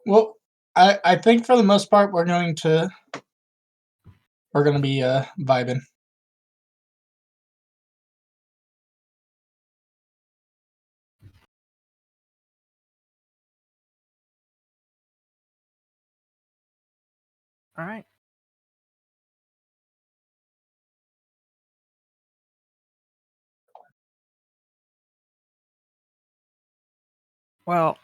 Well, I think for the most part we're gonna be vibing. All right. Well,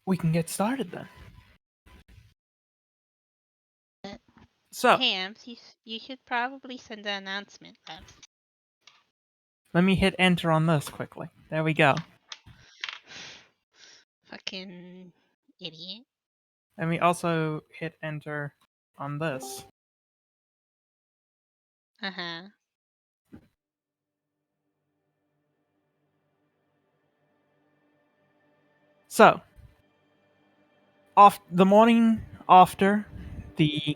we can get started then. So, Hams, you should probably send an announcement out. let me hit enter on this quickly. There we go. Fucking idiot. Let me also hit enter on this. Uh-huh. So, the morning after the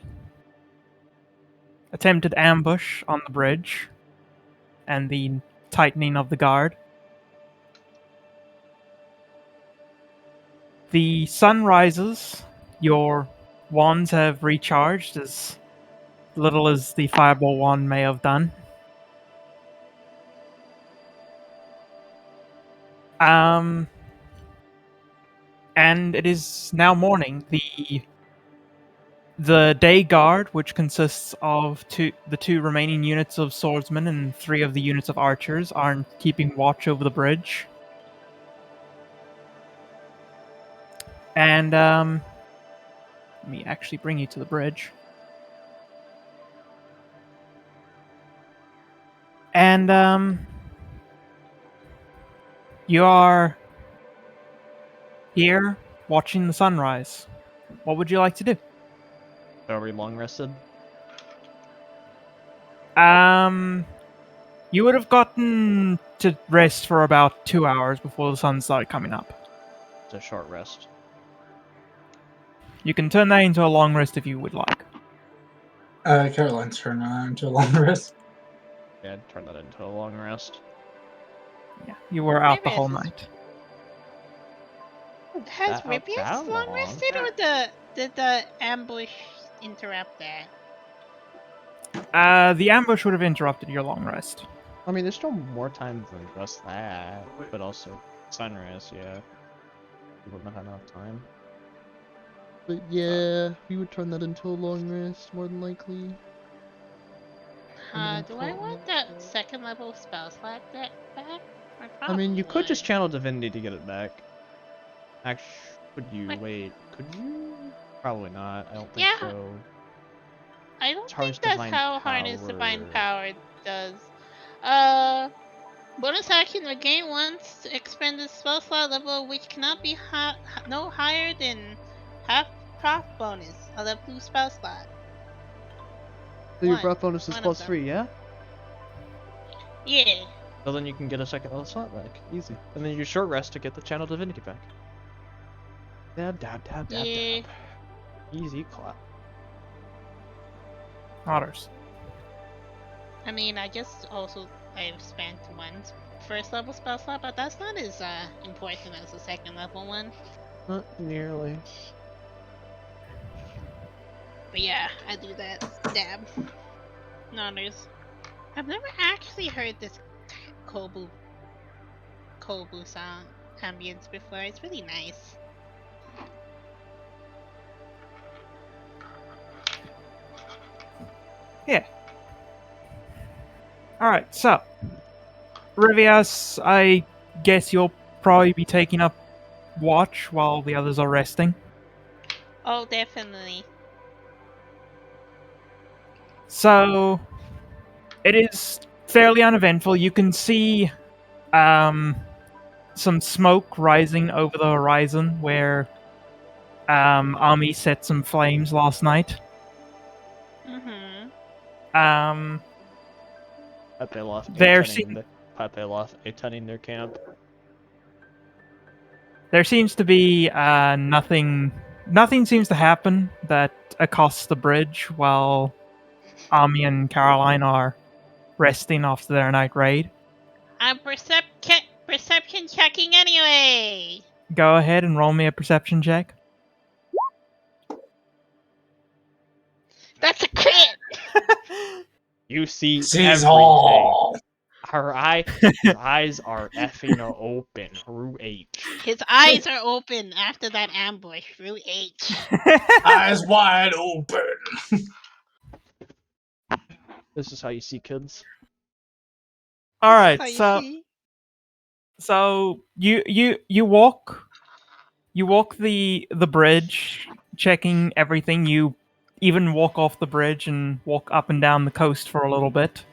attempted ambush on the bridge and the tightening of the guard, the sun rises. Your wands have recharged as little as the fireball wand may have done. And it is now morning. The day guard, which consists of the two remaining units of swordsmen and 3 of the units of archers, are keeping watch over the bridge. And let me actually bring you to the bridge. And you are here watching the sunrise. What would you like to do? Are we long rested? You would have gotten to rest for about 2 hours before the sun started coming up. It's a short rest. You can turn that into a long rest if you would like. Caroline's turn into a long rest. Yeah, I'd turn that into a long rest. Yeah, you were out the Maybe whole this is- night. Has That- Ribius that long long? rested, or did the ambush interrupt that? The ambush would have interrupted your long rest. I mean, there's still more time than just that, but also sunrise, yeah. We wouldn't have had enough time. But yeah, we would turn that into a long rest, more than likely. Do I want that second level spell slot back? I mean, you could just would. channel divinity to get it back. Actually, could you? Like- Wait, could you? Probably not. I don't think Yeah. so. I don't Harness think that's Divine how Harness Divine Power. Power does. Bonus action regain once expended spell slot level which cannot be no higher than half proc bonus of the blue spell slot. So your One. proc bonus is One of plus them. 3, yeah? Yeah. So then you can get a second level slot back. Easy. And then you short rest to get the channel divinity back. Dab, dab, dab, dab, Yeah. dab. Easy clap. Otters. I mean, I've spent one first level spell slot, but that's not as important as the second level one. Not nearly. But yeah, I do that. Dab. Nonners. I've never actually heard this Kobu sound ambience before. It's really nice. Yeah. Alright, so. Rivias, I guess you'll probably be taking up watch while the others are resting. Oh, definitely. So, it is fairly uneventful. You can see some smoke rising over the horizon where Army set some flames last night. Mm-hmm. But they lost There A-10ing their camp. There seems to be nothing seems to happen that accosts the bridge while Ami and Caroline are resting after their night raid. Perception perception checking anyway. Go ahead and roll me a perception check. That's a crit. You see Sees everything. all. Her eyes are effing open. Through H. His eyes are open after that ambush through H. Eyes wide open. This is how you see kids. All right, How you so see? so you walk the bridge, checking everything. You even walk off the bridge and walk up and down the coast for a little bit.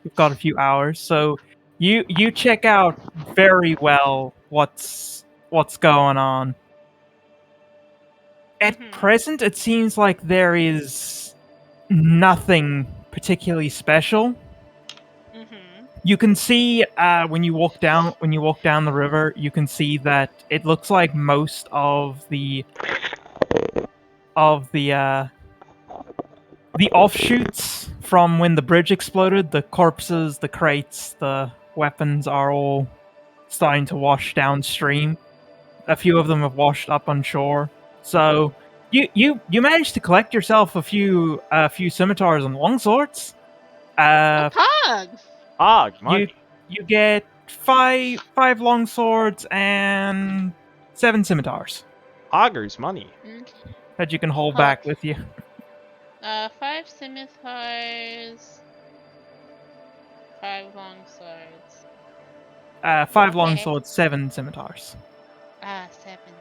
You've got a few hours, so you check out very well what's going on. At Mhm. present, it seems like there is nothing particularly special. Mhm. You can see when you walk down the river, you can see that it looks like most of the offshoots from when the bridge exploded, the corpses, the crates, the weapons are all starting to wash downstream. A few of them have washed up on shore. So you managed to collect yourself a few scimitars and longswords. Pogs. Money. You get five longswords and 7 scimitars Hoggers money. that you can hold back with you. 5 scimitars. 5 long swords. 5 Okay. longswords, 7 scimitars. 7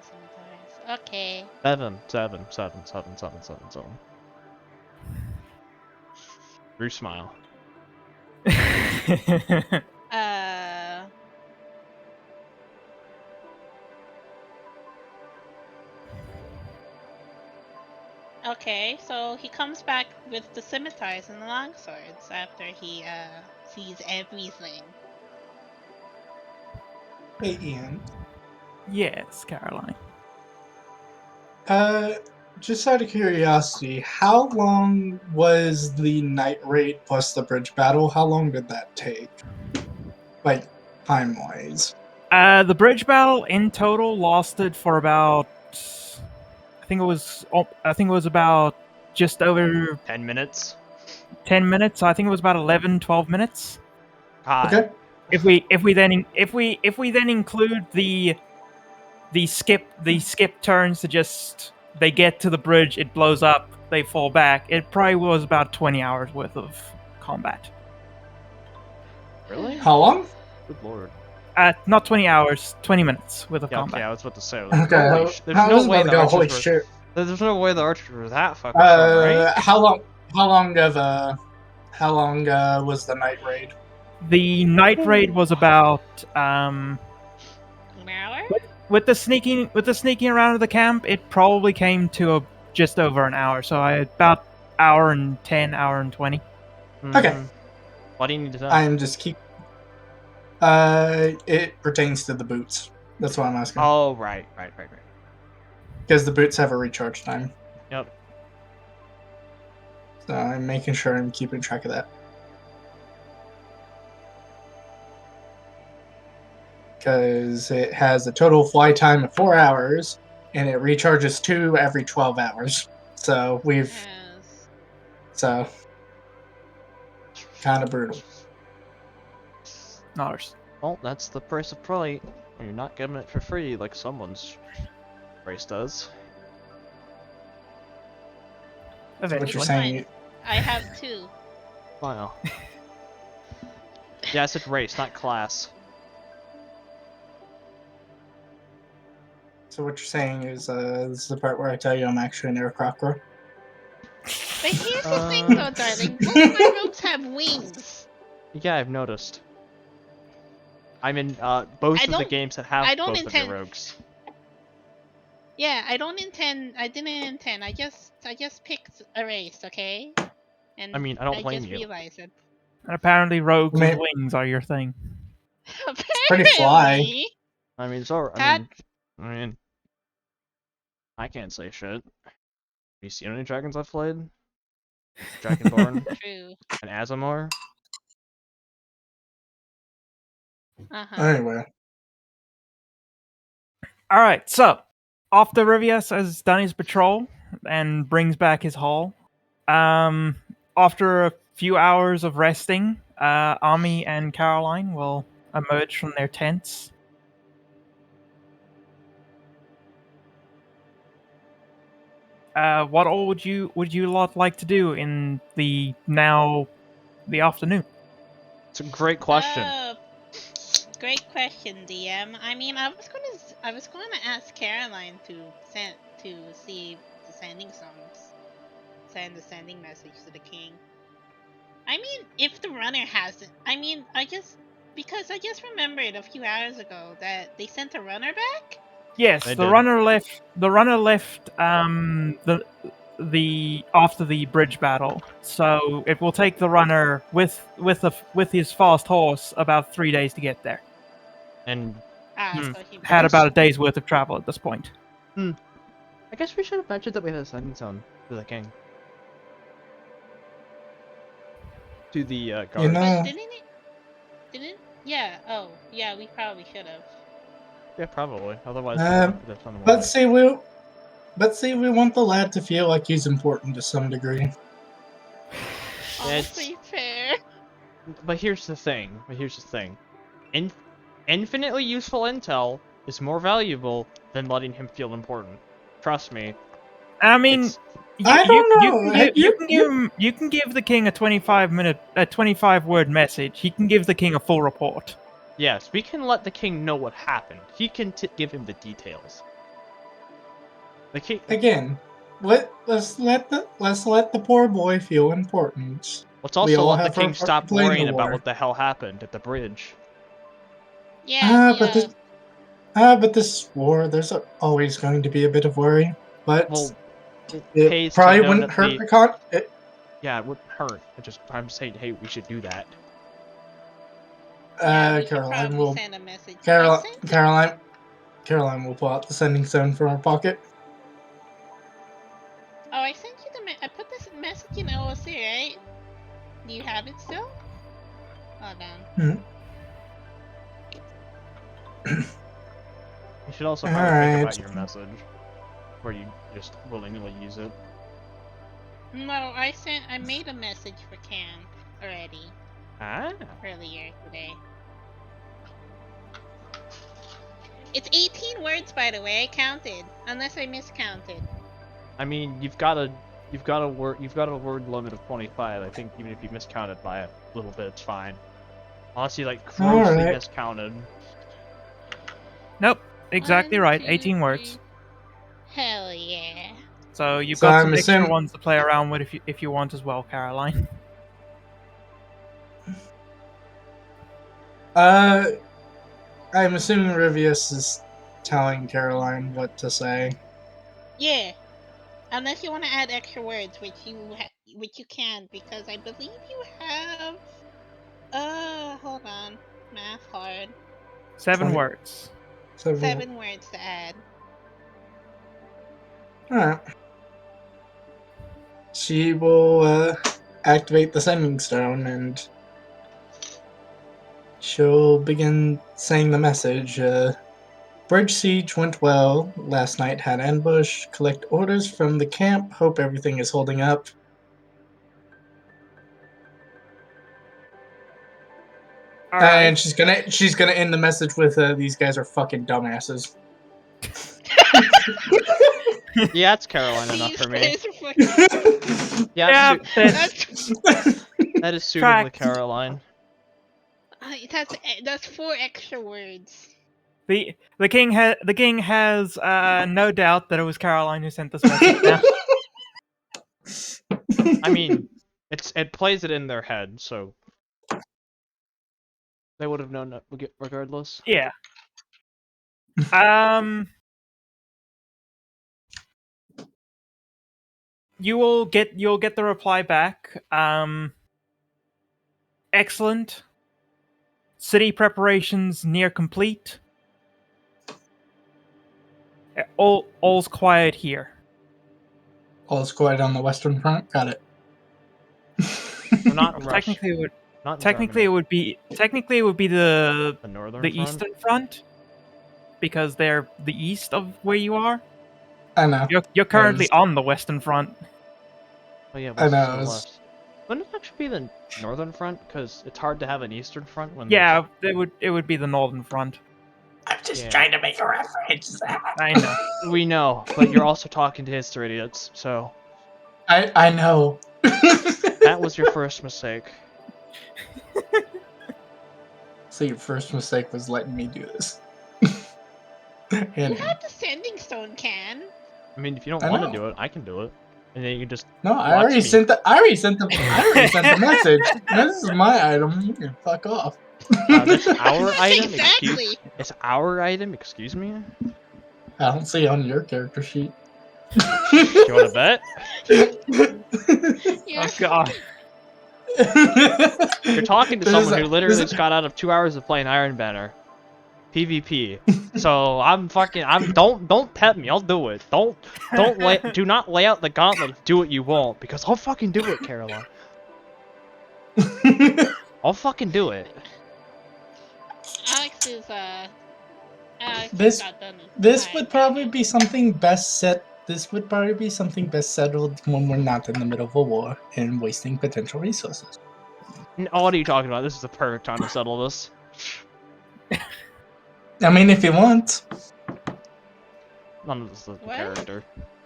scimitars. Okay. 7. Drew smile. Uh. Okay, so he comes back with the scimitars and the longswords after he sees everything. Hey, Ian. Yes, Caroline. Just out of curiosity, how long was the night raid plus the bridge battle? How long did that take? Like, time-wise. The bridge battle in total lasted for about I think it was about just over 10 minutes. 10 minutes. I think it was about 11, 12 minutes. God. Okay. If we then include the skip turns to just they get to the bridge, it blows up, they fall back. It probably was about 20 hours worth of combat. Really? How long? Good lord. Not 20 hours, 20 minutes worth of Yeah, combat. okay, I was about to say. Like, Okay, holy there's I no was way about to the go, archers holy were. shit. There's no way the archers were that fucking strong, right? How long was the night raid? The night raid was about An hour? with the sneaking around of the camp, it probably came to just over an hour. So about hour and 10, hour and 20. Okay. Why do you need to know? I am just keep. It pertains to the boots. That's what I'm asking. Oh, right. Because the boots have a recharge time. Yep. So I'm making sure I'm keeping track of that. Because it has a total fly time of 4 hours, and it recharges 2 every 12 hours. So Yes. so kind of brutal. Dollars. Well, that's the price of pride. You're not getting it for free like someone's race does. So what you're Eventually. saying? I have 2. Wow. Yeah, I said race, not class. So what you're saying is this is the part where I tell you I'm actually an aircraft crew. But here's the thing though, darling. Both my rogues have wings. Yeah, I've noticed. I'm in both of the games that have both of your rogues. Yeah, I didn't intend. I just picked a race, okay? And I mean, I don't blame just you. realized it. And apparently rogues Man. with wings are your thing. Pretty fly. Apparently. I mean, so That- I mean, I can't say shit. Have you seen any dragons I've played? Dragonborn True. and Azamor. Uh-huh. Anyway, All right, so after Rivius has done his patrol and brings back his haul, after a few hours of resting, Ami and Caroline will emerge from their tents. What all would you lot like to do in the afternoon? It's a great question. Great question, DM. I mean, I was gonna ask Caroline to see the sending songs, send the sending message to the king. I mean, if the runner hasn't, because I just remembered a few hours ago that they sent a runner back. Yes, They the did. runner left. The runner left. The after the bridge battle, so it will take the runner with his fast horse about 3 days to get there. And So he Had Thanks. about a day's worth of travel at this point. I guess we should have mentioned that we had a sending zone to the king. To the guard. You know, But didn't? Yeah. Oh, yeah. We probably should have. Yeah, probably. Otherwise, Um, we could have sent them but away. we want the lad to feel like he's important to some degree. Honestly, fair. But here's the thing. Infinitely useful intel is more valuable than letting him feel important. Trust me. I mean, I don't know. You can give the king a 25-word message. He can give the king a full report. Yes, we can let the king know what happened. He can give him the details. The king. Again, let's let the poor boy feel important. Let's We also all let the have our king part stop to play in the worrying about war. what the hell happened at the bridge. Yeah. But this war, there's always going to be a bit of worry. But Well, it pays to probably know wouldn't that hurt the- Yeah, it wouldn't hurt. I'm saying, hey, we should do that. Yeah, we could Caroline probably will. send a message. Caroline will pull out the sending stone from her pocket. Oh, I sent you I put this message in OOC, right? Do you have it still? Hold on. You should also probably think Alright. about your message, where you just willingly use it. No, I made a message for Can already earlier today. It's 18 words, by the way. I counted, unless I miscounted. I mean, you've got a word limit of 25. I think even if you miscounted by a little bit, it's fine. Unless you like grossly Alright. miscounted. Nope, exactly 1, right. 2, 18 words. 3. Hell yeah. So you've So got I'm some extra assuming- ones to play around with if you want as well, Caroline. I'm assuming Rivius is telling Caroline what to say. Yeah. Unless you want to add extra words, which you can, because I believe you have. Hold on. Math hard. 7 20. words. 7 words to add. Alright. She will activate the sending stone and she'll begin saying the message. Bridge siege went well. Last night had ambush. Collect orders from the camp. Hope everything is holding up. All right. And she's gonna end the message with these guys are fucking dumbasses. Yeah, that's Caroline enough These for me. guys are fucking. Yeah, that's that is suitably Fact. Caroline. That's 4 extra words. the king has no doubt that it was Caroline who sent this message. Now. I mean, it plays it in their head, so they would have known that regardless. Yeah. You'll get the reply back. Excellent. City preparations near complete. All's quiet here. All's quiet on the Western Front. Got it. We're not in Russia. Technically, it would Not in technically Germany. it would be the The northern the front? Eastern Front. because they're the east of where you are. I know. You're currently Yes. on the western front. Oh yeah, I what's know, to the it's- left? Wouldn't it actually be the northern front? Because it's hard to have an eastern front when Yeah, it would be the northern front. I'm just Yeah. trying to make a reference. I know. we know, but you're also talking to history idiots, so I know. that was your first mistake. So your first mistake was letting me do this. You Anyway. have the sending stone, Can. I mean, if you don't I want to know. do it, I can do it, and then you can just No, I watch already me. sent the message. This is my item. You can fuck off. That's our item. Exactly. It's our item. Excuse me. I don't see on your character sheet. You want to bet? You're Oh god. You're talking to There's someone a- who literally there's just got out of 2 hours of playing Iron Banner, PvP. So don't pet me. I'll do it. Do not lay out the gauntlet of do what you won't, because I'll fucking do it, Caroline. I'll fucking do it. Alex is Alex This- got done with This Iron would probably Banner. be something best set. This would probably be something best settled when we're not in the middle of a war and wasting potential resources. Oh, what are you talking about? This is the perfect time to settle this. I mean, if you want. None of this is the What? character.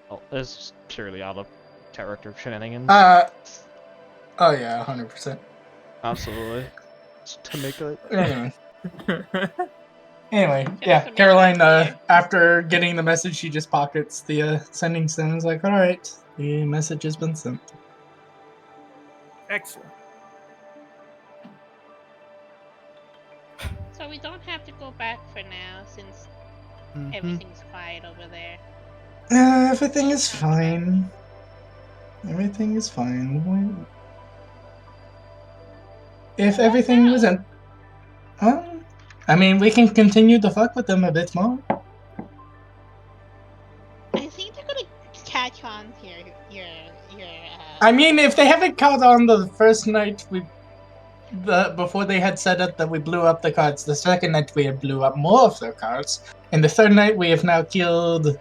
Oh, this is purely out of character shenanigans. Oh yeah, 100%. Absolutely. Just to make it. Anyway. Anyway, Just yeah, to make Caroline, that clear. after getting the message, she just pockets the sending stone. Is like, alright, the message has been sent. Excellent. So we don't have to go back for now since everything's quiet over there. Everything is fine. Everything is fine. If everything no. wasn't... I mean, we can continue to fuck with them a bit more. I think they're gonna catch on to your I mean, if they haven't caught on the first night before they had set up that we blew up the carts, the second night we had blew up more of their carts, and the third night we have now killed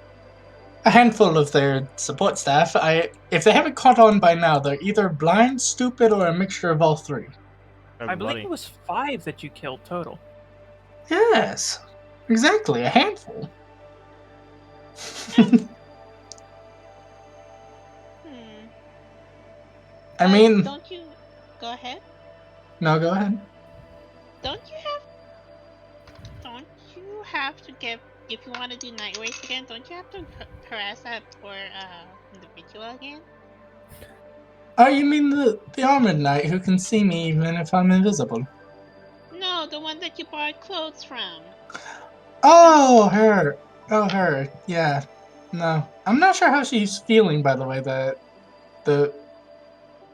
a handful of their support staff. If they haven't caught on by now, they're either blind, stupid, or a mixture of all three. I believe it was 5 that you killed total. Yes, exactly, a handful. I mean, don't you go ahead? no, go ahead. Don't you have to get, if you want to do night race again, don't you have to harass that poor individual again? Oh, you mean the armored knight who can see me even if I'm invisible? No, the one that you bought clothes from. Oh, her. Oh, her. Yeah. No. I'm not sure how she's feeling, by the way, that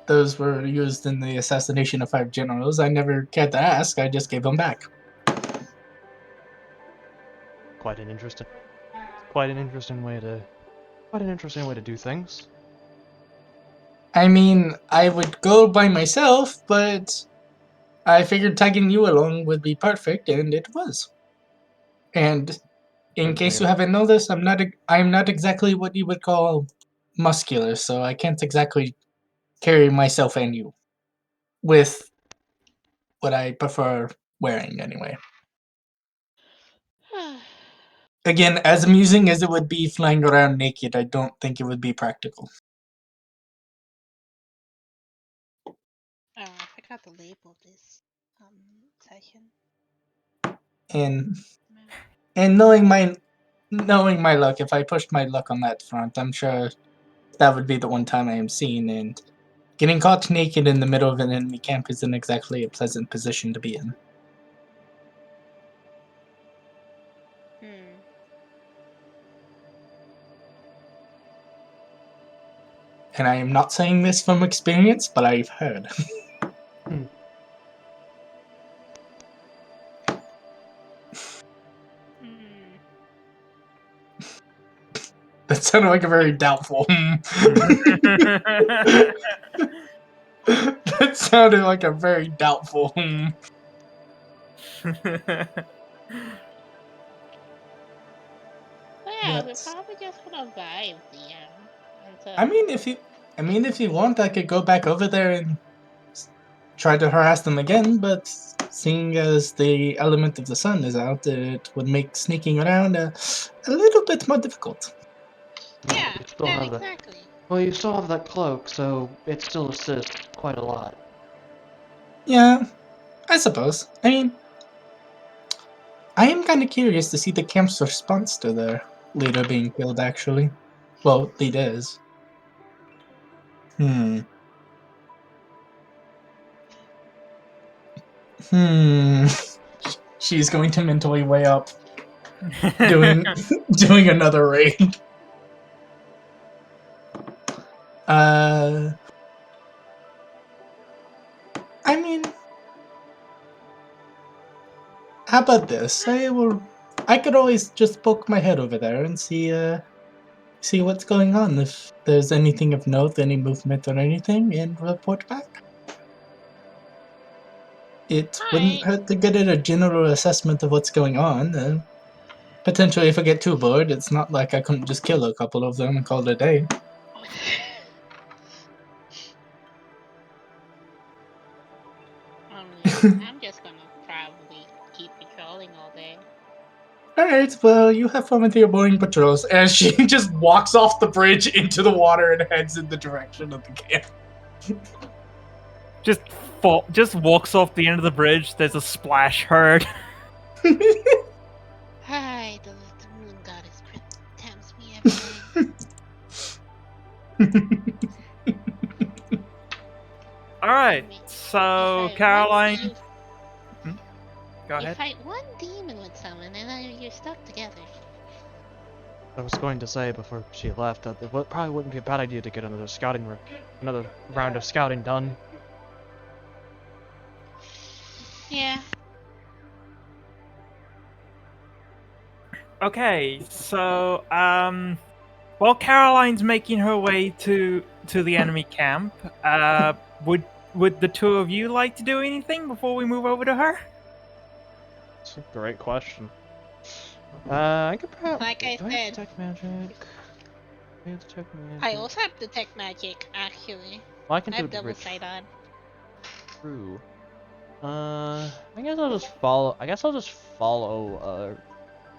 those were used in the assassination of 5 generals. I never cared to ask, I just gave them back. Quite an interesting way to do things. I mean, I would go by myself, but I figured tagging you along would be perfect, and it was. And in case you haven't noticed, I'm not exactly what you would call muscular, so I can't exactly carry myself and you with what I prefer wearing anyway. Again, as amusing as it would be flying around naked, I don't think it would be practical. I forgot to label this session. And knowing my luck, if I pushed my luck on that front, I'm sure that would be the one time I am seen, and getting caught naked in the middle of an enemy camp isn't exactly a pleasant position to be in. And I am not saying this from experience, but I've heard. That sounded like a very doubtful. That sounded like a very doubtful. Yeah, we're But probably just gonna vibe, DM. Until I mean, if you want, I could go back over there and try to harass them again. But seeing as the element of the sun is out, it would make sneaking around a little bit more difficult. yeah, You still yeah, have that. exactly. Well, you still have that cloak, so it still assists quite a lot. Yeah, I suppose. I mean, I am kind of curious to see the camp's response to their leader being killed. Actually, well, lead is. Hmm. Hmm. She's going to mentally weigh up doing doing another raid. Uh, I mean, how about this? I could always just poke my head over there and see what's going on. If there's anything of note, any movement or anything, and report back. It wouldn't Alright. hurt to get a general assessment of what's going on. Potentially, if I get too bored, it's not like I couldn't just kill a couple of them and call it a day. I'm just gonna probably keep patrolling all day. Alright, well, you have fun with your boring patrols. As she just walks off the bridge into the water and heads in the direction of the camp. Just walks off the end of the bridge. There's a splash heard. Hi, the moon goddess tempts me every day. All right. If So I Caroline, you go you ahead. fight one demon with someone and then you're stuck together. I was going to say before she left that it probably wouldn't be a bad idea to get another round of scouting done. Yeah. Okay. So while Caroline's making her way to the enemy camp, would the two of you like to do anything before we move over to her? That's a great question. I could perhaps. Like I Do I have said, detect magic? I have detect magic. I also have detect magic, actually. Well, I can I do have the double rich. sight on. True. I guess I'll just follow.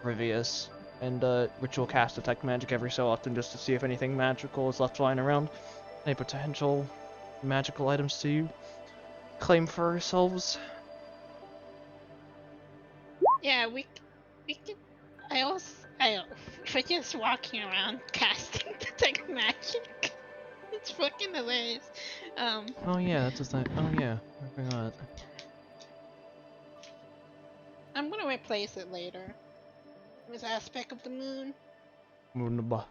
Rivius and ritual cast detect magic every so often just to see if anything magical is left lying around. Any potential magical items to claim for ourselves. Yeah, we could. We're just walking around casting detect magic. It's fucking hilarious. Oh yeah, that's a thing. Oh yeah, I forgot. I'm gonna replace it later. This aspect of the moon. Moonba.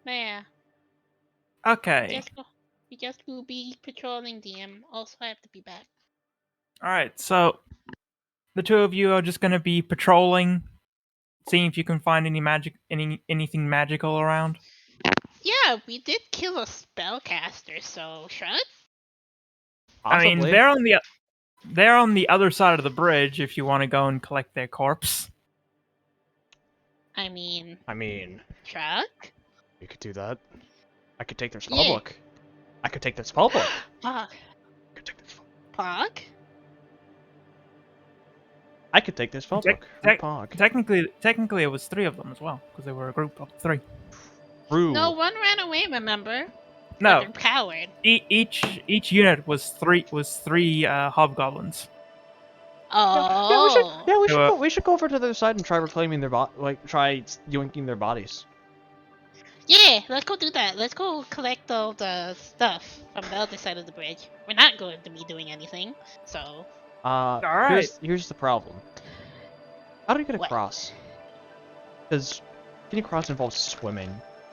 Yeah, Okay. we just will be patrolling DM. Also, I have to be back. All right. So the two of you are just going to be patrolling, seeing if you can find anything magical around. Yeah, we did kill a spellcaster, so Shrug? I mean, Possibly. they're on the other side of the bridge. If you want to go and collect their corpse. I mean, You could do that. I could take their Yeah. spellbook. I could take their spellbook. Pog. I could take their spell- Pog? I could take their spellbook. tec- Pog. Technically, it was 3 of them as well because they were a group of 3. True. No, one ran away, remember? No, They're coward. each unit was three hobgoblins. Oh. We should go over to their side and try reclaiming their try yoinking their bodies. Yeah, let's go do that. Let's go collect all the stuff from the other side of the bridge. We're not going to be doing anything, so. Alright. Here's the problem. How do you get What? across? Because getting across involves swimming,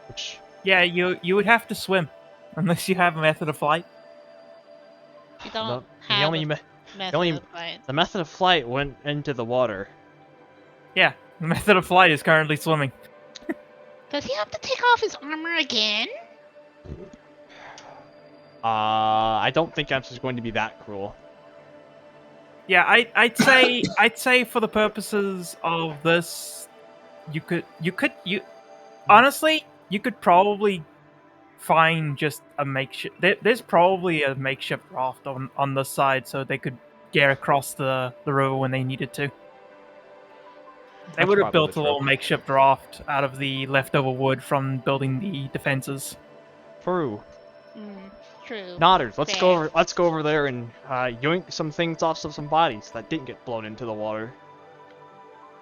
which Yeah, you would have to swim unless you have a method of flight. We don't the have only a me- method the only of flight. the method of flight went into the water. Yeah, the method of flight is currently swimming. Does he have to take off his armor again? I don't think I'm just going to be that cruel. Yeah, I'd say for the purposes of this, you honestly you could probably find just a makeshift. There's probably a makeshift raft on this side, so they could get across the river when they needed to. They That's would have probably built a true. little makeshift raft out of the leftover wood from building the defenses. True. True. Nodders, let's go Fair. over. Let's go over there and yoink some things off of some bodies that didn't get blown into the water.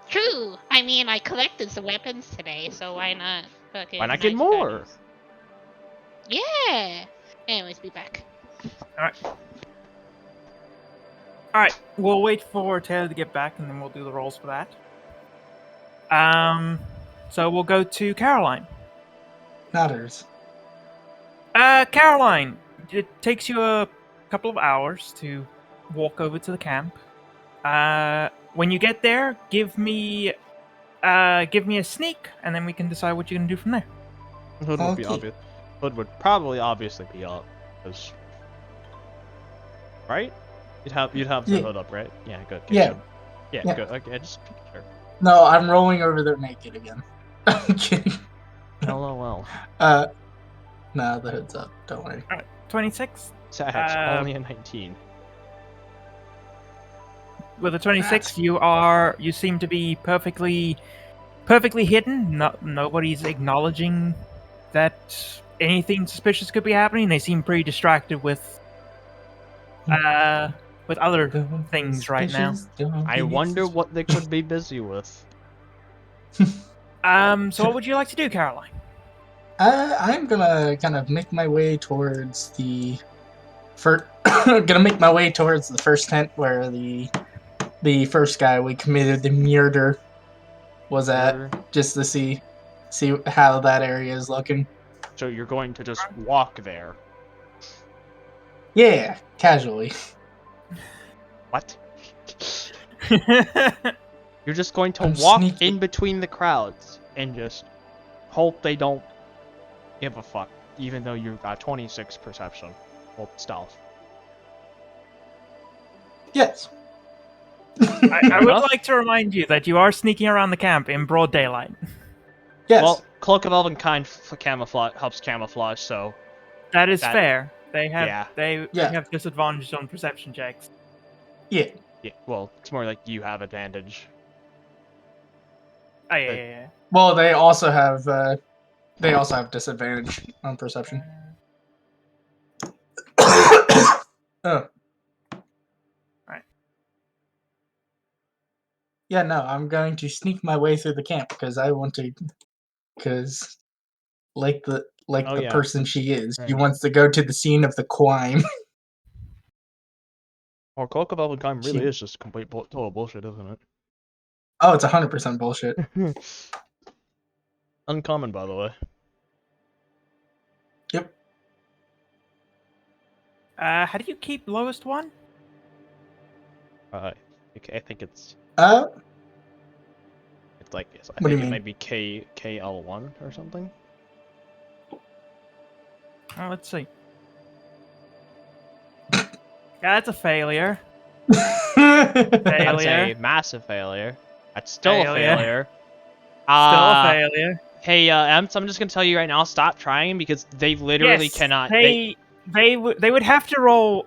True. I mean, I collected some weapons today, so why not? Fucking Why not get nice more? guns. Yeah. Anyways, be back. Alright, we'll wait for Taylor to get back and then we'll do the rolls for that. So we'll go to Caroline. Nodders. Caroline, it takes you a couple of hours to walk over to the camp. When you get there, give me a sneak, and then we can decide what you're gonna do from there. Hood would be Okay. obvious. Hood would probably obviously be up, cause right? You'd have the Yeah. hood up, right? Yeah, good. Okay, Yeah. so- yeah, Yeah. good. Okay, just making sure. No, I'm rolling over there naked again. I'm kidding. LOL. No, the hood's up. Don't worry. 26. Sag, only a 19. With a 26, you seem to be perfectly hidden. Nobody's acknowledging that anything suspicious could be happening. They seem pretty distracted with other things right now. I wonder what they could be busy with. So what would you like to do, Caroline? I'm gonna kind of make my way towards the gonna make my way towards the first tent where the first guy we committed the murder was at, Murder? just to see how that area is looking. So you're going to just walk there. Yeah, casually. What? You're just going to I'm walk sneaky. in between the crowds and just hope they don't give a fuck, even though you've got 26 perception. Well, stealth. Yes. I would Enough? like to remind you that you are sneaking around the camp in broad daylight. Yes. Well, Cloak of Elvenkind camouflage helps camouflage, so That is That- fair. They have yeah. they Yeah. have disadvantage on perception checks. yeah. yeah. Well, it's more like you have advantage. Oh yeah. Well, they also have disadvantage on perception. Oh. Right. Yeah, no, I'm going to sneak my way through the camp because I want to, because like the Oh, yeah. person she is, she Right. wants to go to the scene of the crime. Or Cloak of Elvenkind really She- is just complete total bullshit, isn't Oh, it's 100% bullshit. it? Uncommon, by the way. Yep. How do you keep lowest one? I think it's like I What do you think it mean? might be KL1 or something. Oh, let's see. Yeah, that's a failure. That's Failure. a massive failure. That's still Failure. a failure. Still a failure. Hey, Emps, I'm just gonna tell you right now, stop trying because they literally Yes, cannot. They would have to roll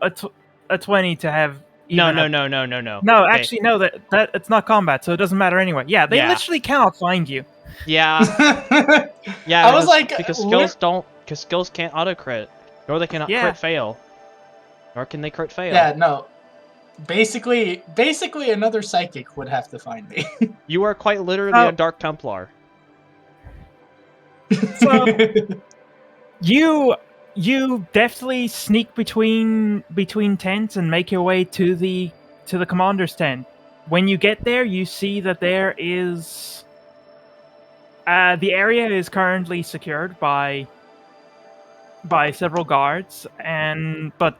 a 20 to have. No. even a- No, No, They- actually, no. That it's not combat, so it doesn't matter anyway. Yeah, they Yeah. literally cannot find you. Yeah, yeah. I was because- like, because lit- skills can't auto crit, nor they cannot Yeah. crit fail, nor can they crit fail. yeah, no. Basically, another psychic would have to find me. You are quite literally Oh. a Dark Templar. So you definitely sneak between tents and make your way to the commander's tent. When you get there, you see that there is the area is currently secured by several guards, but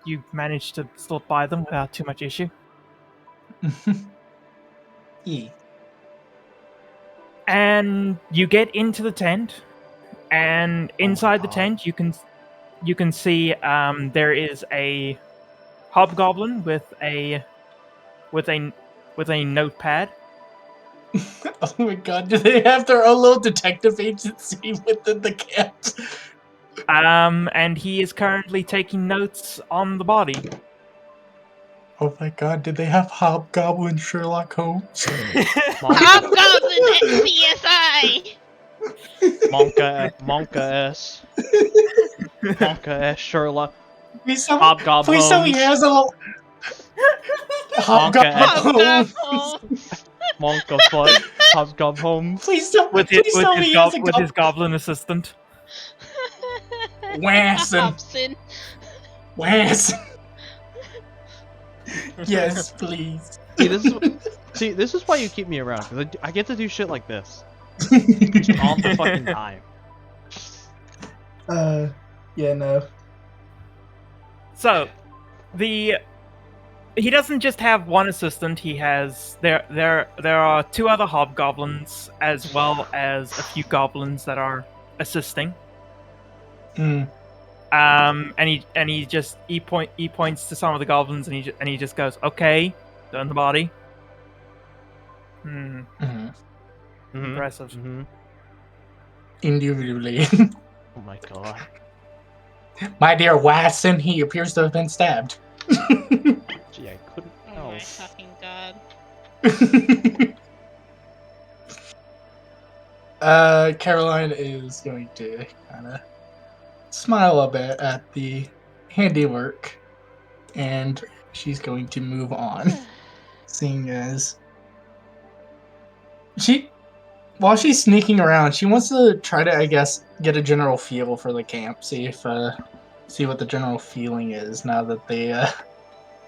you managed to slip by them without too much issue. E. And you get into the tent, and inside the God. tent you can see there is a hobgoblin with a notepad. Oh my god, do they have their own little detective agency within the camp? And he is currently taking notes on the body. Oh my god, did they have Hobgoblin Sherlock Holmes? Hobgoblin CSI! Monka S. Monka S. Sherlock. Please Hobgob tell me he Holmes. has a little Hobgoblin Hobgob Holmes. Holmes! Monka Foot. Hobgob Holmes. Please tell me he has a with his goblin assistant. Wasson. Hobson. Wasson. Yes, please. See, this is why you keep me around, because I get to do shit like this all the fucking time. Yeah, no. So, he doesn't just have one assistant. He has there are two other hobgoblins as well as a few goblins that are assisting. Hmm. And he points to some of the goblins and he just goes, "Okay, done the body." Hmm. Impressive. Mm-hmm. Indubitably. Oh my god. My dear Watson, he appears to have been stabbed. Gee, I couldn't Oh tell. my fucking god. Caroline is going to kind of smile a bit at the handiwork, and she's going to move on, seeing as while she's sneaking around, she wants to try to, I guess, get a general feel for the camp, see what the general feeling is now that they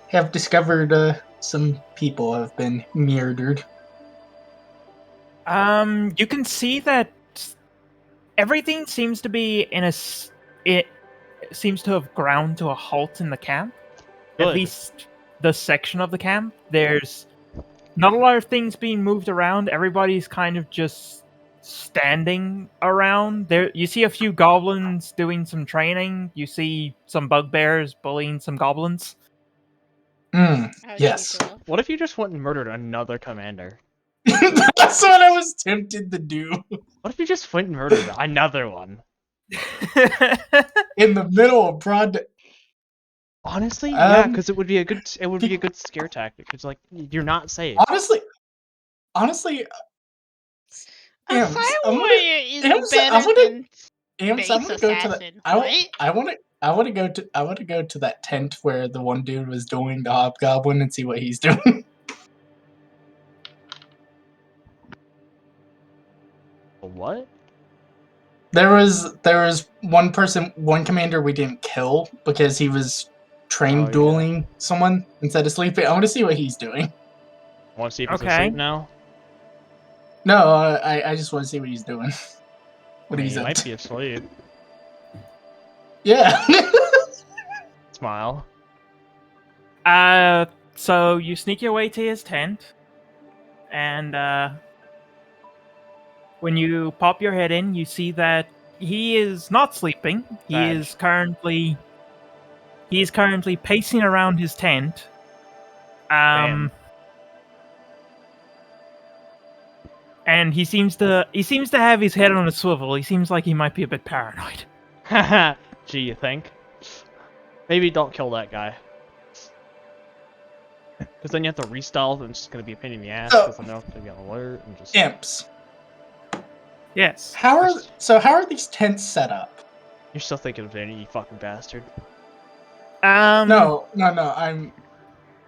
have discovered some people have been murdered. You can see that everything seems to be it seems to have ground to a halt in the camp. Good. At least the section of the camp. There's not a lot of things being moved around. Everybody's kind of just standing around. There, you see a few goblins doing some training. You see some bugbears bullying some goblins. As Yes. usual. What if you just went and murdered another commander? That's what I was tempted to do. What if you just went and murdered another one? In the middle of broad. Honestly, yeah, because it would be a good scare tactic. It's like you're not safe. Honestly, A Amps, fire I'm gonna- warrior is Amps, better I'm gonna- than Amps, base I'm gonna go to assassin. the. What? I want to go to that tent where the one dude was doing the hobgoblin and see what he's doing. What? There was one commander we didn't kill because he was train Oh, yeah. dueling someone instead of sleeping. I want to see what he's doing. Want to see if he's Okay. asleep now? No, I just want to see what he's doing. I mean, he's he up might to. be asleep. Yeah. Smile. So you sneak your way to his tent, and when you pop your head in, you see that he is not sleeping. He Badge. is currently pacing around his tent. Damn. And he seems to have his head on a swivel. He seems like he might be a bit paranoid. Haha. Gee, you think? Maybe don't kill that guy. Because then you have to restyle, and it's just going to be a pain in the ass, because then they'll have to get an alert, and just... Imps. Yes. How are these tents set up? You're still thinking of Vinny, you fucking bastard. No. I'm.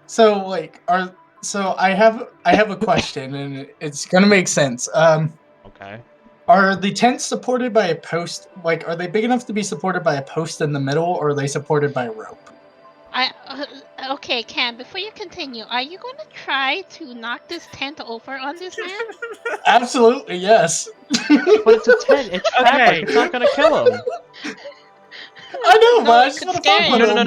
So I have a question, and it's gonna make sense. Okay. Are the tents supported by a post? Like, are they big enough to be supported by a post in the middle, or are they supported by a rope? Okay, Cam, before you continue, are you going to try to knock this tent over on this man? Absolutely, yes. But it's a tent, it's fabric, Okay. it's not gonna kill him. I know, No, but I it just could want to scare fuck him. with him.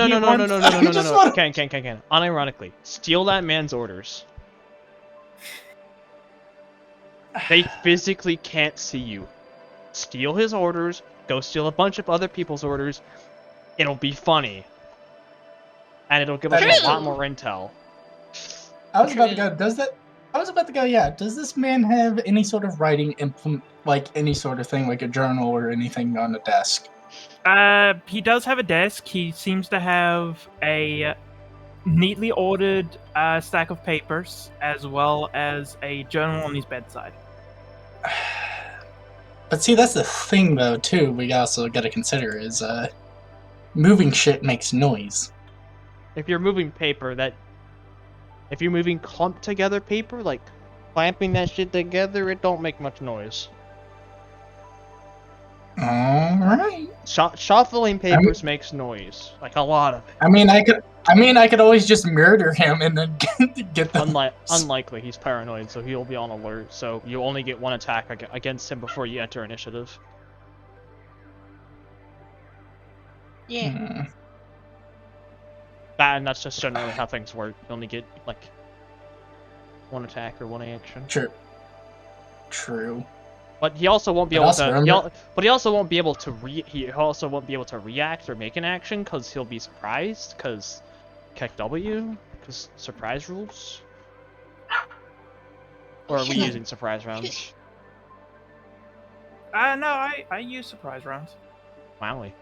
No. Can. Unironically, steal that man's orders. They physically can't see you. Steal his orders, go steal a bunch of other people's orders. It'll be funny. and it'll give us a True. lot more intel. I was about to True. go. Yeah. Does this man have any sort of writing implement, like any sort of thing, like a journal or anything on the desk? He does have a desk. He seems to have a neatly ordered stack of papers, as well as a journal on his bedside. But see, that's the thing, though. Too, we also got to consider is moving shit makes noise. If you're moving paper, if you're moving clumped together paper, like clamping that shit together, it don't make much noise. All right. Shuffling papers makes noise, like a lot of it. I mean, I could always just murder him and then get the. Unlikely, he's paranoid, so he'll be on alert. So you only get one attack against him before you enter initiative. Yeah. And that's just generally how things work. You only get like one attack or one action. True. But he also won't be But able also to. remember- He also won't be able to react or make an action because he'll be surprised. Because KEK-W, because surprise rules. Or are we using surprise rounds? No, I use surprise rounds. Wowie.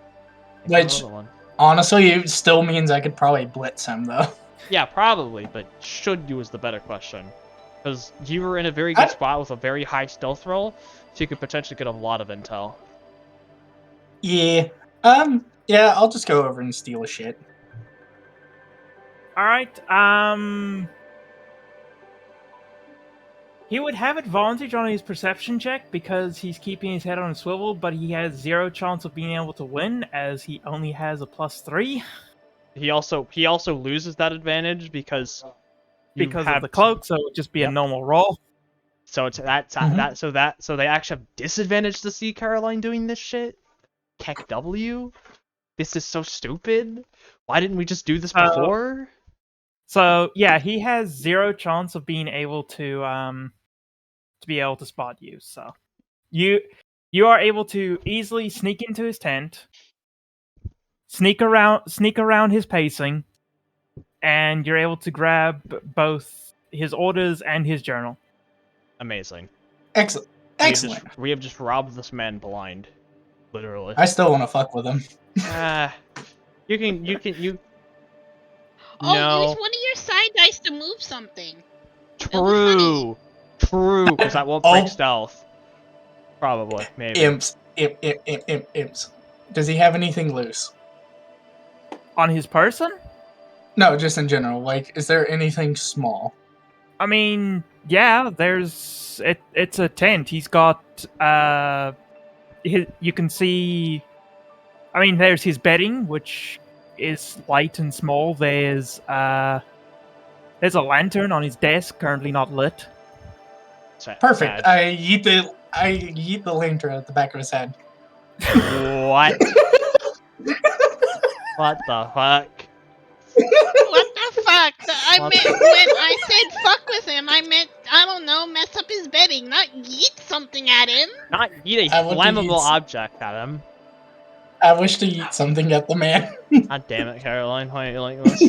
Which- Another one. Honestly, it still means I could probably blitz him, though. Yeah, probably, but should you is the better question. Because you were in a very good spot with a very high stealth roll, so you could potentially get a lot of intel. Yeah. Yeah, I'll just go over and steal a shit. All right. He would have advantage on his perception check because he's keeping his head on a swivel, but he has 0 chance of being able to win as he only has a +3 He also loses that advantage because because of the cloak, so it would just be a normal roll. So it's so they actually have disadvantage to see Caroline doing this shit. KEK-W. This is so stupid. Why didn't we just do this before? So yeah, he has 0 chance of being able to spot you. So you are able to easily sneak into his tent, sneak around his pacing, and you're able to grab both his orders and his journal. Amazing. Excellent. Excellent. We have just robbed this man blind, literally. I still want to fuck with him. You. Oh, No. use one of your side dice to move something. That'll be True, because that won't break stealth. Probably, maybe. Imps. Imps. Does he have anything loose? On his person? No, just in general. Like, is there anything small? I mean, yeah, it's a tent. He's got you can see. I mean, there's his bedding, which is light and small. There's a lantern on his desk, currently not lit. Perfect. Sad. I yeet the lantern at the back of his head. What? What the fuck? What the fuck? I meant when I said fuck with him, I meant, I don't know, mess up his bedding, not yeet something at him. Not eat a I want to flammable eat- object at him. I wish to eat something at the man. God damn it, Caroline. Why are you like this?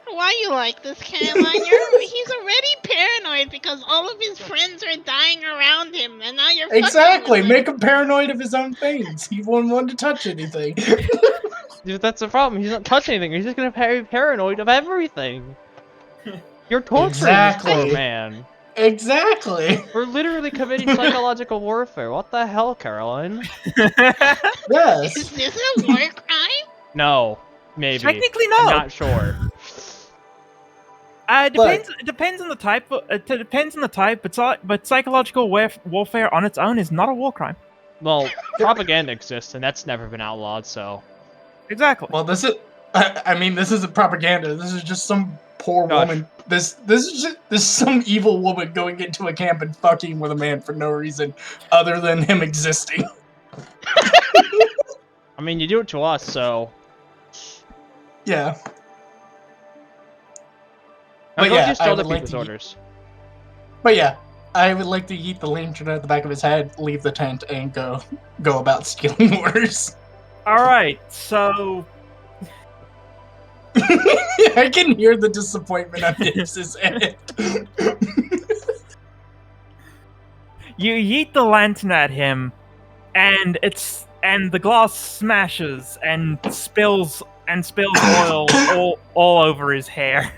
Why you like this, Caroline? He's already paranoid because all of his friends are dying around him, and now you're fucking Exactly. with him. Make him paranoid of his own things. He won't want to touch anything. Dude, that's the problem. He's not touching anything. He's just gonna be paranoid of everything. You're torturing this poor Exactly. man. Exactly. We're literally committing psychological warfare. What the hell, Caroline? Yes. Is this a war crime? No, maybe. Technically, no. I'm not sure. It depends on the type. It depends on the type, but psychological warfare on its own is not a war crime. Well, propaganda exists, and that's never been outlawed, so... Exactly. Well, this is. I mean, this isn't propaganda. This is just some poor Gosh. woman. This is some evil woman going into a camp and fucking with a man for no reason other than him existing. I mean, you do it to us, so... Yeah. Now But go yeah, just I other would like people's to orders. But yeah, I would like to yeet the lantern at the back of his head, leave the tent, and go about stealing orders. All right, so I can hear the disappointment on Dibs' end. You yeet the lantern at him, and the glass smashes and spills oil all over his hair.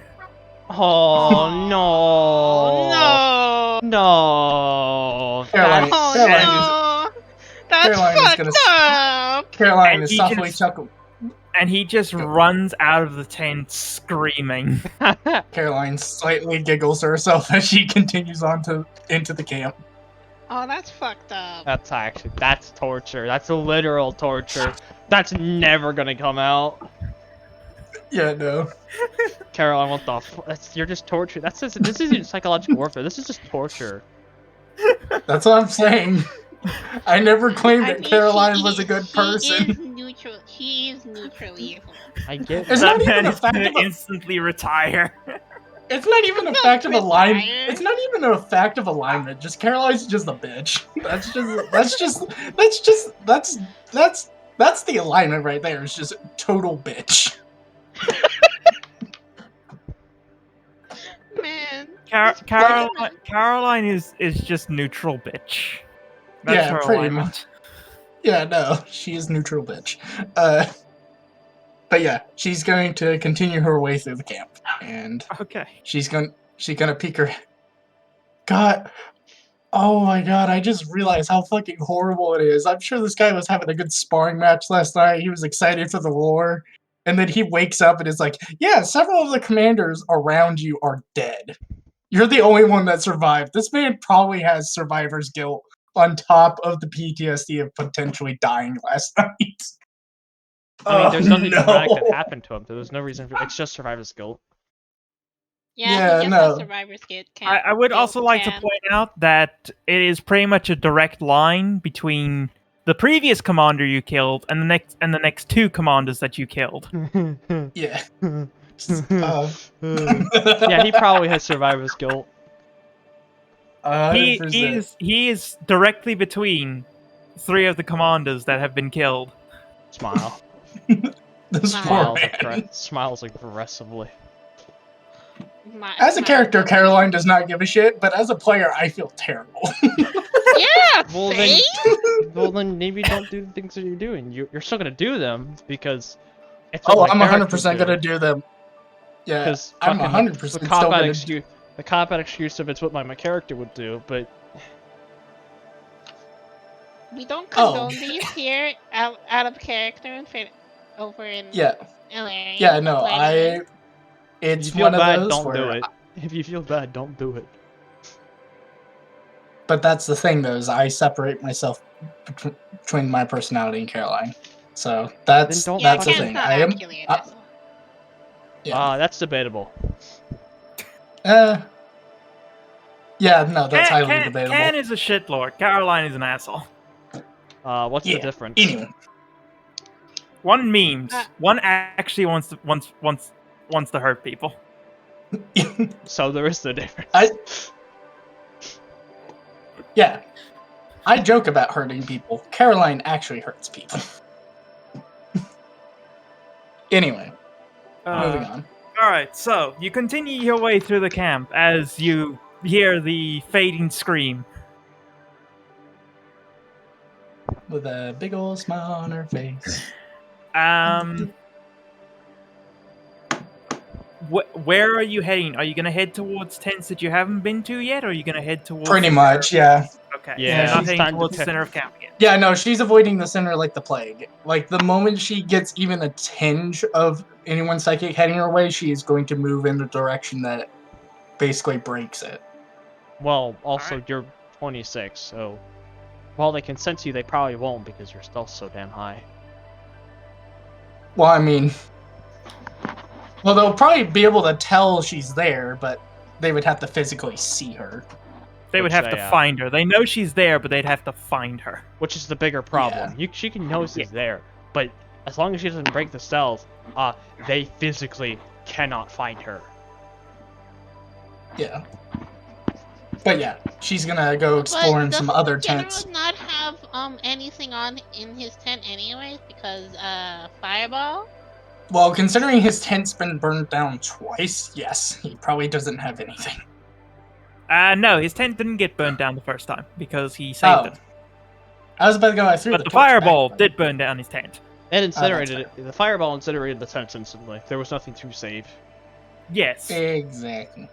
Oh Oh, no! no! No! Caroline, Oh Caroline is no! That's Caroline is fucked gonna up! Caroline And is he softly just- chuckle. And he just runs out of the tent screaming. Caroline slightly giggles to herself as she continues on into the camp. Oh, that's fucked up. That's torture. That's a literal torture. That's never gonna come out. Yeah, no. Caroline, what the you're just torture. This isn't psychological warfare. This is just torture. That's what I'm saying. I never claimed I that mean, Caroline was a good She person. is neutral. She is neutral evil. I get It's that. not That even man a is fact gonna of a- instantly retire. It's not even a Not fact of alignment. retire. It's not even a fact of alignment. Just Caroline's just a bitch. That's the alignment right there. It's just total bitch. Man. Caroline is just neutral bitch. That's Yeah, her pretty alignment. much. Yeah, no, she is neutral bitch. But yeah, she's going to continue her way through the camp, and Okay. she's gonna peek her. God, oh my god! I just realized how fucking horrible it is. I'm sure this guy was having a good sparring match last night. He was excited for the war, and then he wakes up and is like, "Yeah, several of the commanders around you are dead. You're the only one that survived." This man probably has survivor's guilt on top of the PTSD of potentially dying last night. I mean, there's nothing dramatic that no. happened to him. There's no reason for it's just survivor's guilt. Yeah, Yeah, he just no. has survivor's guilt. I would also like to point out that it is pretty much a direct line between the previous commander you killed and the next two commanders that you killed. Yeah. Yeah, he probably has survivor's guilt. 100%. He is directly between three of the commanders that have been killed. Smile. This poor man. Smiles aggressively. As a character, Caroline does not give a shit, but as a player, I feel terrible. Yeah, Well see? then maybe don't do the things that you're doing. You're still gonna do them because it's Oh, what I'm my characters 100% do. gonna do them. Yeah, Because I'm fucking 100% the still cop-out gonna excuse, the cop-out excuse of it's what my character would do, but We don't Oh. condone these here out of character and over in Yeah, Elerian. yeah, no, by the way. if it's you feel one of bad, those don't do where, it. If you feel bad, don't do it. but that's the thing though, is I separate myself between my personality and Caroline. So that's Then don't Yeah, that's the Ken's thing. not I am, calculated, so. yeah. That's debatable. Yeah, no, that's highly debatable. Ken is a shitlord. Caroline is an asshole. What's the Yeah, difference? Anyway, One memes. One actually wants to hurt people. So there is no difference. yeah, I joke about hurting people. Caroline actually hurts people. Anyway, moving on. Alright, so you continue your way through the camp as you hear the fading scream. With a big old smile on her face. Where are you heading? Are you going to head towards tents that you haven't been to yet, or are you going to head towards... Pretty much, yeah. Okay, Yeah, so you're not she's heading time to towards the test. center of camp again. Yeah, no, she's avoiding the center like the plague. Like, the moment she gets even a tinge of anyone's psychic heading her way, she is going to move in the direction that basically breaks it. Well, also Alright. you're 26, so while they can sense you, they probably won't because you're still so damn high. Well, I mean... Well, they'll probably be able to tell she's there, but they would have to physically see her. They would Which have they, to find her. They know she's there, but they'd have to find her. Which is the bigger problem. She can know she's there, but as long as she doesn't break the cells, they physically cannot find her. Yeah. But yeah, she's gonna go explore in some other tents. General not have anything on in his tent anyways because fireball. Well, considering his tent's been burned down twice, yes, he probably doesn't have anything. No, his tent didn't get burned down the first time because he saved it. I was about to go. I threw But the the torch fireball back, did burn down his tent. It that's incinerated it. The fireball incinerated the tent instantly. There was nothing to save. Yes. Exactly.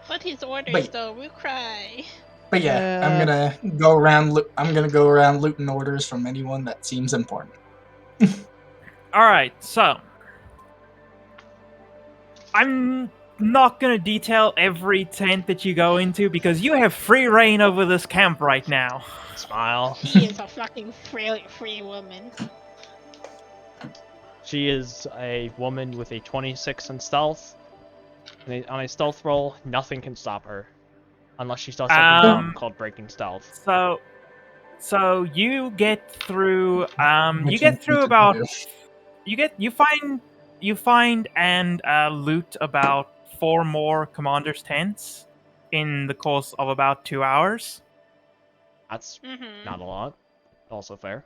But his orders, But- though, will cry. But yeah, I'm gonna go around. I'm gonna go around looting orders from anyone that seems important. All right, so I'm not gonna detail every tent that you go into because you have free reign over this camp right now. Smile. He is a fucking free woman. She is a woman with a 26 in stealth. And on a stealth roll, nothing can stop her. Unless she does something dumb called breaking stealth. So you get through. You Which get through about. do. You find and loot about 4 more commanders' tents in the course of about 2 hours. That's Mm-hmm. not a lot. Also fair.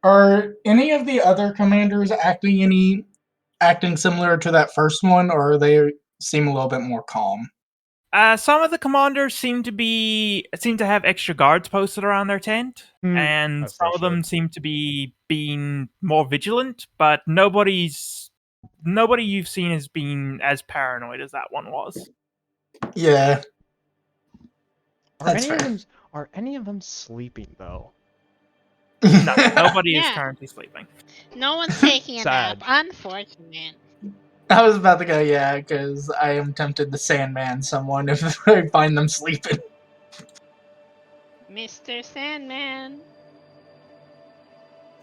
Are any of the other commanders acting similar to that first one, or they seem a little bit more calm? Some of the commanders seem to have extra guards posted around their tent, and as some they of them should. seem to be being more vigilant. But nobody you've seen has been as paranoid as that one was. Yeah. Are That's any of fair. them sleeping though? No, nobody is Yeah. currently sleeping. No one's taking a Sad. nap. Unfortunate. I was about to go, yeah, because I am tempted to Sandman someone if I find them sleeping. Mr. Sandman.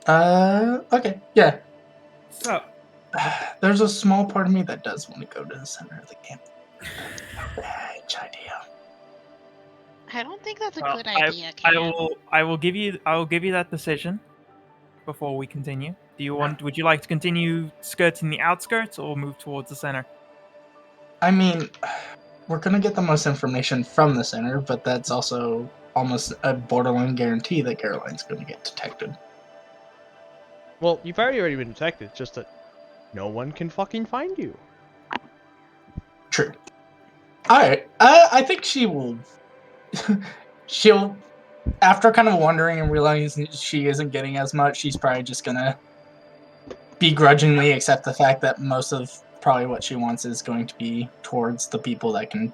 Okay, yeah. So, There's a small part of me that does want to go to the center of the camp. Bad idea. I don't think that's a well, good idea, Cam. I will give you that decision before we continue. Would you like to continue skirting the outskirts or move towards the center? I mean, we're gonna get the most information from the center, but that's also almost a borderline guarantee that Caroline's gonna get detected. Well, you've already been detected. It's just that no one can fucking find you. True. Alright, I think she will... she'll... After kind of wondering and realizing she isn't getting as much, she's probably just gonna begrudgingly accept the fact that most of probably what she wants is going to be towards the people that can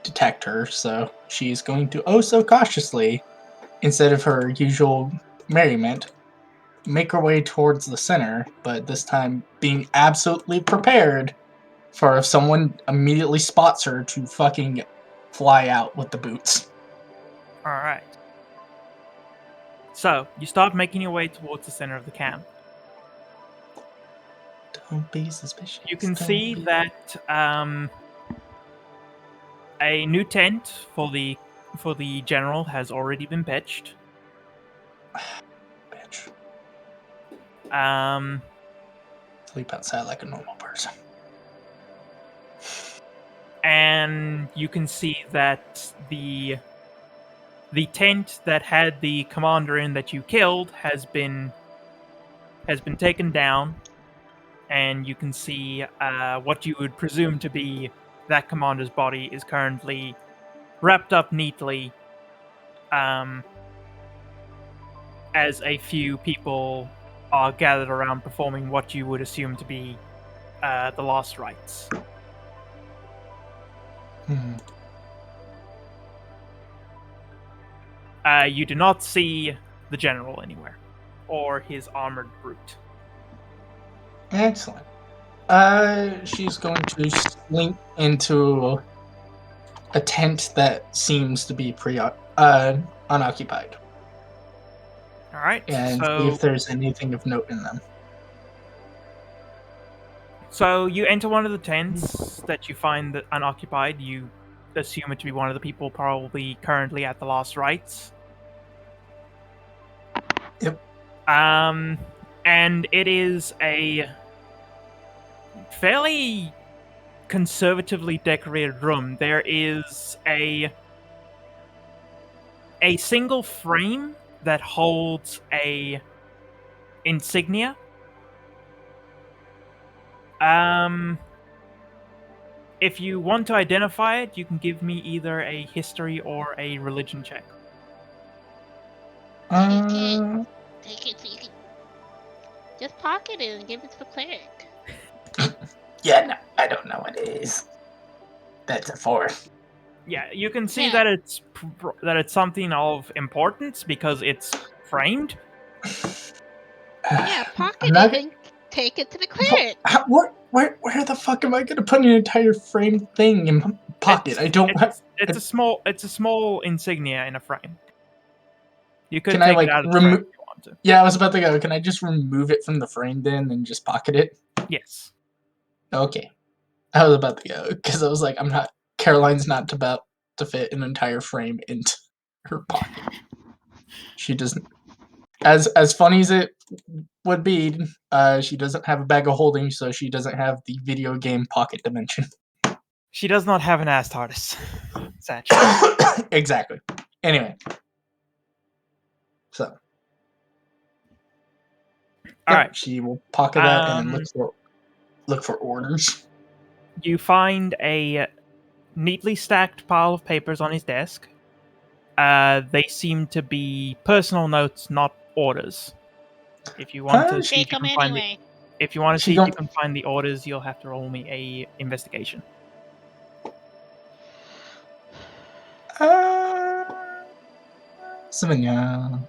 detect her, so she's going to oh so cautiously, instead of her usual merriment, make her way towards the center, but this time being absolutely prepared for if someone immediately spots her to fucking fly out with the boots. Alright. So, you start making your way towards the center of the camp. Don't be suspicious. You can Don't see be- that a new tent for the general has already been pitched. Bitch. Um, Sleep outside like a normal person. and you can see that the tent that had the commander in that you killed has been taken down, and you can see what you would presume to be that commander's body is currently wrapped up neatly, as a few people are gathered around performing what you would assume to be the last rites. You do not see the general anywhere, or his armored brute. Excellent. She's going to slink into a tent that seems to be unoccupied, All right, and see so if there's anything of note in them. so you enter one of the tents that you find that unoccupied. You assume it to be one of the people probably currently at the last rites. Yep. And it is a fairly conservatively decorated room. There is a single frame that holds a insignia. If you want to identify it, you can give me either a history or a religion check. Take it so you can just pocket it and give it to the cleric. Yeah, no, I don't know what it is. That's a 4. Yeah, you can see Yeah. that it's something of importance because it's framed. Yeah, I'm pocket not it and take it to the cleric. Where the fuck am I gonna put an entire framed thing in my pocket? I don't have. It's a small insignia in a frame. You could Can I take it like out of the frame remove? if you want to. Yeah, I was about to go. Can I just remove it from the frame then and just pocket it? Yes. Okay. I was about to go because I was like, I'm not. Caroline's not about to fit an entire frame into her pocket. She doesn't. As funny as it would be, she doesn't have a bag of holding, so she doesn't have the video game pocket dimension. She does not have an ass TARDIS. Sad. Exactly. Anyway, so All right. she will pocket that and then look for orders. You find a neatly stacked pile of papers on his desk. They seem to be personal notes, not orders. If you want to see if Take you them can find anyway. if you want to She see if you don't- can find the orders, you'll have to roll me a investigation. Seven.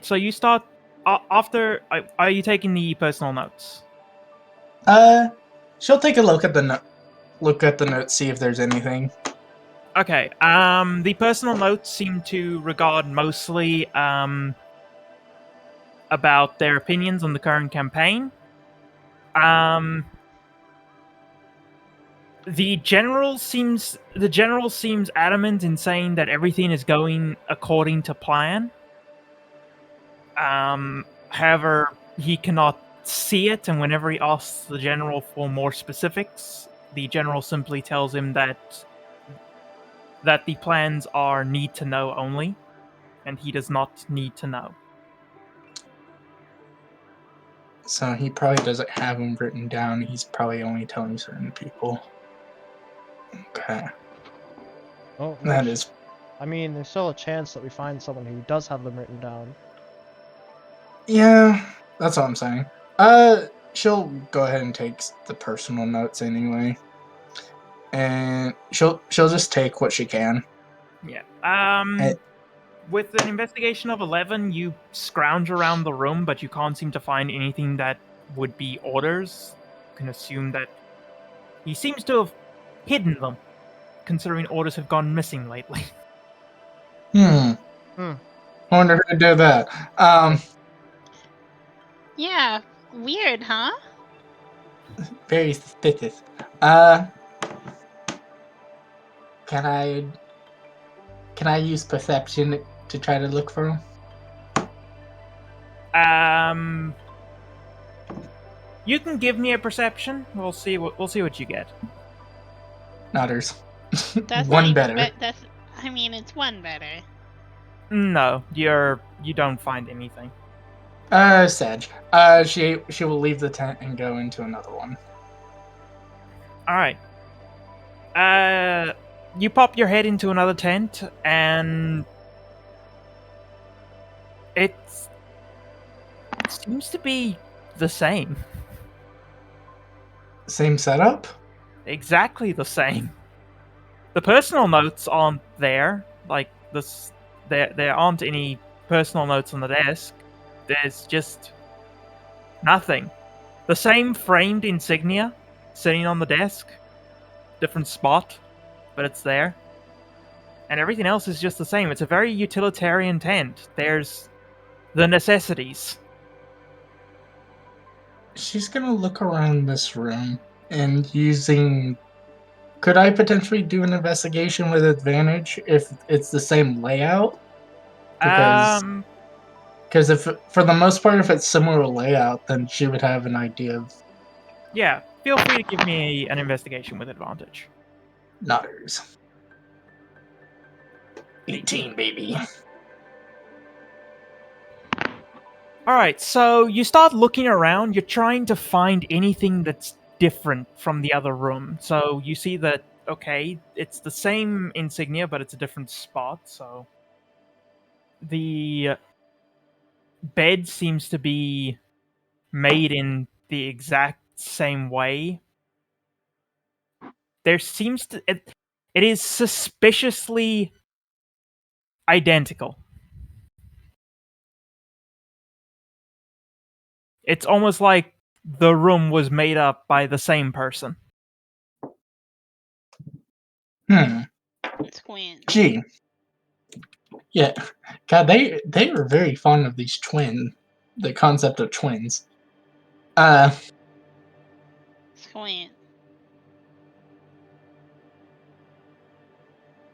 So you start after. Are you taking the personal notes? She'll take a look at the notes, see if there's anything. Okay. The personal notes seem to regard mostly about their opinions on the current campaign. The general seems adamant in saying that everything is going according to plan. However, he cannot see it, and whenever he asks the general for more specifics, the general simply tells him that the plans are need to know only, and he does not need to know. So he probably doesn't have them written down. He's probably only telling certain people. Okay. Oh, That is. I mean, there's still a chance that we find someone who does have them written down. Yeah, that's all I'm saying. She'll go ahead and take the personal notes anyway, and she'll just take what she can. Yeah. Eh. With an investigation of 11, you scrounge around the room, but you can't seem to find anything that would be orders. You can assume that he seems to have hidden them, considering orders have gone missing lately. I wonder who did that. Yeah, weird, huh? Very suspicious. Can I use perception to try to look for him? You can give me a perception. We'll see what you get. Nodders. That's One not even better. I mean, it's one better. No, you don't find anything. Sag. She will leave the tent and go into another one. All right. You pop your head into another tent, and it seems to be the same. Same setup? Exactly the same. The personal notes aren't there. Like this, there aren't any personal notes on the desk. There's just nothing. The same framed insignia sitting on the desk, different spot, but it's there. And everything else is just the same. It's a very utilitarian tent. There's the necessities. She's gonna look around this room and using. Could I potentially do an investigation with advantage if it's the same layout? Because if for the most part, if it's similar layout, then she would have an idea of Yeah, feel free to give me an investigation with advantage. Nodders. 18, baby. Alright, so you start looking around, you're trying to find anything that's different from the other room. So you see that, okay, it's the same insignia, but it's a different spot, so... The bed seems to be made in the exact same way. There seems to... it is suspiciously identical. It's almost like the room was made up by the same person. Twins. Gee. Yeah. God, they were very fond of these the concept of twins. Twin.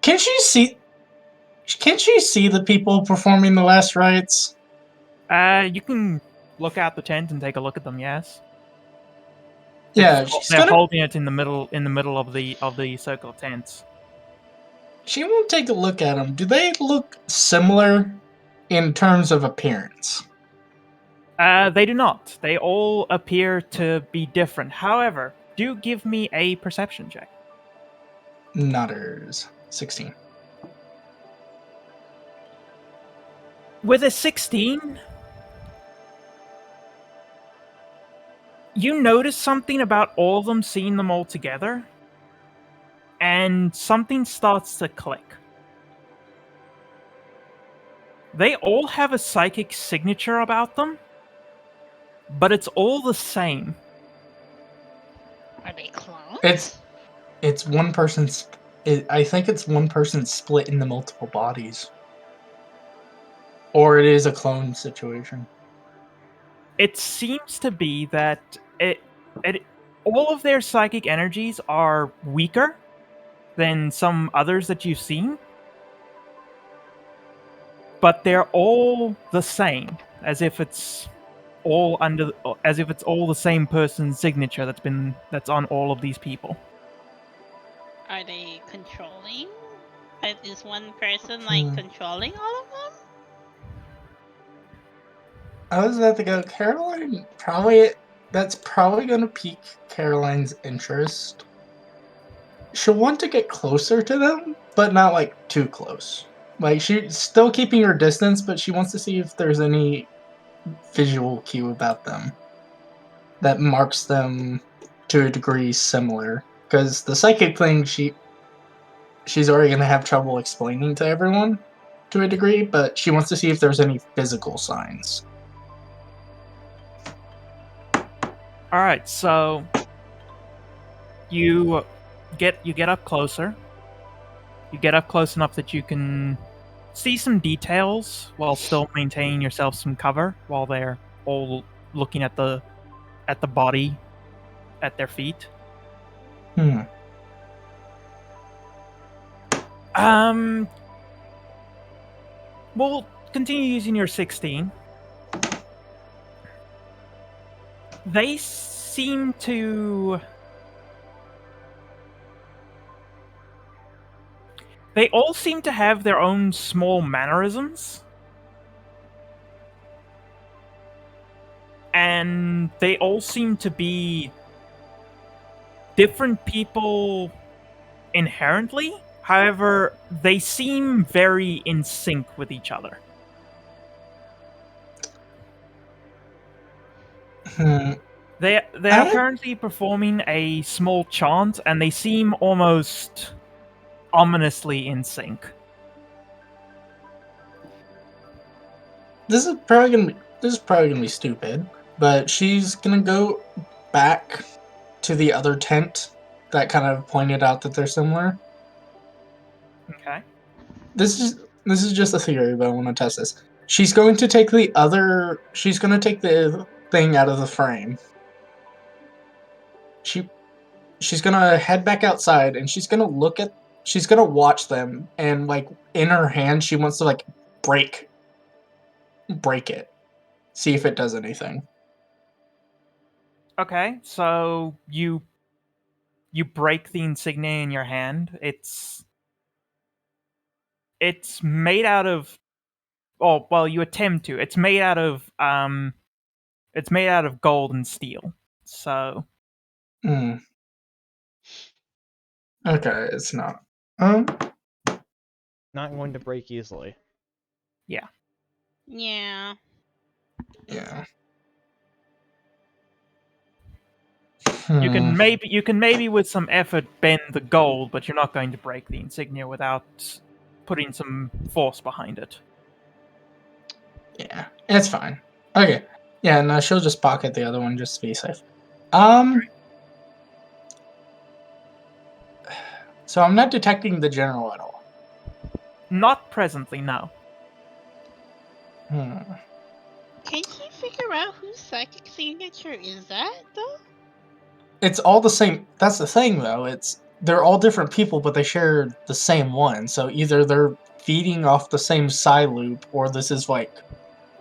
Can't she see the people performing the last rites? You can look out the tent and take a look at them, yes? Yeah, They're holding it in the middle of the circle of tents. She won't take a look at them. Do they look similar in terms of appearance? They do not. They all appear to be different. However, do give me a perception check. Nutters. 16. With a 16, you notice something about all of them, seeing them all together, and something starts to click. They all have a psychic signature about them, but it's all the same. Are they clones? It's one person's. I think it's one person split into multiple bodies, or it is a clone situation. It seems to be that all of their psychic energies are weaker than some others that you've seen, but they're all the same, as if it's all the same person's signature that's on all of these people. Are they controlling? Is one person like controlling all of them? I was about to go, Caroline. That's probably going to pique Caroline's interest. She'll want to get closer to them, but not like too close. Like she's still keeping her distance, but she wants to see if there's any visual cue about them that marks them to a degree similar. Because the psychic thing, she's already going to have trouble explaining to everyone to a degree, but she wants to see if there's any physical signs. All right, so you get up closer. You get up close enough that you can see some details while still maintaining yourself some cover while they're all looking at the body at their feet. We'll continue using your 16. They seem to... They all seem to have their own small mannerisms. And they all seem to be different people inherently. However, they seem very in sync with each other. They are currently performing a small chant, and they seem almost ominously in sync. This is probably gonna be stupid, but she's gonna go back to the other tent that kind of pointed out that they're similar. Okay. This is just a theory, but I want to test this. She's going to take she's going to take the thing out of the frame. She's going to head back outside, and she's going to watch them, and like in her hand she wants to like break it. See if it does anything. Okay, so you break the insignia in your hand. it's made out of. Oh well, you attempt to. It's made out of gold and steel. So Hmm. Okay, it's not. Not going to break easily. Yeah. Yeah. you Hmm. can maybe with some effort bend the gold, but you're not going to break the insignia without putting some force behind it. Yeah, it's fine. Okay. Yeah, no, she'll just pocket the other one just to be safe. So I'm not detecting the general at all. Not presently, no. Hmm. Can he figure out whose psychic signature is that, though? It's all the same. That's the thing, though. They're all different people, but they share the same one. So either they're feeding off the same psi loop, or this is like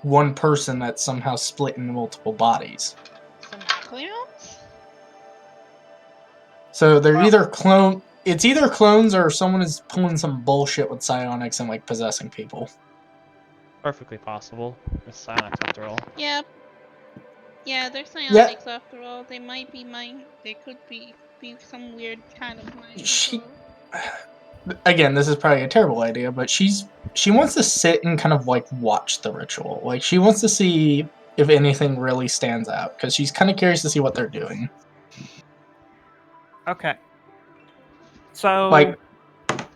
one person that's somehow split into multiple bodies. Some acronyms? So they're Well- either clone. It's either clones or someone is pulling some bullshit with psionics and like possessing people. Perfectly possible. It's Psionics after all. Yep. Yeah, they're psionics after all. They might be mind. They could be some weird kind of mind She, control. again, this is probably a terrible idea, but she wants to sit and kind of like watch the ritual. Like she wants to see if anything really stands out because she's kind of curious to see what they're doing. Okay. So Like,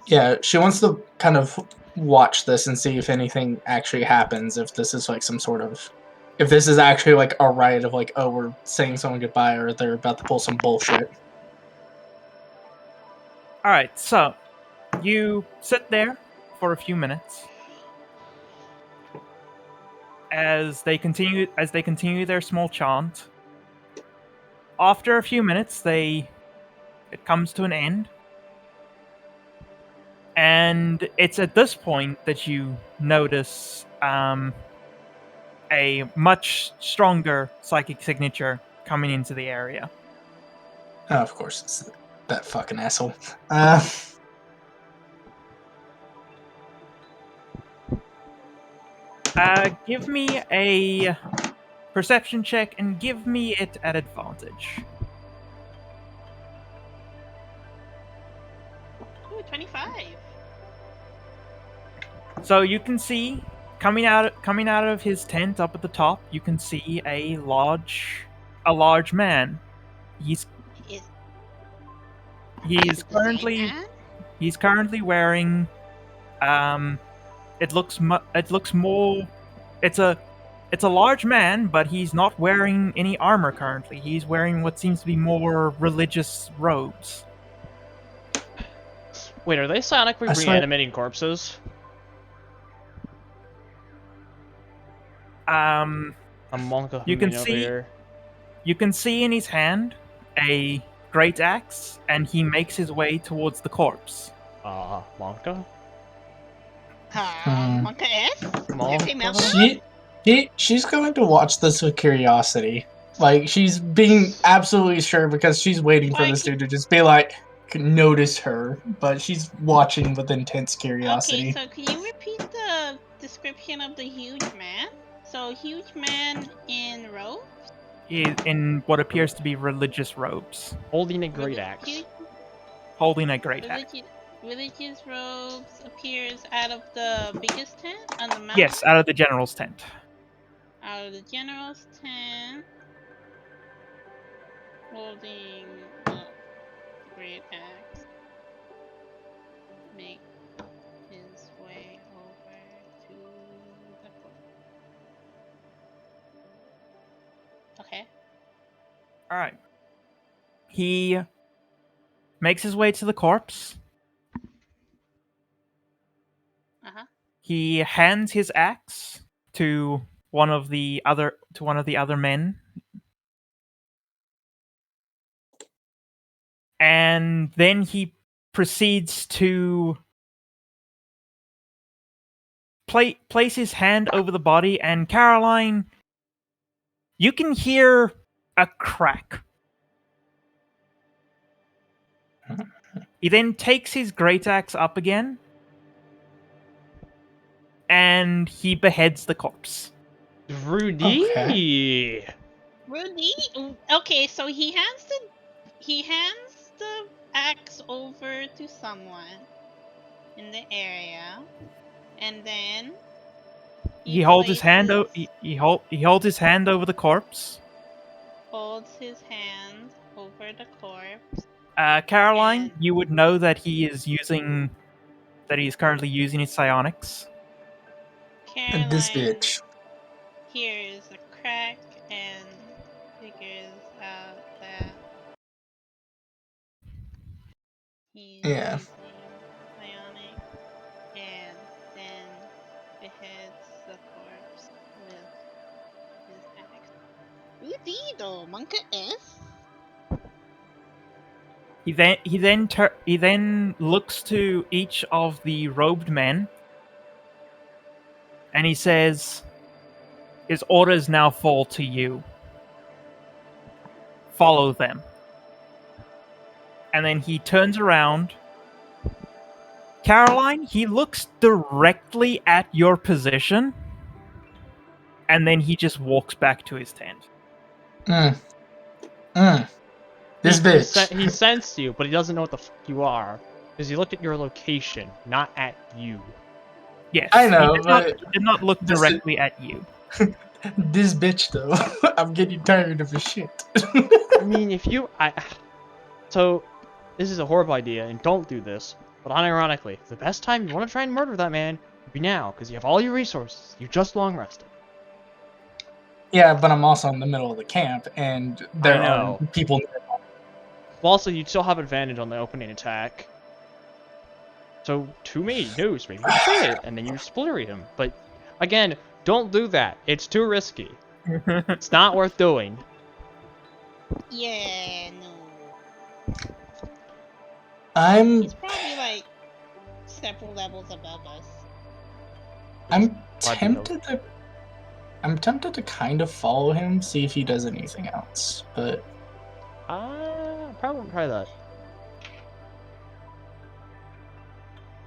yeah, she wants to kind of watch this and see if anything actually happens. If this is like some sort of, if this is actually like a riot of like, oh, we're saying someone goodbye, or they're about to pull some bullshit. all right, so you sit there for a few minutes as they continue their small chant. After a few minutes, it comes to an end. And it's at this point that you notice a much stronger psychic signature coming into the area. Oh, of course, it's that fucking asshole. Give me a perception check and give me it at advantage. Ooh, 25. So you can see coming out of his tent up at the top, you can see a large man. He's Is he's it the same currently man? he's currently wearing it looks more it's a large man, but he's not wearing any armor currently. He's wearing what seems to be more religious robes. Wait, are they psionically I swear- reanimating corpses? A monk of You can over see- here. You can see in his hand a great axe, and he makes his way towards the corpse. Monka? Monka S? Monka? Female form? She's going to watch this with curiosity. Like she's being absolutely sure because she's waiting for this dude to just be like notice her, but she's watching with intense curiosity. Okay, so can you repeat the description of the huge man? So, huge man in robe? In what appears to be religious robes, Holding a great axe. Huge holding a great axe. religious robes appears out of the biggest tent on the mountain? Yes, out of the general's tent. Out of the general's tent. Holding a great axe. Make his way over to the corpse. Okay. All right. He makes his way to the corpse. Uh-huh. He hands his axe to one of the other men, and then he proceeds to place his hand over the body. And Caroline, you can hear a crack. He then takes his great axe up again and he beheads the corpse. Rudy. Rudy? Okay, so he hands the axe over to someone in the area, and then He holds his hand. places- He holds his hand over the corpse. holds his hand over the corpse. Caroline, And- you would know that he's currently using his psionics. And this Caroline bitch. hears a crack and figures out that he's Yeah. using psionic, and then beheads the corpse with his axe. Rudido, Monka S. He then looks to each of the robed men, and he says, "His orders now fall to you. Follow them." And then he turns around. Caroline, he looks directly at your position, and then he just walks back to his tent. Mm. Mm. This bitch. He sensed you, but he doesn't know what the fuck you are. Because he looked at your location, not at you. Yes, I know, he but did not look this is- directly at you. This bitch though. I'm getting tired of his shit. I mean, if you... So, this is a horrible idea, and don't do this. But unironically, the best time you want to try and murder that man would be now, because you have all your resources. You just long rested. Yeah, but I'm also in the middle of the camp, and there I know. are people. Well, also, you'd still have advantage on the opening attack. So, to me, news, maybe you try it, and then you splurry him. But, again, don't do that. It's too risky. It's not worth doing. Yeah, no. I'm He's probably like several levels above us. I'm Glad to know. tempted to kind of follow him, see if he does anything else. But Probably won't try that.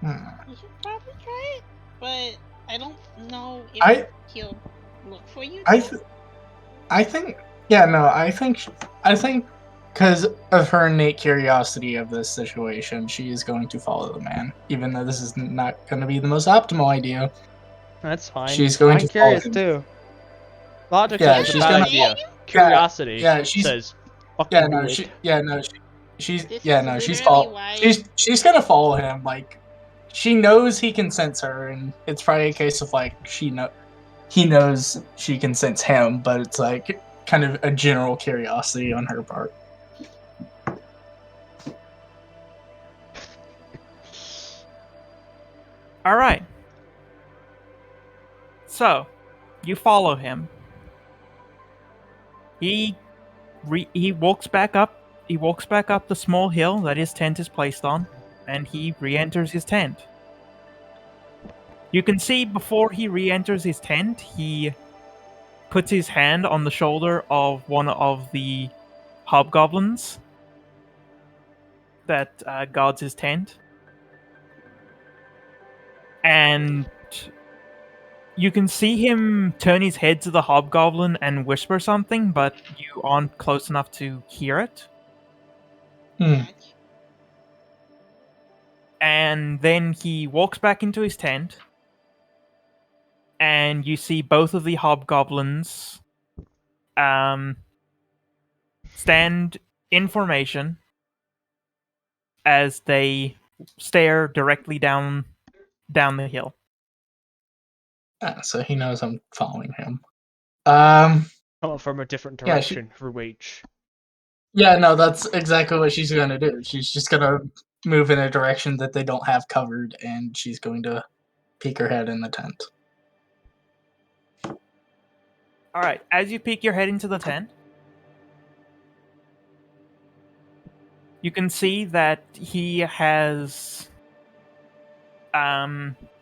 You should probably try it, but I don't know if he'll look for you. I think I think because of her innate curiosity of this situation, she is going to follow the man, even though this is not going to be the most optimal idea. That's fine. She's going I'm to follow curious him. too. Logic Yeah, says it's a she's bad gonna- idea. Curiosity yeah, she's- says fucking do it. she's This yeah, is no, she's literally follow why- she's gonna follow him. Like, she knows he can sense her, and it's probably a case of like he knows she can sense him, but it's like kind of a general curiosity on her part. All right. So, you follow him. He walks back up. He walks back up the small hill that his tent is placed on, and he re-enters his tent. You can see before he re-enters his tent, he puts his hand on the shoulder of one of the hobgoblins that guards his tent. And you can see him turn his head to the hobgoblin and whisper something, but you aren't close enough to hear it. And then he walks back into his tent, and you see both of the hobgoblins stand in formation as they stare directly down the hill. So he knows I'm following him. Come up from a different Yeah, direction for H. Yeah, no, that's exactly what she's gonna do. She's just gonna move in a direction that they don't have covered, and she's going to peek her head in the tent. All right, as you peek your head into the tent, you can see that he has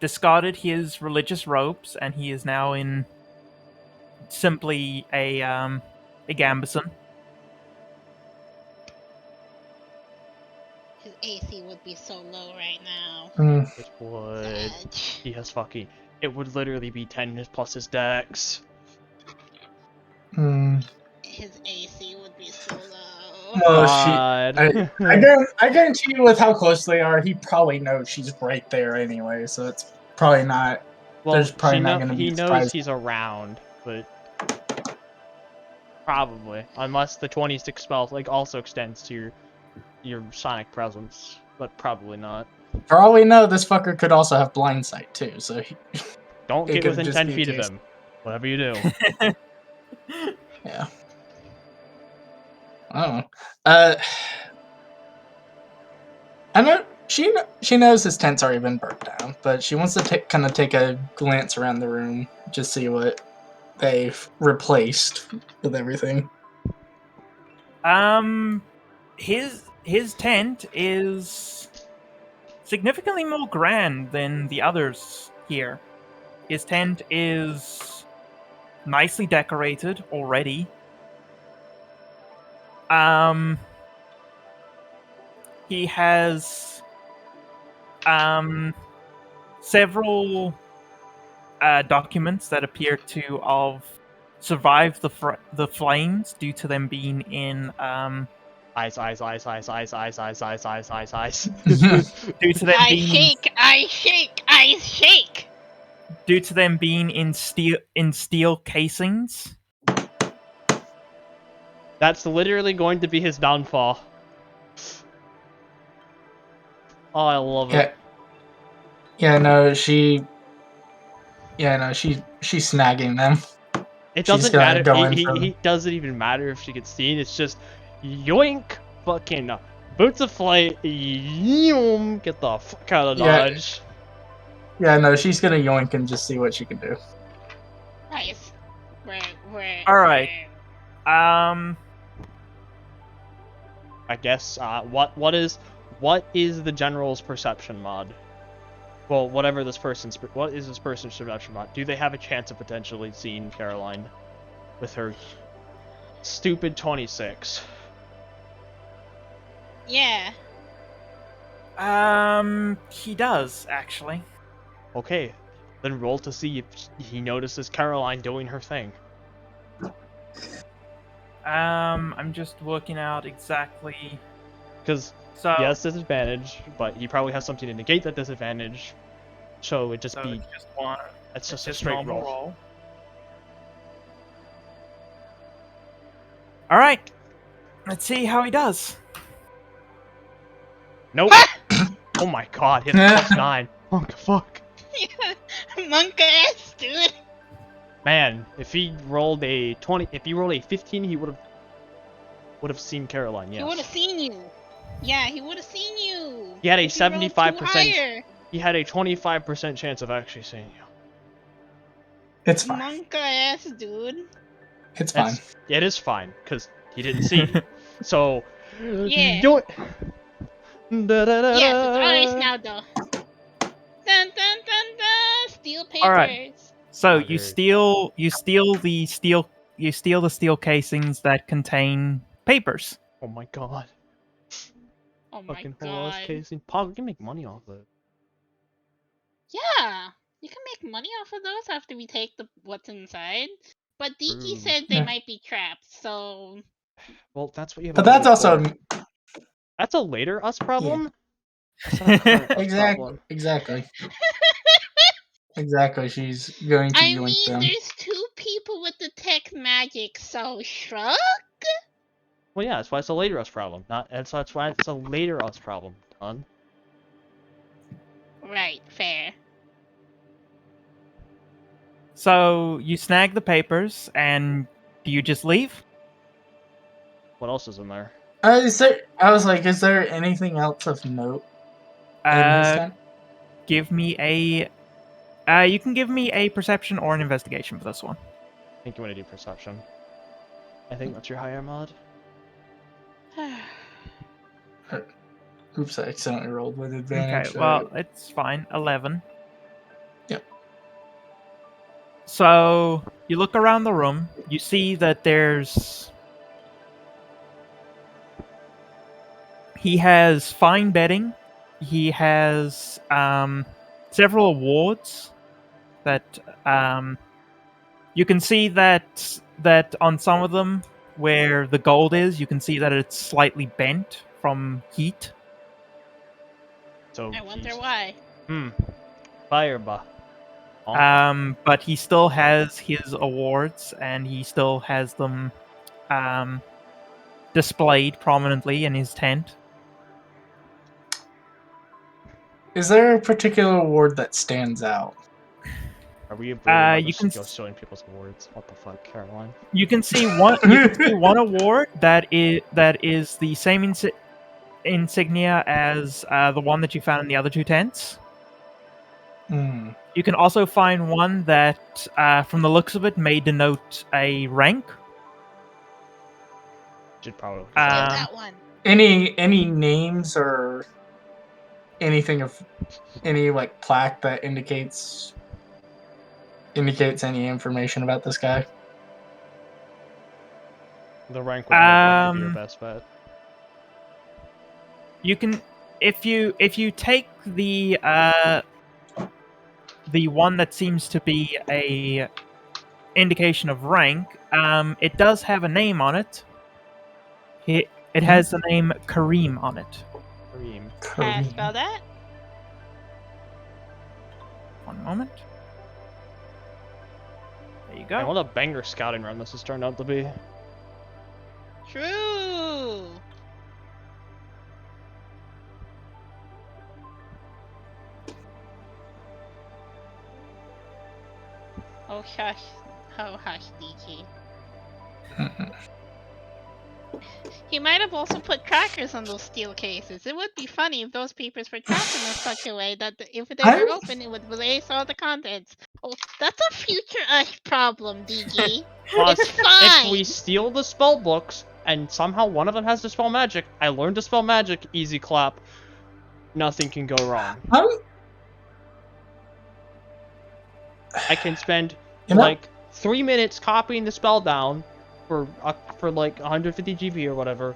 discarded his religious robes, and he is now in simply a gambeson. His AC would be so low right now. Mm. It would. Sad. He has fucking It would literally be 10 plus his dex. Hmm. His AC would be so low. Well, God. I guarantee you, with how close they are, he probably knows she's right there anyway. So it's probably not. Well, There's probably not going to be he a knows surprise. he's around, but probably, unless the 26 spell like also extends to your sonic presence, but probably not. For all we know, this fucker could also have blind sight too. So Don't it get could within just 10 be a feet of case. him. Whatever you do. Yeah. I don't know. I know she knows his tent's already been burnt down, but she wants to kind of take a glance around the room, just see what they've replaced with everything. His tent is significantly more grand than the others here. His tent is nicely decorated already. He has several documents that appear to have survived the flames due to them being in Eyes. Due to them I being shake, I shake, I shake. due to them being in steel casings. That's literally going to be his downfall. Oh, I love it. Yeah, no, she's snagging them. It She's doesn't gonna matter. go in for He doesn't even matter if she gets seen. It's just yoink, fucking boots of flight. Yoom, get the fuck out of Yeah. Dodge. Yeah, no, she's gonna yoink and just see what she can do. Nice. All right. I guess. What is the general's perception mod? Well, what is this person's perception mod? Do they have a chance of potentially seeing Caroline with her stupid 26? Yeah. He does actually. Okay, then roll to see if he notices Caroline doing her thing. I'm just working out exactly. Because So he has disadvantage, but he probably has something to negate that disadvantage. So it just be it's just one. it's just It's a straight normal roll. All right. Let's see how he does. Nope. Oh my god, he had a +9. Oh fuck. Monk ass, dude. Man, if he rolled a 20, if he rolled a 15, he would have seen Caroline. Yes. He would have seen you. Yeah, he would have seen you. He had a If you rolled too 75%. higher. He had a 25% chance of actually seeing you. It's fine. Monk ass, dude. It's fine. Yeah, it is fine because he didn't see you. So Yeah. do it. Yes, it's ours now, though. Dun dun dun dun. Steel papers. All right. So Bugger. you steal the steel casings that contain papers. Oh my god. Oh my Fucking whole ass god. casing. Pog, we can make money off of it. Yeah, you can make money off of those after we take what's inside. But Diki True. said they Yeah. might be trapped, so Well, that's what you have. But that's also That's a later us problem. That's not a current us problem. exactly. Exactly. She's going to I yoink mean, them. there's two people with the tech magic, so shrug. Well, yeah, that's why it's a later us problem. That's why it's a later us problem, Don. Right, fair. So you snag the papers and do you just leave? What else is in there? Is there anything else of note in his tent? Give me a. You can give me a perception or an investigation for this one. I think you want to do perception. I think that's your higher mod. Oops, I accidentally rolled with advantage. Okay, well, it's fine. 11. Yep. So you look around the room. You see that he has fine bedding. He has several awards that you can see that on some of them where the gold is, you can see that it's slightly bent from heat. So I wonder he's why. firebar. But he still has his awards, and he still has them displayed prominently in his tent. Is there a particular award that stands out? Are we really you can go showing people's awards? What the fuck, Caroline? You can see one. You can see one award that is the same insignia as the one that you found in the other two tents. Hmm. You can also find one that, from the looks of it, may denote a rank. Should probably. Steal Um, that one. Any names or anything of any like plaque that indicates any information about this guy? The rank would probably be your Um, best bet. You can, if you take the one that seems to be a indication of rank, it does have a name on it. It has the name Kareem on it. Kareem. How to spell that? One moment. There you go. And what a banger scouting run this has turned out to be. True. Oh hush, oh hush, DG. He might have also put trackers on those steel cases. It would be funny if those papers were trapped in such a way that if they were open, it would release all the contents. Oh, that's a future us problem, DG. Plus, It's fine. if we steal the spell books and somehow one of them has to spell magic, I learned to spell magic, easy clap. Nothing can go wrong. I can spend like 3 minutes copying the spell down for like 150 GB or whatever,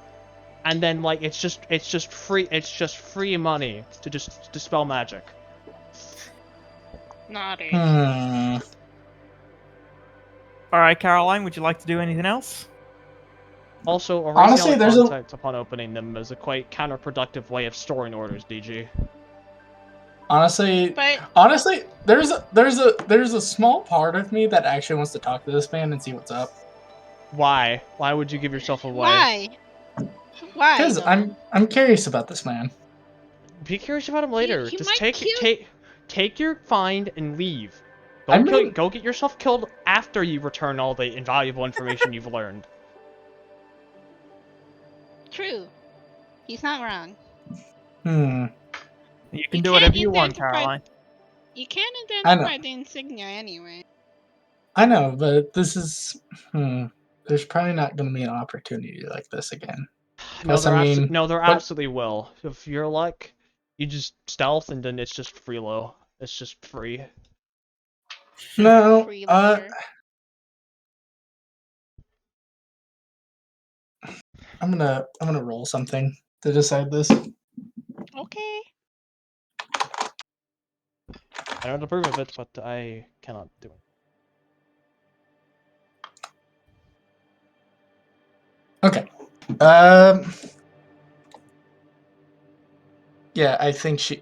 and then like it's just free money to just dispel magic. Naughty. All right, Caroline, would you like to do anything else? Also, Honestly, erasing there's all the contents upon opening them is a quite counterproductive way of storing orders, DG. Honestly, there's a small part of me that actually wants to talk to this man and see what's up. Why? Why would you give yourself away? Why? Why? Because I'm curious about this man. Be curious about him later. He Just might take your find and leave. Go get yourself killed after you return all the invaluable information you've learned. True. He's not wrong. You can do whatever you want, Caroline. You can't identify the insignia anyway. I know, but this is... There's probably not going to be an opportunity like this again. No, there absolutely will. If you're luck, you just stealth and then it's just freelo. It's just free. No, I'm gonna roll something to decide this. Okay. I don't approve of it, but I cannot do it. Okay. Yeah, I think she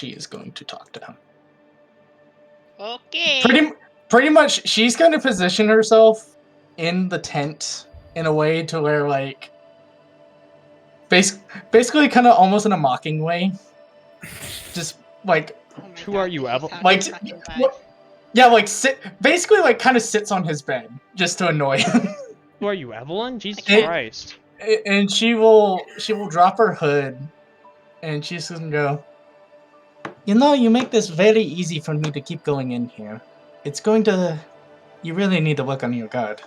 is going to talk to him. Okay. Pretty much, she's going to position herself in the tent in a way to where, like, basically kind of almost in a mocking way. Just, like... Who are you, Evel? Like, yeah, like, basically, like, kind of sits on his bed, just to annoy him. Who are you, Evelyn? Jesus Christ. And she will drop her hood, and she's gonna go, you know, you make this very easy for me to keep going in here. It's going to... You really need to work on your guard.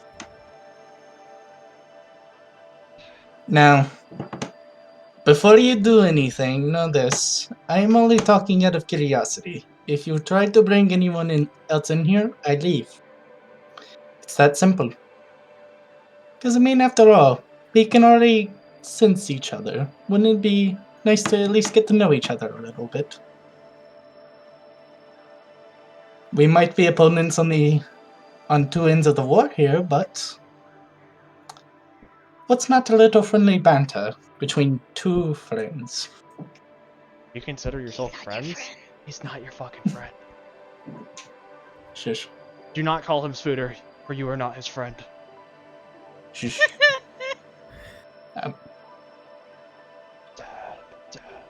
Now, before you do anything, know this. I am only talking out of curiosity. If you try to bring anyone else in here, I leave. It's that simple. Because, I mean, after all, we can already sense each other. Wouldn't it be nice to at least get to know each other a little bit? We might be opponents on two ends of the war here, but what's not a little friendly banter between two friends? You consider yourself He's not your friends? friend. He's not your fucking friend. Shush. Do not call him Spooter, for you are not his friend. Shush.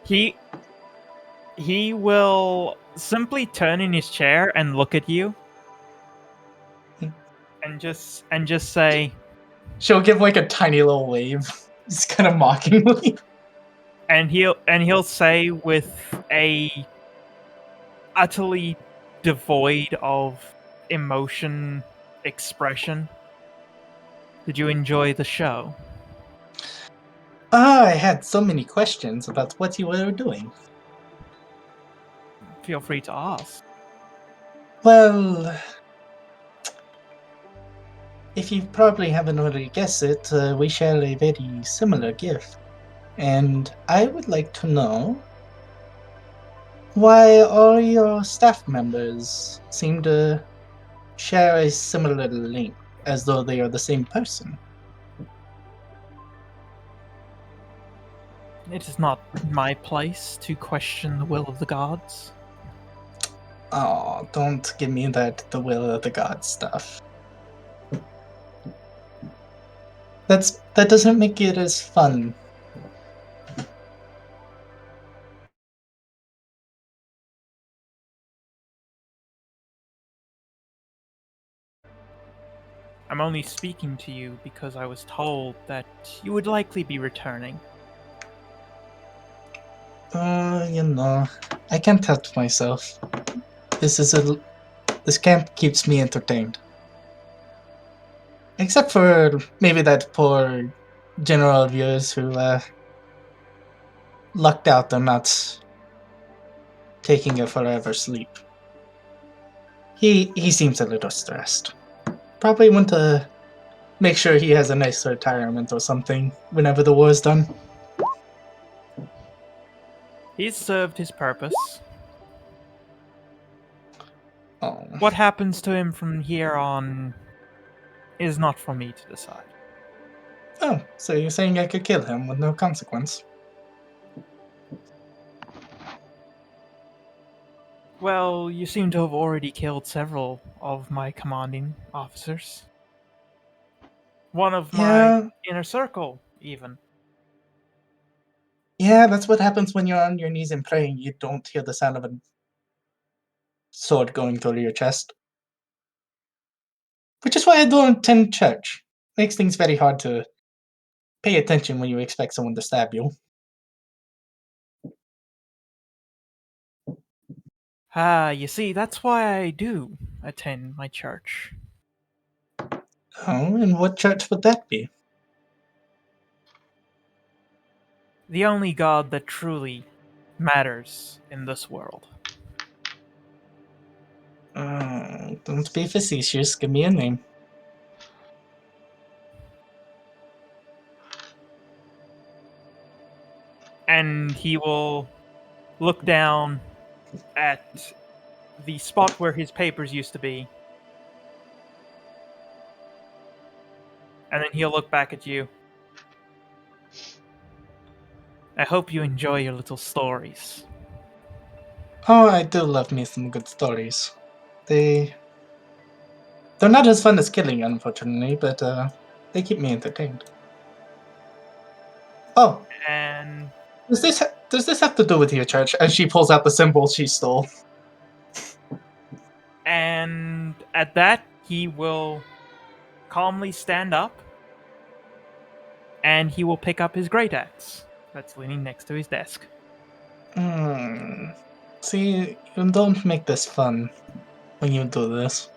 He will simply turn in his chair and look at you, and just say, She'll give like a tiny little wave, just kind of mockingly. and he'll say with a utterly devoid of emotion expression, "Did you enjoy the show?" I had so many questions about what you were doing. Feel free to ask. Well, if you probably haven't already guessed it, we share a very similar gift. And I would like to know why all your staff members seem to share a similar link, as though they are the same person. It is not my place to question the will of the gods. Oh, don't give me that the will of the gods stuff. That doesn't make it as fun. I'm only speaking to you because I was told that you would likely be returning. I can't help myself. This camp keeps me entertained. Except for maybe that poor general of yours who lucked out on not taking a forever sleep. He seems a little stressed. Probably want to make sure he has a nice retirement or something whenever the war is done. He's served his purpose. Oh. What happens to him from here on is not for me to decide. Oh, so you're saying I could kill him with no consequence? Well, you seem to have already killed several of my commanding officers. One of my Yeah, inner circle, even. yeah, that's what happens when you're on your knees and praying. You don't hear the sound of a sword going through your chest. Which is why I don't attend church. Makes things very hard to pay attention when you expect someone to stab you. Ah, you see, that's why I do attend my church. Oh, and what church would that be? The only god that truly matters in this world. Don't be facetious. Give me a name. And he will look down at the spot where his papers used to be. And then he'll look back at you. I hope you enjoy your little stories. Oh, I do love me some good stories. They're not as fun as killing, unfortunately, but they keep me entertained. Oh, And does this have to do with your church? And she pulls out the symbol she stole. and at that he will calmly stand up and he will pick up his great axe that's leaning next to his desk. Hmm. See, you don't make this fun when you do this.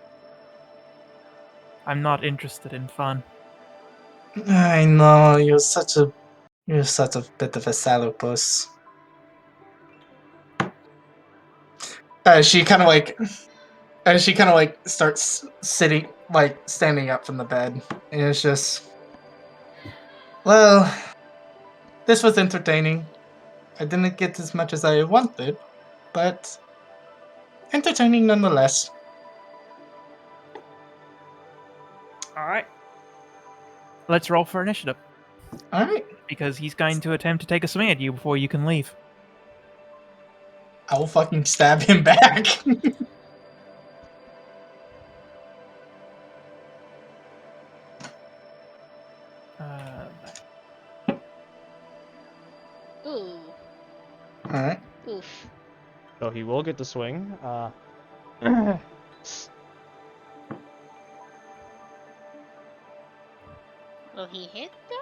I'm not interested in fun. I know you're such a bit of a sourpuss. She kind of like as she kind of like starts standing up from the bed, and it's just, well, this was entertaining. I didn't get as much as I wanted, but entertaining nonetheless. let's roll for initiative. All right. Because he's going to attempt to take a swing at you before you can leave. I will fucking stab him back. Ooh. All right. Oof. So he will get the swing. Will he hit though?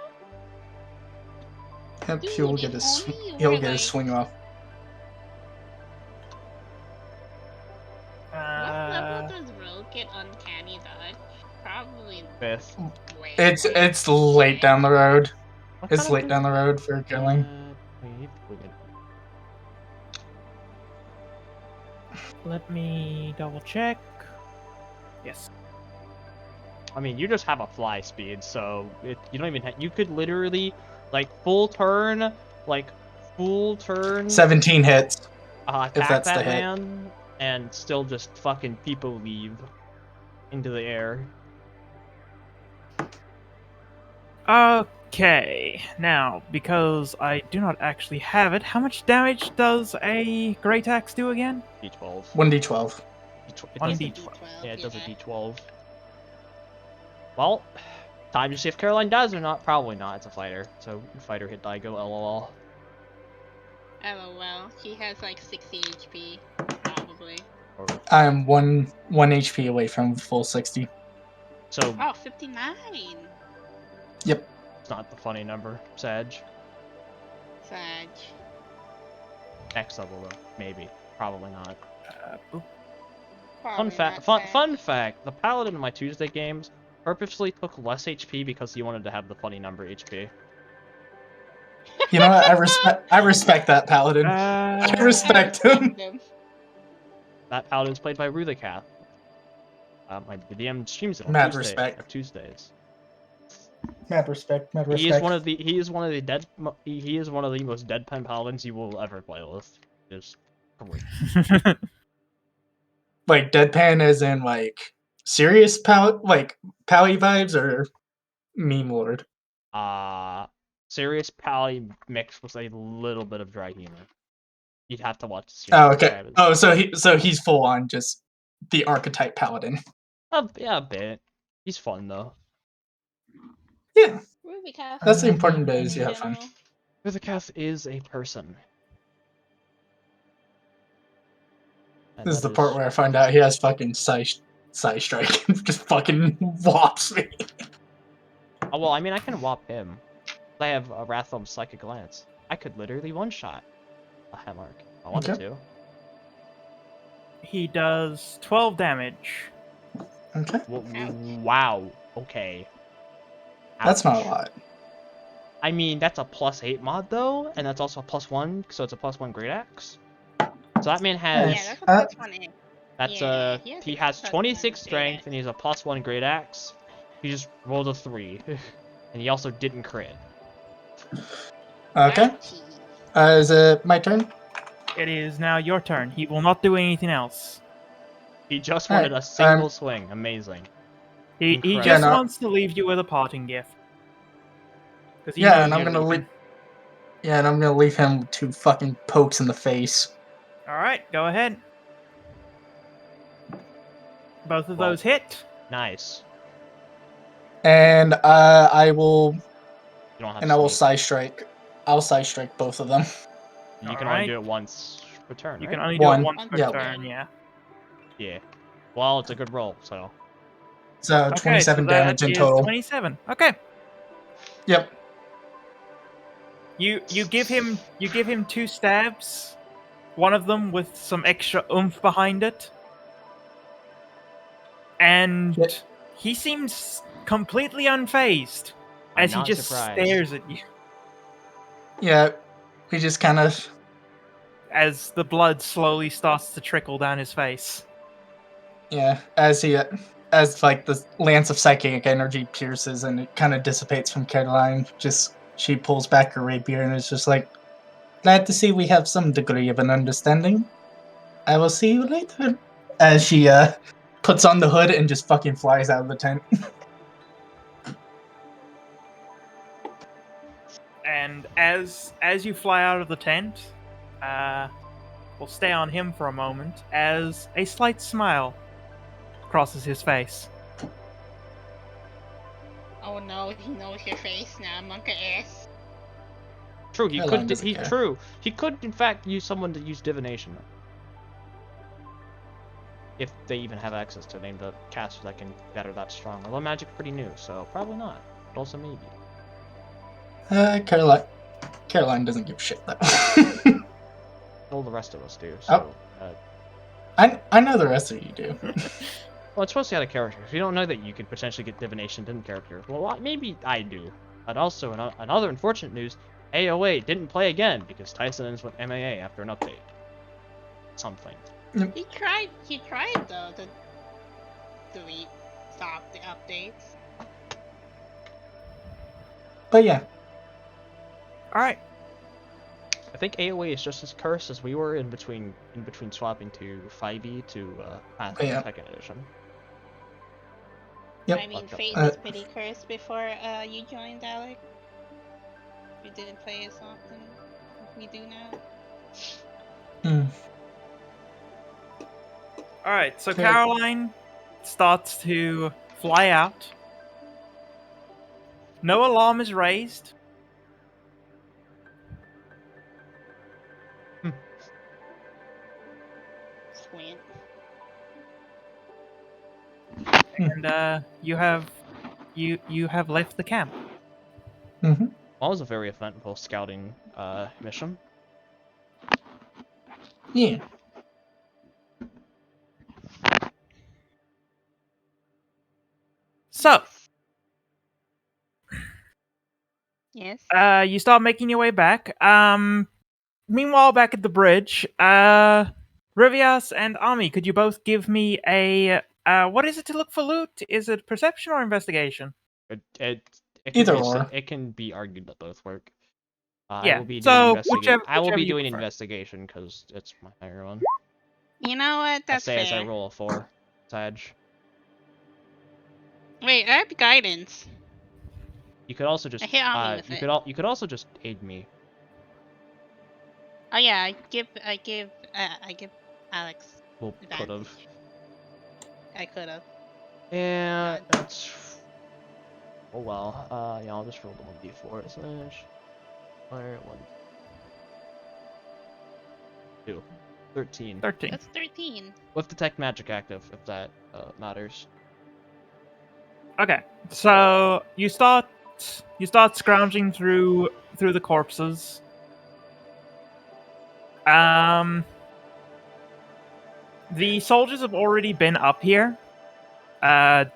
Yep, Dude, he'll get if his only you he'll were, get his like- swing off. What level does Rogue get uncanny dodge? Probably 5th. way. It's late down the road. What It's kind late of down the road for killing. Wait, wait. Let me double check. Yes. I mean, you just have a fly speed, so you don't even you could literally, like, full turn, 17 hits. attack that's the that hit. man, and still just fucking people leave into the air. Okay. Now, because I do not actually have it, how much damage does a Great Axe do again? D12. 1d12. It One does D12. D12. Yeah, it does a D12. Well, time to see if Caroline does or not. Probably not. It's a fighter. So fighter hit die go LOL. LOL. He has like 60 HP, probably. Or, I'm one HP away from full 60. so Oh, 59. Yep. it's not the funny number. Sag. Sag. Next level though. Maybe. Probably not. Boop. Probably Fun not fact. Sag. Fun fact. The paladin in my Tuesday games purposely took less HP because he wanted to have the funny number HP. You know what? I respect that paladin. I respect him. them. That paladin's played by Ruthicath. My DM streams it on Mad respect. Tuesdays. Mad respect. Mad respect. He is one of the most deadpan paladins you will ever play with. Just great. Like deadpan as in like serious pally vibes or meme lord. Serious pally mixed with a little bit of dry humor. You'd have to watch the stream. Oh, to okay. describe it. Oh, so he's full on just the archetype paladin. Yeah, a bit. He's fun though. Yeah. Rubicast That's the is important fun bit, in is you have fun. general. Ruthicath is a person. And This is that the part where I find out he has fucking side strike. Just fucking whops me. Oh, well, I mean, I can whop him. I have a Wrathelm's Psychic Lance. I could literally one-shot a Hemork if I wanted Okay. to. He does 12 damage. Okay. Ouch. Wow. Okay. That's not a Ouch. lot. I mean, that's a +8 mod, though, and that's also a +1, so it's a +1 Great Axe. So that man has... Yeah, that's a Uh, plus 1 in. That's Yeah, he has plus 26 1 strength Great and he's a +1 Great Axe. He just rolled a 3, and he also didn't crit. Okay. Ouchie. Is it my turn? It is now your turn. He will not do anything else. He just Alright, wanted a single swing. Amazing. He Incredible. just Yeah, no. wants to leave you with a parting gift. Because he Yeah, knows and I'm you're gonna leaving. Yeah, and I'm gonna leave him 2 fucking pokes in the face. All right, go ahead. Both of Well. those hit. Nice. And I will You don't have and I will sneak. side strike. I'll side strike both of them. You can only Alright. do it once per turn, You right? can only do One. it once per Yeah. turn, yeah. Yeah. Well, it's a good roll, so... So Okay, 27 so that damage in is total. 27. Okay. Yep. You give him 2 stabs. One of them with some extra oomph behind it. And Yeah. he seems completely unfazed I'm as he not just surprised. stares at you Yeah. He just kind of as the blood slowly starts to trickle down his face. as like the lance of psychic energy pierces and it kind of dissipates from Caroline. Just she pulls back her rapier and is just like, glad to see we have some degree of an understanding. I will see you later. As she puts on the hood and just fucking flies out of the tent. And as you fly out of the tent, we'll stay on him for a moment as a slight smile crosses his face. Oh no, he knows your face now, Monka S. True, he Caroline could. doesn't He care. true. He could, in fact, use someone to use divination. If they even have access to a name the caster that can better that strong. Although magic's pretty new, so probably not. But also maybe. Caroline doesn't give a shit though. All the rest of us do. So. I know the rest of you do. Well, it's supposed to be out of character. If you don't know that you could potentially get divination in character, well, maybe I do. But also, another unfortunate news, AOA didn't play again because Tyson went MAA after an update. Something. He tried though to stop the updates. But yeah, Alright. I think AOA is just as cursed as we were in between swapping to 5e to Pathfinder Yeah. 2nd Edition. Yep. I mean, Fucked up. Fate was pretty cursed before you joined, Alec. We didn't play as often as we do now. Alright, so Okay. Caroline starts to fly out. No alarm is raised. Squint. And you have left the camp. Mm-hmm. That was a very eventful scouting mission. Yeah. So, Yes. you start making your way back. Meanwhile, back at the bridge, Rivias and Ami, could you both give me a what is it to look for loot? Is it perception or investigation? It Either can be, or. it can be argued that both work. I Yeah, will be so doing investigation. I will whichever be you doing prefer. investigation because it's my higher one. You know what? That's I say fair. as I roll a 4. Sag. Wait, I have guidance. You could also just I hit Ami with it. you could also just aid me. Oh yeah, I give Alex. Well, could have. advantage. I could have. Yeah, God. that's. Oh well. Yeah, I'll just roll the 1d4 slash. Fire 1. 2. 13. 13. That's 13. With detect magic active, if that matters. Okay, so you start scrounging through the corpses. The soldiers have already been up here,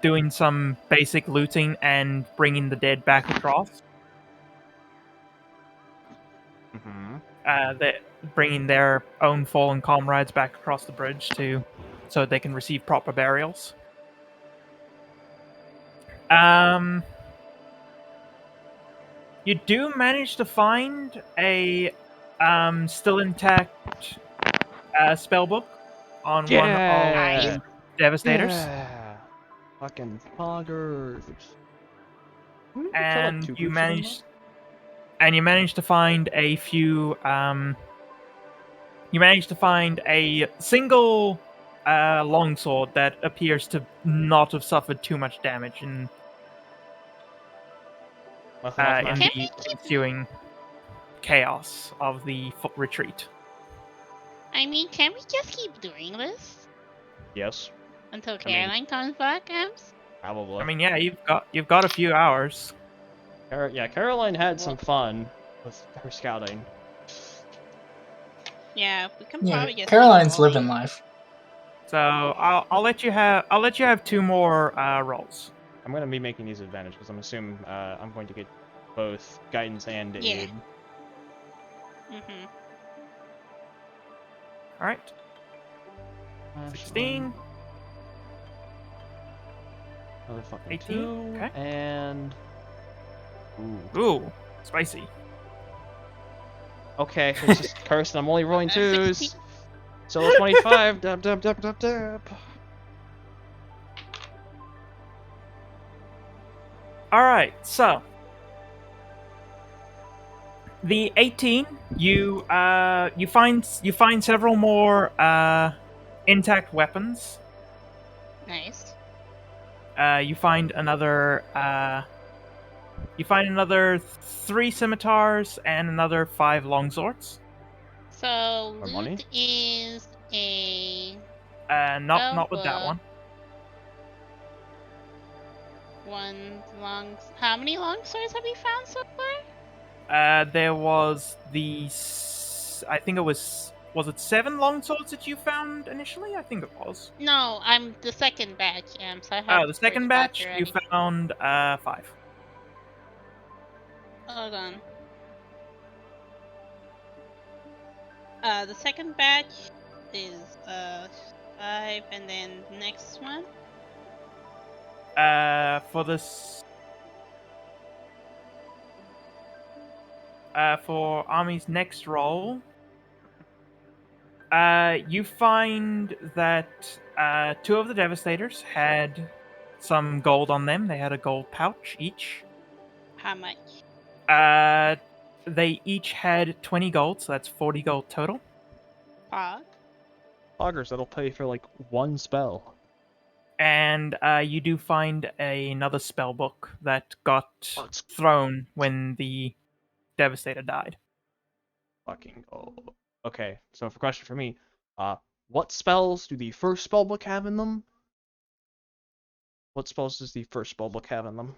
doing some basic looting and bringing the dead back across. Mm-hmm. They're bringing their own fallen comrades back across the bridge so they can receive proper burials. You do manage to find a still intact spellbook on one of Yeah. the Devastators. Yeah. Fucking poggers. And you managed to find a few you managed to find a single longsword that appears to not have suffered too much damage in the ensuing chaos of the retreat. I mean, can we just keep doing this Yes, until mean- Caroline comes back, Ems? probably. I mean, yeah, you've got a few hours. Caroline had some fun with her scouting. Yeah, we can Yeah, probably just. Caroline's keep rolling. living life. So I'll let you have 2 more rolls. I'm gonna be making these advantage because I'm assuming I'm going to get both guidance and Yeah. aid. Mhm. All right, 16, Another fucking 18, 2, okay. and Ooh, spicy. okay, it's just cursed. I'm only rolling 2s. 16. Solo 25. Dab dab dab dab dab. All right, so The 18, you find several more intact weapons. Nice. You find another 3 scimitars and another 5 longswords. So More loot money? is a Not with that book. one. How many long swords have you found so far? There was I think it was it 7 longswords that you found initially? I think it was. No, I'm the second batch, so I have The second first batch you already. found 5. Hold on. The second batch is 5, and then the next one. For this for Army's next roll, you find that 2 of the Devastators had some gold on them. They had a gold pouch each. How much? They each had 20 gold, so that's 40 gold total. Pog. Poggers, that'll pay for like 1 spell. And you do find another spell book that got Let's thrown when the Devastator died. fucking go. Okay, so for question for me, what spells do the first spellbook have in them? What spells does the first spellbook have in them?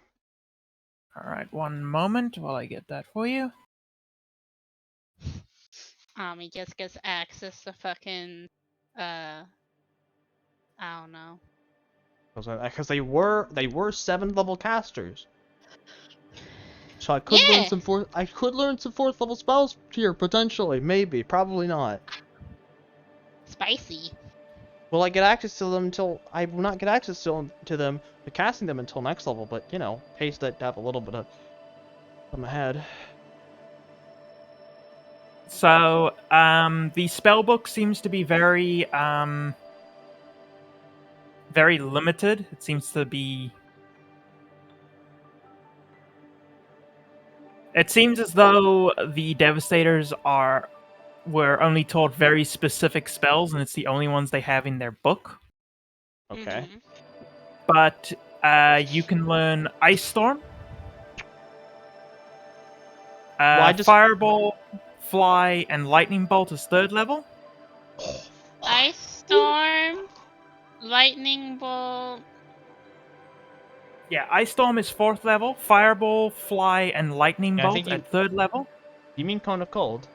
Alright, one moment while I get that for you. He just gets access to fucking I don't know. Because they were 7th level casters. So I could learn some fourth level spells here potentially, maybe, probably not. Spicy. Will I get access to them until I will not get access to them to casting them until next level, but you know, pays that to have a little bit of them ahead. So, the spellbook seems to be very limited. It seems to be... It seems as though the Devastators were only taught very specific spells, and it's the only ones they have in their book. Okay. Mhm. But you can learn Ice Storm, Fireball, Fly, and Lightning Bolt is 3rd level. Ice Storm, Lightning Bolt. Yeah, Ice Storm is 4th level, Fireball, Fly, and Lightning Yeah, I Bolt think at 3rd level. You mean Cone of Cold?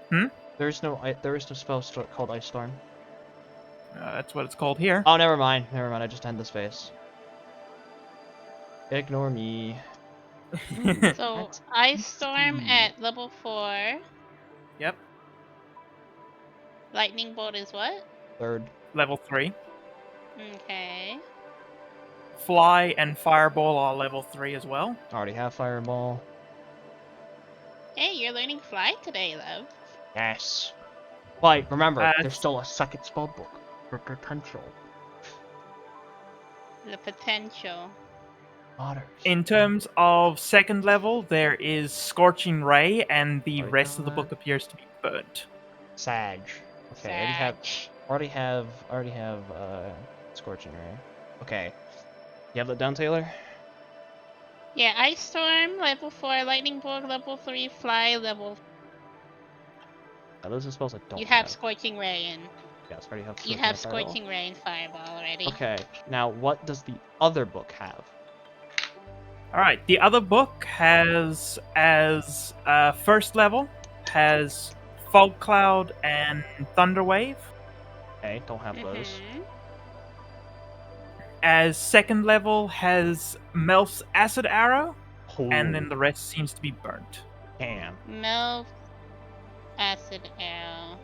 Hmm? There is no spell called Ice Storm. That's what it's called here. Oh, never mind. I just end this phase. Ignore me. So That's Ice Storm easy. at level 4. Yep, Lightning Bolt is what? 3rd. level 3. Okay. Fly and Fireball are level 3 as well. Already have Fireball. Hey, you're learning Fly today, love. Yes. But remember, there's it's- still a second spell book for potential. The potential. Otters. In terms of 2nd level, there is Scorching Ray, and the Already rest have of the book that. appears to be burnt. Sag. Okay, Sag. already have Scorching Ray. Okay. You have that down, Taylor? Yeah, Ice Storm, level 4, Lightning Bolt, level 3, Fly, level... Now, those are spells I don't You have Scorching Ray and... Yes, already have You Scorching have Ray, Fireball. Scorching Ray and Fireball already. Okay, now what does the other book have? Alright, the other book has, as 1st level, has Fog Cloud and Thunderwave. Okay, don't have those. Mhm. As 2nd level, has Melf's Acid Arrow, Ooh, and then the rest seems to be burnt. damn. Milk, Acid Arrow.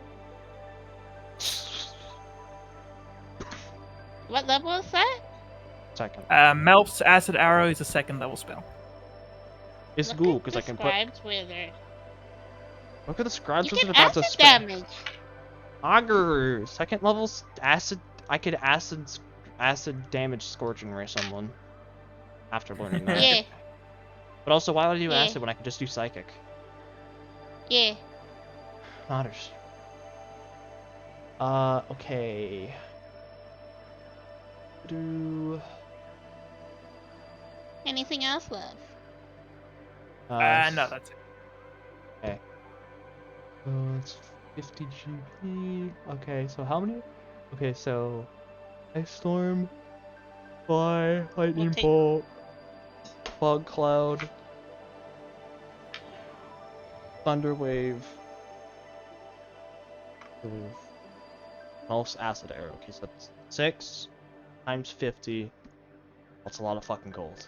What level is that? Second. Melf's Acid Arrow is a 2nd level spell. It's Look cool at because the I can put. Scribe's Wither. Look at the Scribe's You Wizard get about to acid spell. damage. Augur! Second level acid. I could acid damage Scorching Ray someone. After learning that. Yeah. But also, why would I do Yeah. acid when I could just do psychic? Yeah. Matters. Okay. Do. Anything else, love? No, that's it. Okay. It's 50 GP. Okay, so how many? Okay, so ice storm, fly, lightning take- bolt, fog cloud, thunder wave, most acid arrow. Okay, so that's 6 times 50. That's a lot of fucking gold.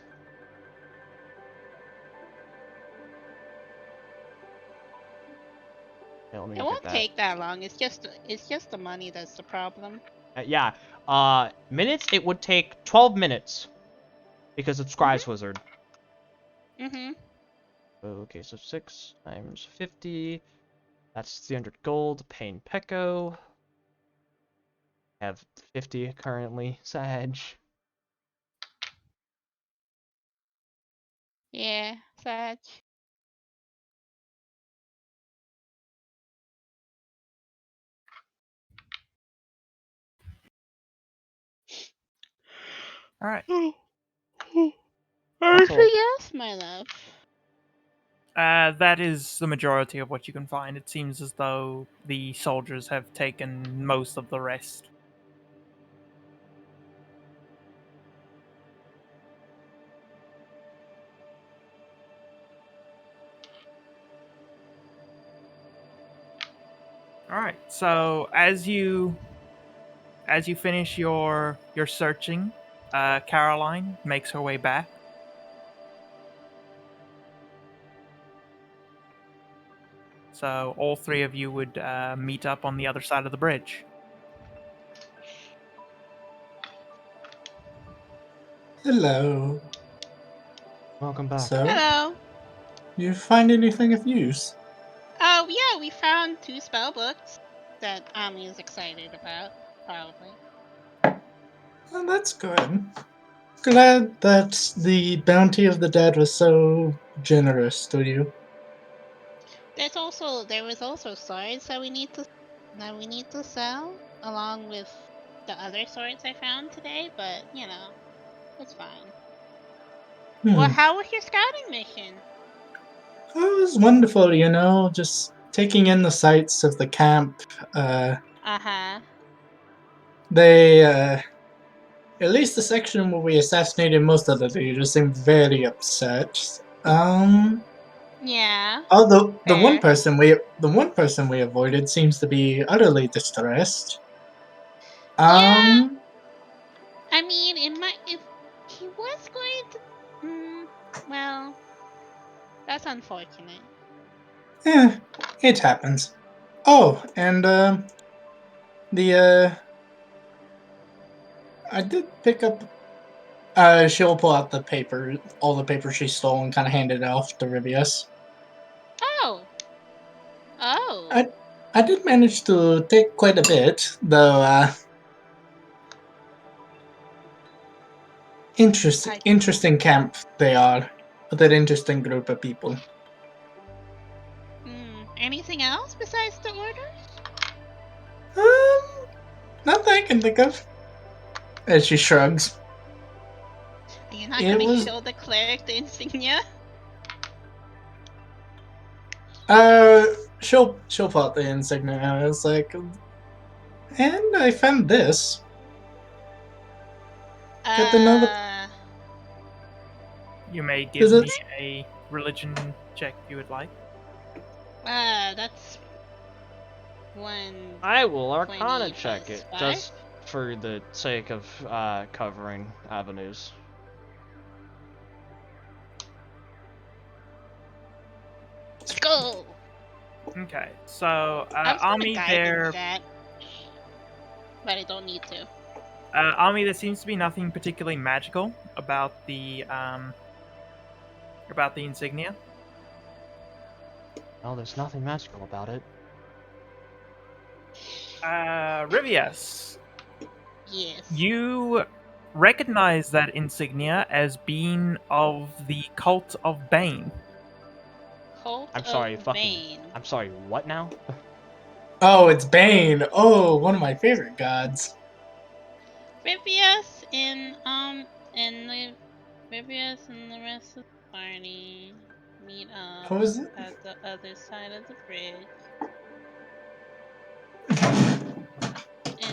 Okay, let me It go won't get that. take that long. It's just the money that's the problem. Yeah. Minutes. It would take 12 minutes because it's Scribe's Wizard. Mm-hmm. Okay, so 6 times 50. That's 300 gold. Pain Pecco. I have 50 currently. Sag. Yeah, Sag. All right. Anything else, my love? That is the majority of what you can find. It seems as though the soldiers have taken most of the rest. All right. So as you finish your searching, Caroline makes her way back. So all three of you would meet up on the other side of the bridge. Hello. Welcome back. So, Hello. you find anything of use? Oh yeah, we found 2 spell books that Ami is excited about. Probably. Oh, that's good. Glad that the bounty of the dead was so generous to you. There was also swords that we need to sell along with the other swords I found today. But you know, it's fine. Well, how was your scouting mission? It was wonderful, just taking in the sights of the camp. Uh-huh. They, at least the section where we assassinated most of the leaders seemed very upset. Yeah. Although Fair. the one person we avoided seems to be utterly distressed. Yeah. I mean, if he was going to, well, that's unfortunate. Eh, it happens. Oh, and the I did pick up. She'll pull out the paper, all the paper she stole, and kind of hand it off to Rivius. Oh. Oh. I did manage to take quite a bit, though. Interesting camp they are, with an interesting group of people. Anything else besides the orders? Nothing I can think of. As she shrugs. Are you not It gonna was. show the cleric the insignia? She'll pull out the insignia. I was like, and I found this. Get to know the. You may give Is it? me a religion check if you would like. That's one. I will Arcana 20 check plus it, 5? just for the sake of covering avenues. Let's go. Okay, so I was gonna Ami, guidance that, but I don't need to. Ami, there seems to be nothing particularly magical about the insignia. No, there's nothing magical about it. Rivius. Yes. You recognize that insignia as being of the cult of Bane. Cult I'm sorry, of fucking. Bane. I'm sorry, what now? Oh, it's Bane. Oh, one of my favorite gods. Vivius Vivius and the rest of the party meet up What was it? at the other side of the bridge.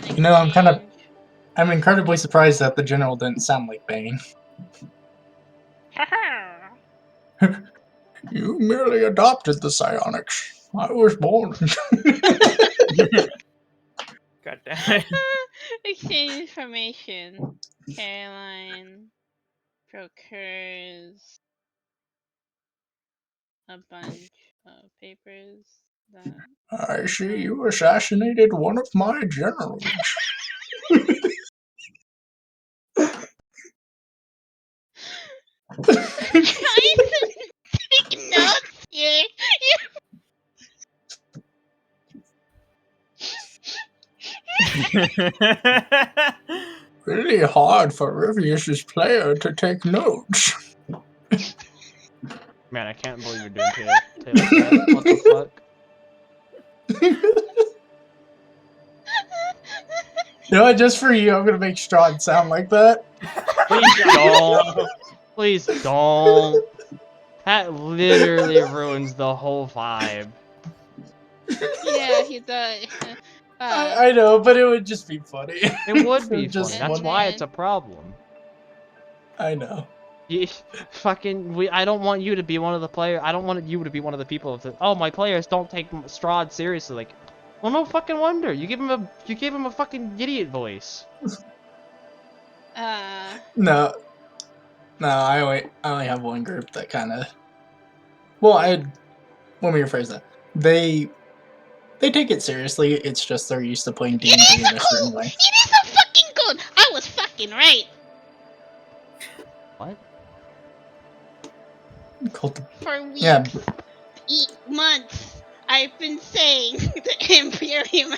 In You know, exchange, I'm incredibly surprised that the general didn't sound like Bane. haha. You merely adopted the psionics. I was born. God damn it. Exchange information. Caroline procures a bunch of papers that I see you assassinated one of my generals. trying to take notes here. Really hard for Rivius's player to take notes. Man, I can't believe you're doing Taylor's head. What the fuck? You know what? Just for you, I'm gonna make Strahd sound like that. Please don't. Please don't. That literally ruins the whole vibe. Yeah, he does. I know, but it would just be funny. It would be Just funny. That's And why it's a then- problem. I know. You, I don't want you to be one of the players. I don't want you to be one of the people that, oh, my players don't take Strahd seriously. Like, well, no fucking wonder. You gave him a fucking idiot voice. No, I only have one group that kind of. Well, let me rephrase that. They take it seriously. It's just they're used to playing D&D in a certain way. It is a fucking gold. I was fucking right. What? Cult of- For weeks, Yeah. months, I've been saying the Imperium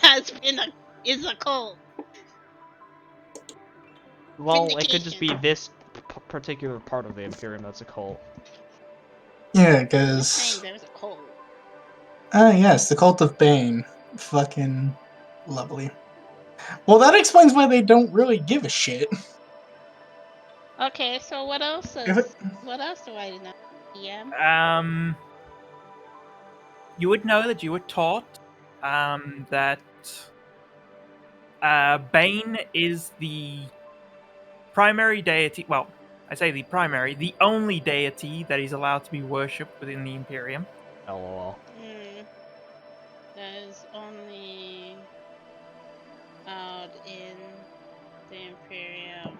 is a cult. Well, it could just be this particular part of the Imperium that's a cult. Yeah, I'm just saying because there's a cult. yes, the Cult of Bane, fucking lovely. Well, that explains why they don't really give a shit. Okay, so what else If it- what else do I know? DM? You would know that you were taught that Bane is the primary deity. Well, I say the only deity that is allowed to be worshipped within the Imperium. LOL. That is only out in the Imperium.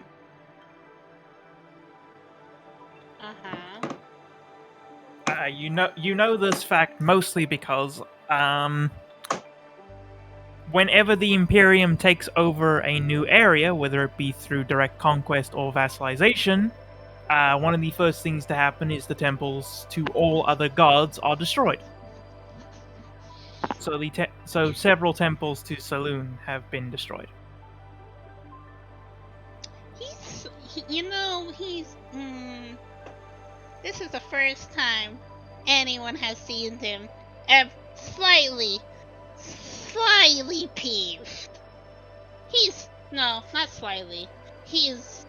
You know this fact mostly because whenever the Imperium takes over a new area, whether it be through direct conquest or vassalization, one of the first things to happen is the temples to all other gods are destroyed. So several temples to Saloon have been destroyed. This is the first time anyone has seen him slightly peeved. No, not slightly. He's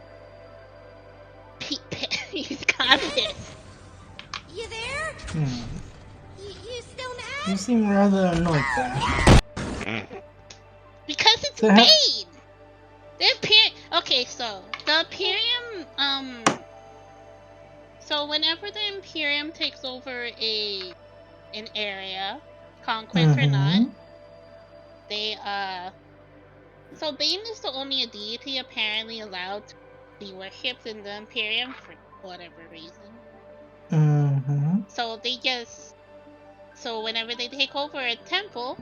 he's got pissed. You there? Hmm. You still mad? You seem rather annoyed there. Because it's So Bane! The Imperium. Okay, so the Imperium. So whenever the Imperium takes over an area, conquest or not, they So Bane is the only deity apparently allowed to be worshipped in the Imperium for whatever reason. So whenever they take over a temple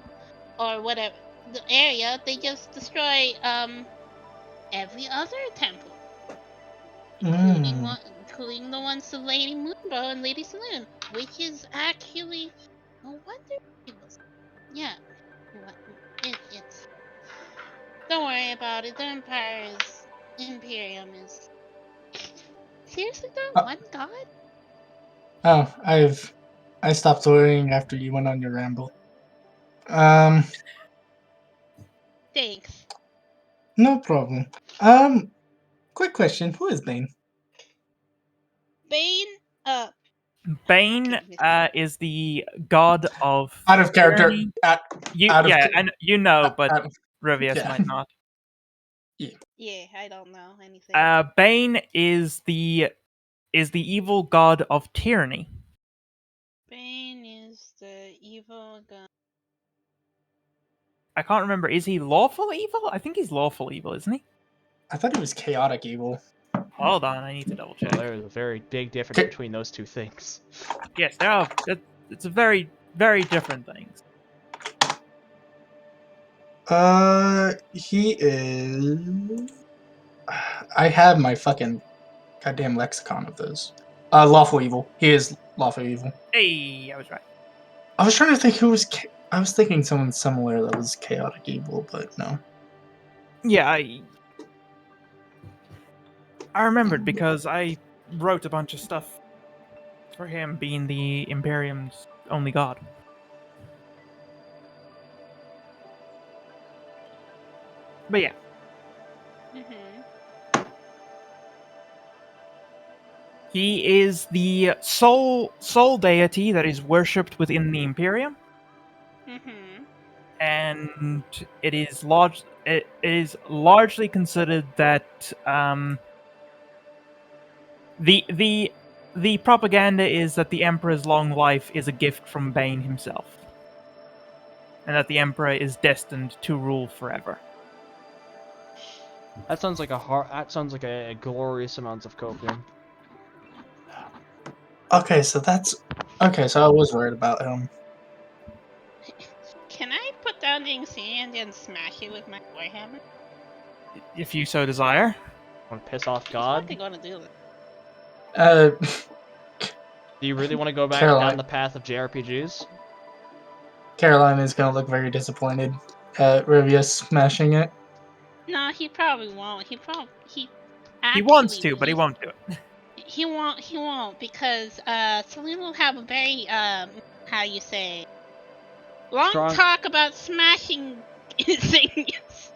or whatever the area, they just destroy every other temple, including the ones to Lady Moonbow and Lady Saloon, which is actually no wonder it was. Yeah, it's don't worry about it. The Empire is Imperium is seriously though one god. Oh, I stopped worrying after you went on your ramble. Thanks. No problem. Quick question: who is Bane? Bane. Bane Okay, is the god of Out of character. tyranny. Out of Yeah, ca- and you know, but out of- Rivius yeah. might not. yeah, I don't know anything. Bane is the evil god of tyranny. Bane is the evil god. I can't remember. Is he lawful evil? I think he's lawful evil, isn't he? I thought it was chaotic evil. Hold on, I need to double check. There's a very big difference Okay. between those two things. Yes, there are. It's a very, very different things. He is. I have my fucking goddamn lexicon of those. Lawful evil. He is lawful evil. Hey, I was right. I was trying to think who was. I was thinking someone similar that was chaotic evil, but no. Yeah, I remembered because I wrote a bunch of stuff for him being the Imperium's only god. But yeah, he is the sole deity that is worshipped within the Imperium, and it is largely considered that the propaganda is that the Emperor's long life is a gift from Bane himself, and that the Emperor is destined to rule forever. That sounds like a glorious amount of copium. Okay, so that's. Okay, so I was worried about him. Can I put down the Elerian and then smash it with my warhammer? If you so desire. Want to piss off What God? they gonna do? Do you really want to go back Caroline. down the path of JRPGs? Caroline is gonna look very disappointed at Rivius smashing it. No, he probably won't. He He wants actually to, but he won't do it. He won't because Celine will have a very how you say long Strong. talk about smashing insignias.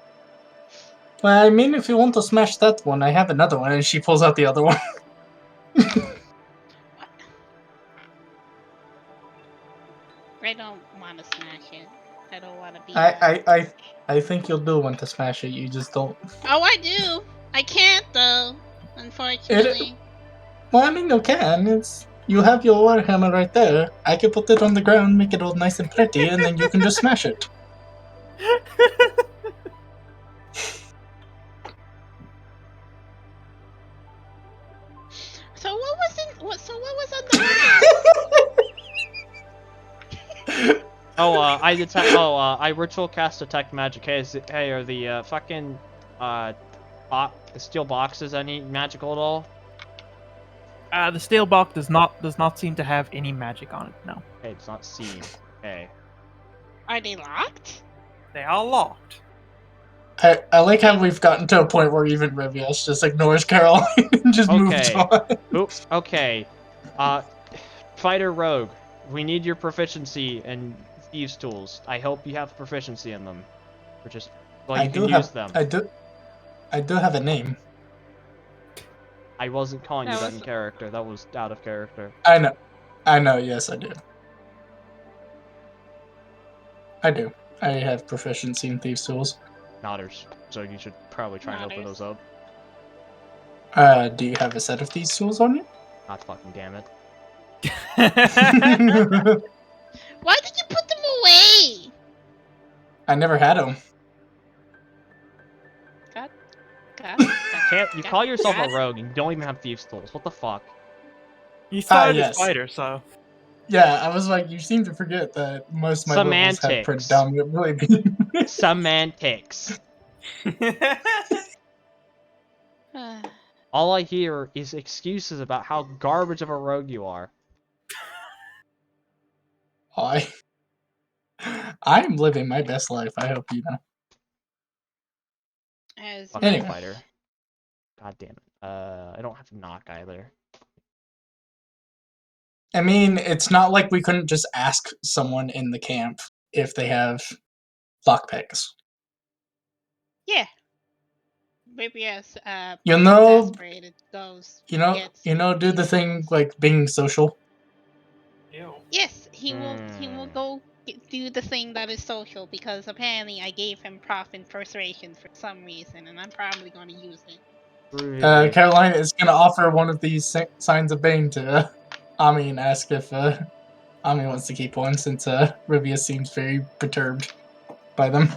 Well, I mean, if you want to smash that one, I have another one, and she pulls out the other one. I don't want to smash it. I don't want to be. I think you'll do want to smash it. You just don't. Oh, I do. I can't though. Unfortunately. Well, I mean, you can. It's you have your warhammer right there. I can put it on the ground, make it all nice and pretty, and then you can just smash it. So what was in? What was on the map? I ritual cast detect magic. Hey, are the fucking steel boxes any magical at all? The steel box does not seem to have any magic on it. No, Hey, it's not seen. Okay. Are they locked? they are locked. I like how we've gotten to a point where even Rivius just ignores Caroline and just moves Okay. on. Oops. Okay. Fighter rogue, we need your proficiency in thieves' tools. I hope you have proficiency in them, or just well, you can use them. I do have a name. I wasn't calling you That that was- in character. That was out of character. I know. Yes, I do. I do. I have proficiency in thieves' tools. Nodders. So you should probably try and open those up. Do you have a set of these tools on you? God fucking damn it. Why did you put them away? I never had them. You call yourself a rogue and you don't even have thieves' tools. What the fuck? You started yes. as fighter, so Yeah, I was like, you seem to forget that most of my levels have Semantics. predominantly been. Semantics. All I hear is excuses about how garbage of a rogue you are. I'm living my best life. I hope you know. As Fucking Anyway. fighter. God damn it. I don't have knock either. I mean, it's not like we couldn't just ask someone in the camp if they have lockpicks. Yeah. Maybe as You know, exasperated goes, you know, gets do the these thing tools. like being social. Ew. Yes, he will Hmm. go do the thing that is social because apparently I gave him prof in persuasion for some reason, and I'm probably going to use it. Really? Caroline is going to offer one of these signs of Bane to Ami and ask if Ami wants to keep one, since Rivia seems very perturbed by them.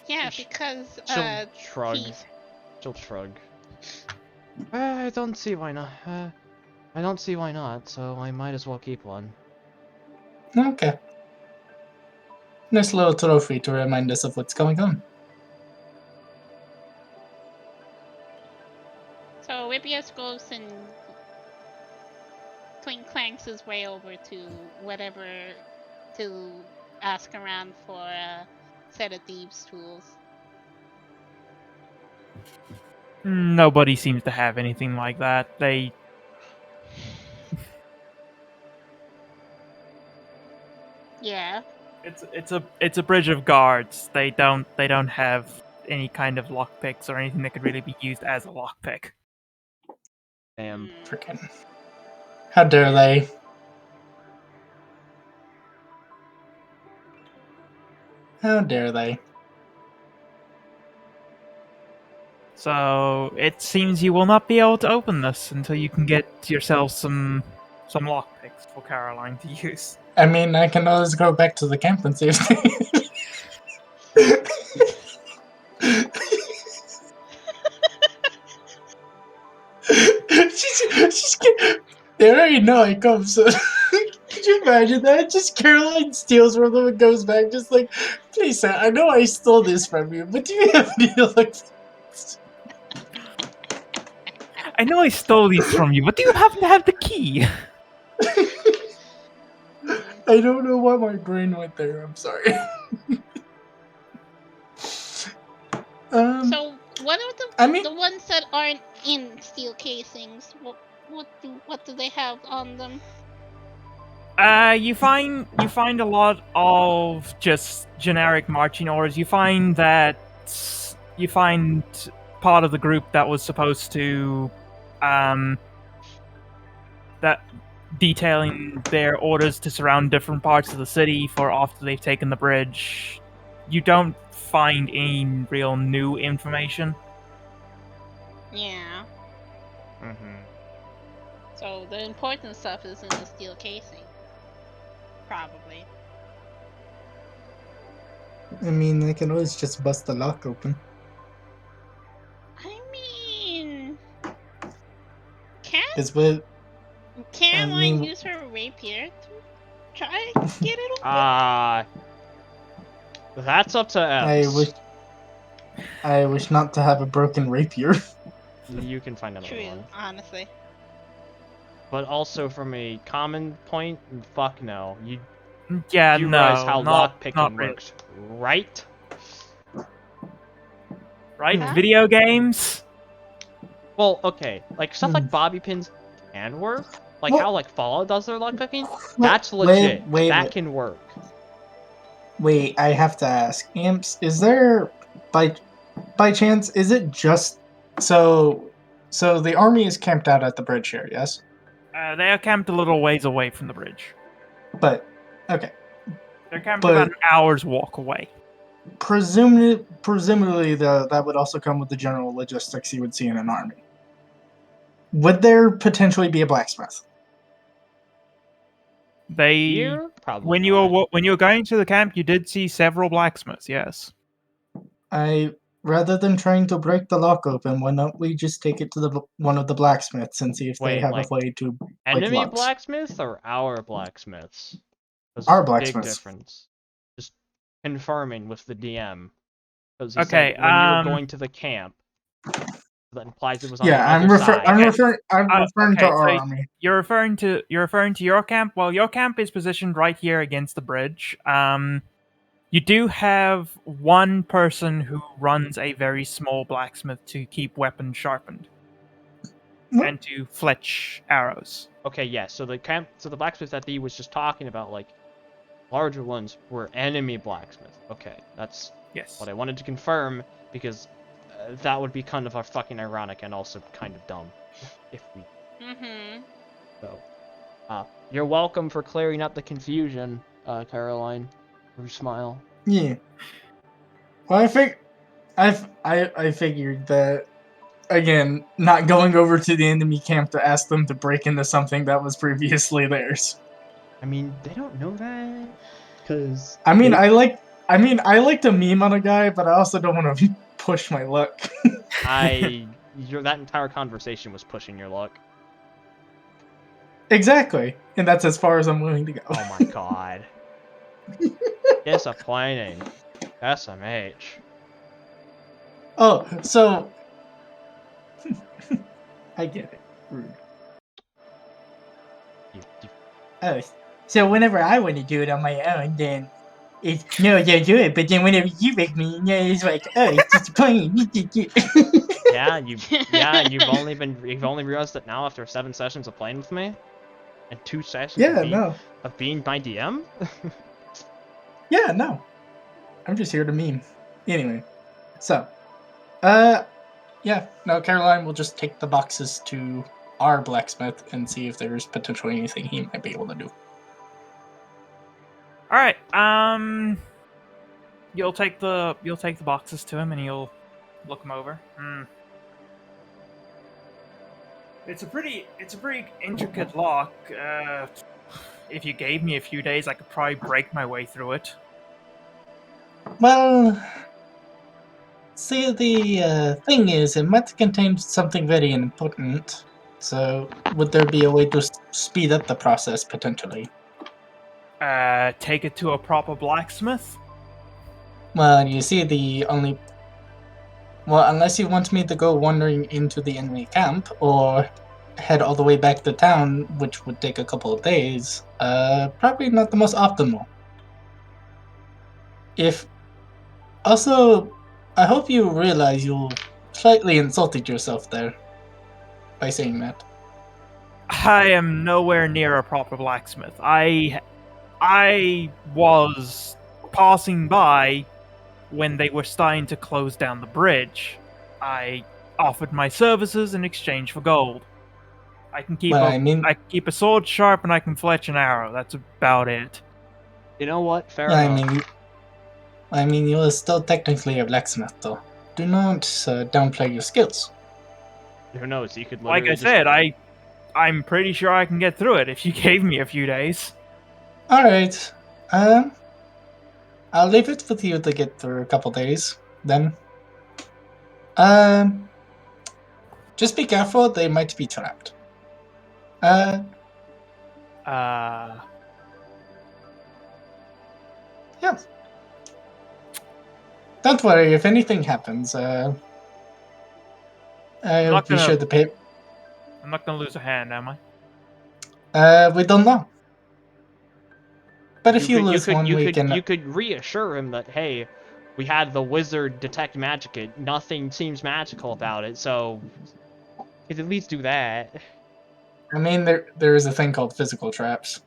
Yeah, because She'll shrug. he's She'll shrug. I don't see why not. I don't see why not, so I might as well keep one. Okay. Nice little trophy to remind us of what's going on. so Ribius goes and clanks his way over to whatever to ask around for a set of thieves' tools. Nobody seems to have anything like that. Yeah. It's a bridge of guards. They don't have any kind of lockpicks or anything that could really be used as a lockpick. Damn. Freaking. How dare they? How dare they? So it seems you will not be able to open this until you can get yourself some lockpicks for Caroline to use. I mean, I can always go back to the camp and see if she's they already know I come, so could you imagine that? Just Caroline steals from them and goes back, just like, please, sir, I know I stole this from you, but do you have any like? I know I stole these from you, but do you happen to have the key? I don't know why my brain went there. I'm sorry. So what are I mean, the ones that aren't in steel casings? What do they have on them? You find a lot of just generic marching orders. You find part of the group that was supposed to that detailing their orders to surround different parts of the city for after they've taken the bridge. You don't find any real new information. Yeah. Mm-hmm. So the important stuff is in the steel casing. Probably. I mean, I can always just bust the lock open. I mean, can Is what Caroline mean. use her rapier to try get it open? That's up to I Ems. wish not to have a broken rapier. You can find another True, one. honestly. But also from a common point, fuck no. Yeah, You realize no, how not lockpicking really. works, right? Right? Huh? Video games. Well, okay, like stuff like bobby pins can work. Like Well- how like Fallout does their lockpicking. Well, That's legit. wait, That can work. Wait, I have to ask, Amps, is there by chance, is it just so the army is camped out at the bridge here, yes? They are camped a little ways away from the bridge. But okay. They're camped But- about an hour's walk away. Presumably that would also come with the general logistics you would see in an army. Would there potentially be a blacksmith? Here, probably when you were going to the camp, you did see several blacksmiths. Yes. Rather than trying to break the lock open, why don't we just take it to one of the blacksmiths and see if they Wait, have like, a way to enemy locks? blacksmiths or our blacksmiths? There's Our a big blacksmiths. difference. Just confirming with the DM. Because he Okay, said when you were going to the camp, that implies it was on the Yeah, other side. I'm referring to okay, our so army. You're referring to your camp. Well, your camp is positioned right here against the bridge. You do have one person who runs a very small blacksmith to keep weapons sharpened What? and to fletch arrows. Okay, yeah. So the blacksmith that Dee was just talking about, like larger ones, were enemy blacksmiths. Okay, that's Yes. what I wanted to confirm because that would be kind of fucking ironic and also kind of dumb if we. Mm-hmm. So, you're welcome for clearing up the confusion, Caroline. Your smile. Yeah. Well, I figured that again, not going over to the enemy camp to ask them to break into something that was previously theirs. I mean, they don't know that, cause. I mean, I like to meme on a guy, but I also don't want to push my luck. That entire conversation was pushing your luck. Exactly, and that's as far as I'm willing to go. Oh my god. Disappointing. SMH. Oh, so I get it. Rude. You Oh, so whenever I want to do it on my own, then it's no, don't do it. But then whenever you make me, it's like, oh, it's disappointing. you've only realized it now after 7 sessions of playing with me, and 2 sessions Yeah, of being my DM. Yeah, no. I'm just here to meme. Anyway, so, yeah, no, Caroline will just take the boxes to our blacksmith and see if there's potentially anything he might be able to do. All right. You'll take the boxes to him and you'll look them over. It's a pretty intricate lock. If you gave me a few days, I could probably break my way through it. Well, see, the thing is, it might contain something very important. So, would there be a way to speed up the process potentially? Take it to a proper blacksmith. Well, you see, well, unless you want me to go wandering into the enemy camp or head all the way back to town, which would take a couple of days, probably not the most optimal. Also, I hope you realize you slightly insulted yourself there by saying that. I am nowhere near a proper blacksmith. I was passing by when they were starting to close down the bridge. I offered my services in exchange for gold. I can keep I can keep a sword sharp and I can fletch an arrow. That's about it. You know what? Fair enough. I mean, you are still technically a blacksmith, though. Do not downplay your skills. Who knows? You could. Like I said, I'm pretty sure I can get through it if you gave me a few days. All right. I'll leave it with you to get through a couple days, then. Just be careful, they might be trapped. Yeah. Don't worry, if anything happens, I'll be sure to pay. I'm not gonna lose a hand, am I? We don't know. But if you lose one, we can. You could reassure him that, hey, we had the wizard detect magic. Nothing seems magical about it, so you could at least do that. I mean, there is a thing called physical traps.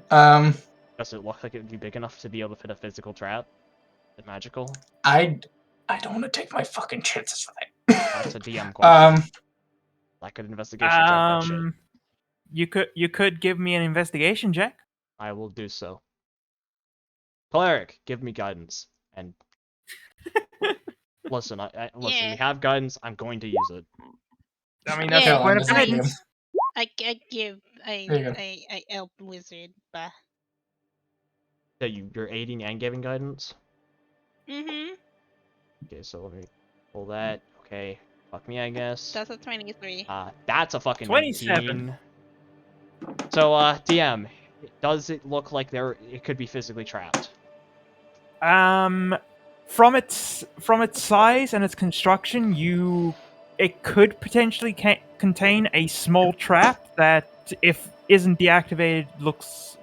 Does it look like it would be big enough to be able to fit a physical trap? Is it magical? I don't want to take my fucking chances for that. That's a DM question. I could investigation check that shit. You could give me an investigation check. I will do so. Cleric, give me guidance. And listen, we have guidance. I'm going to use it. I mean, that's the point of guidance. I give I help wizard, but. So you're aiding and giving guidance? Mm-hmm. Okay, so let me pull that. Okay, fuck me, I guess. That's a 23. That's a fucking 27. 19. So, DM, does it look like it could be physically trapped? From its size and its construction, it could potentially contain a small trap that, if isn't deactivated,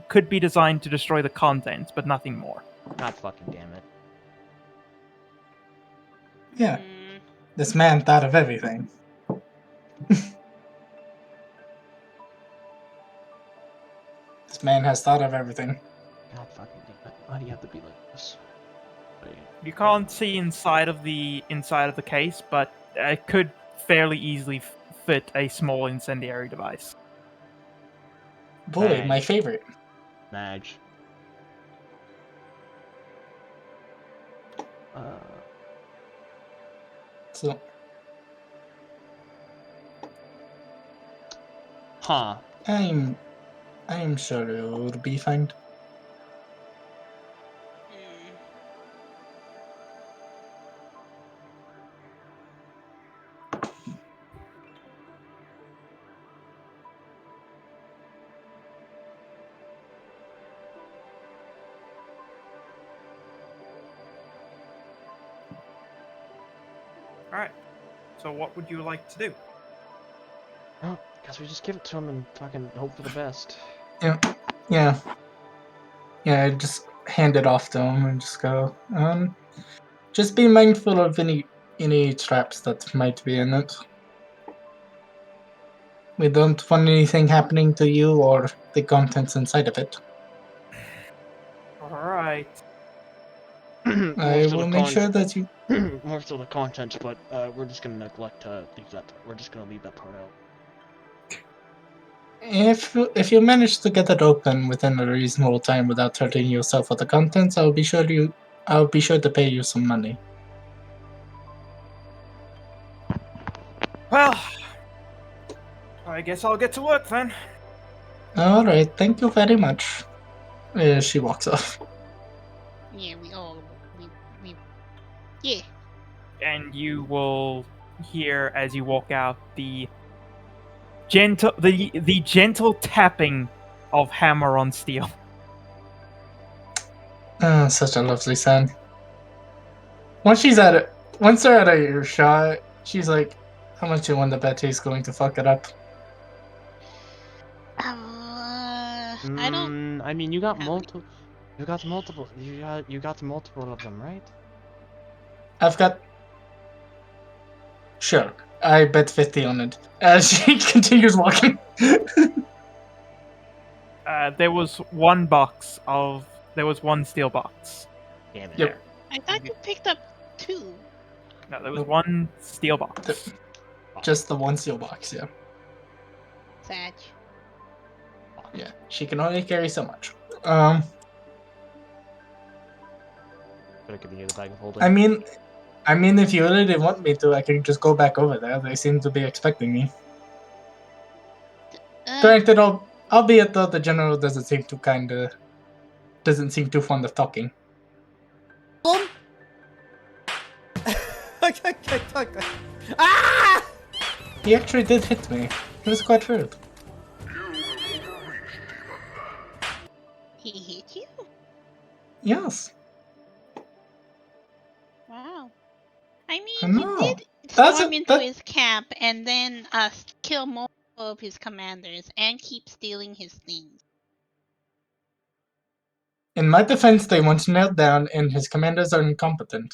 could be designed to destroy the contents, but nothing more. God fucking damn it. Yeah, Mm, this man thought of everything. This man has thought of everything. God fucking damn it. Why do you have to be like this? Wait. You can't see inside of the case, but it could fairly easily fit a small incendiary device. Boy, my Bang. favorite. Madge. So, Huh. I'm sure it will be fine. mm. All right. So what would you like to do? Well, guess we just give it to him and fucking hope for the best. Yeah, yeah, yeah. I just hand it off to him and just go. Just be mindful of any traps that might be in it. We don't want anything happening to you or the contents inside of it. All right. I will make sure that you. More so the contents, but we're just gonna neglect to leave that. We're just gonna leave that part out. If you manage to get it open within a reasonable time without hurting yourself with the contents, I'll be sure to pay you some money. Well, I guess I'll get to work then. All right, thank you very much. She walks off. Yeah, we yeah. And you will hear as you walk out the gentle tapping of hammer on steel. Such a lovely sound. Once they're at a earshot, she's like, "How much you want to bet he's going to fuck it up?" I don't. I mean, you got have multiple. You got multiple. You got multiple of them, right? I've got. Sure, I bet 50 on it. As she continues walking. There was one steel box. Damn it. Yep. I thought you picked up 2. No, there was Nope. one steel box. Just the one steel box, yeah. Sad. Yeah, she can only carry so much. Could have given you the bag of holding. I mean, if you really want me to, I can just go back over there. They seem to be expecting me. Granted, albeit though the general doesn't seem too fond of talking. Ah! He actually did hit me. It was quite rude. He hit you? Yes. Wow. I I mean, he know. did That's storm a- into that- his camp and then kill most of his commanders and keep stealing his things. In my defense, they once nailed down, and his commanders are incompetent.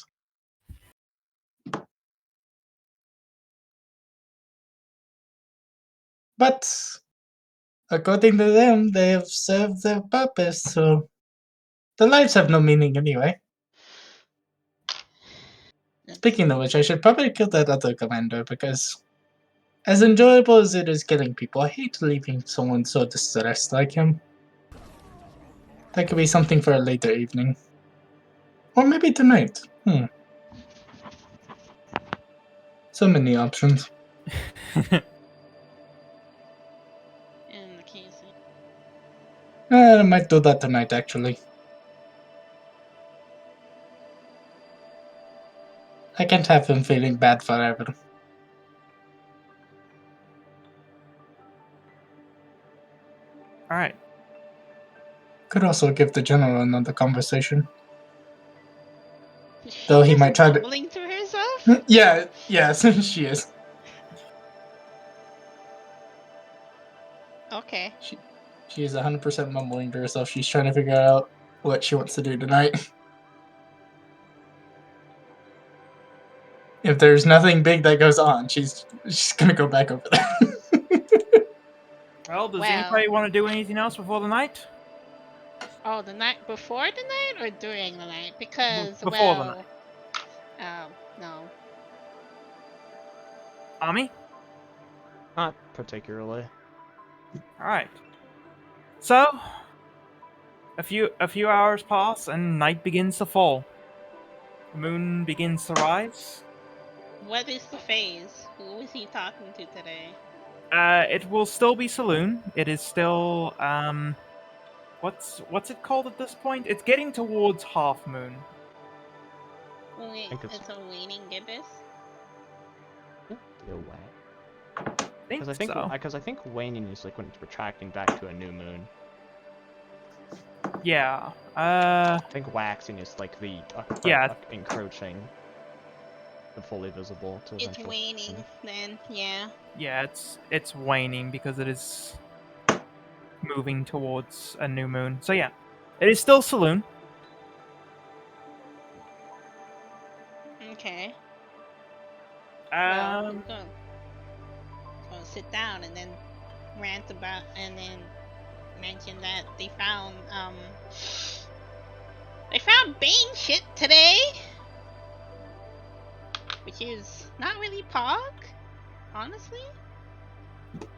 But according to them, they have served their purpose, so their lives have no meaning anyway. Speaking of which, I should probably kill that other commander because, as enjoyable as it is killing people, I hate leaving someone so distressed like him. That could be something for a later evening. Or maybe tonight. So many options. In the case. I might do that tonight, actually. I can't have him feeling bad forever. All right. Could also give the general another conversation. Is she Though he just might try to. mumbling to herself? Yeah, yes, she is. Okay. She is 100% mumbling to herself. She's trying to figure out what she wants to do tonight. If there's nothing big that goes on, she's gonna go back over there. Well, does Well. anybody want to do anything else before the night? Oh, the night before the night or during the night? Because Before the night. Oh no. Ami? Not particularly. Alright. So, a few hours pass and night begins to fall. The moon begins to rise. What is the phase? Who was he talking to today? It will still be saloon. It is still what's it called at this point? It's getting towards half moon. Wait, think it's- it's a waning gibbous. No way. I think so. Because I think waning is like when it's retracting back to a new moon. Yeah. I think waxing is like the Yeah. encroaching, the fully visible to It's eventually. waning then, yeah. Yeah, it's waning because it is moving towards a new moon. So yeah, it is still saloon. Okay. Well, Um, gonna sit down and then rant about and then mention that they found Bane shit today, which is not really Pog, honestly. all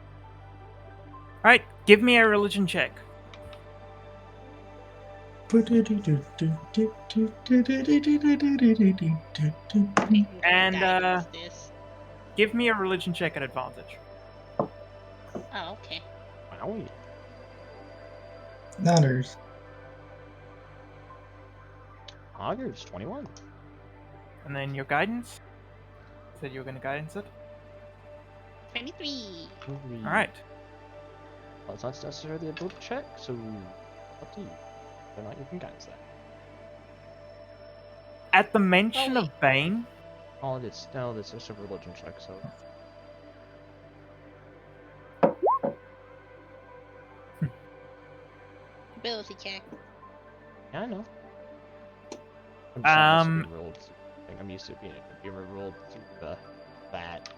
right, give me a religion check. And, Guidance this. Give me a religion check at advantage. Oh, okay. Wow. Nutters. Augers 21. And then your guidance. You said you were going to guidance it. 23. All right. Well, it's not necessarily a ability check, so up to you. Whether or not you can guidance that. At the mention Oh, of Bane, Oh, it's just a religion check, so. Ability check. Yeah, I know. I'm just not used to Um, being rolled. I'm used to being rolled to that.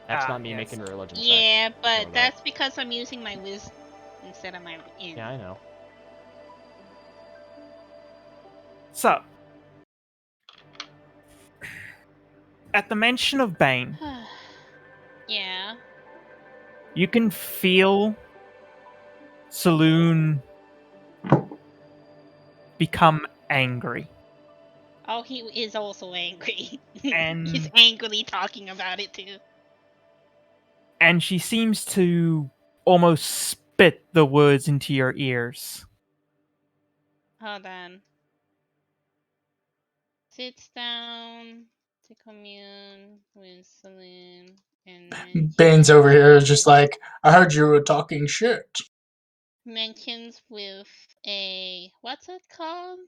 That's not me yes. making a religion check. Yeah, Know but that. that's because I'm using my wisdom instead of my in. Yeah, I know. So, at the mention of Bane, Yeah. you can feel Saloon become angry. Oh, he is also angry. And- He's angrily talking about it too. And she seems to almost spit the words into your ears. Hold on. Sits down to commune with Celine and Bane's over here just like, I heard you were talking shit. mentions with a what's it called?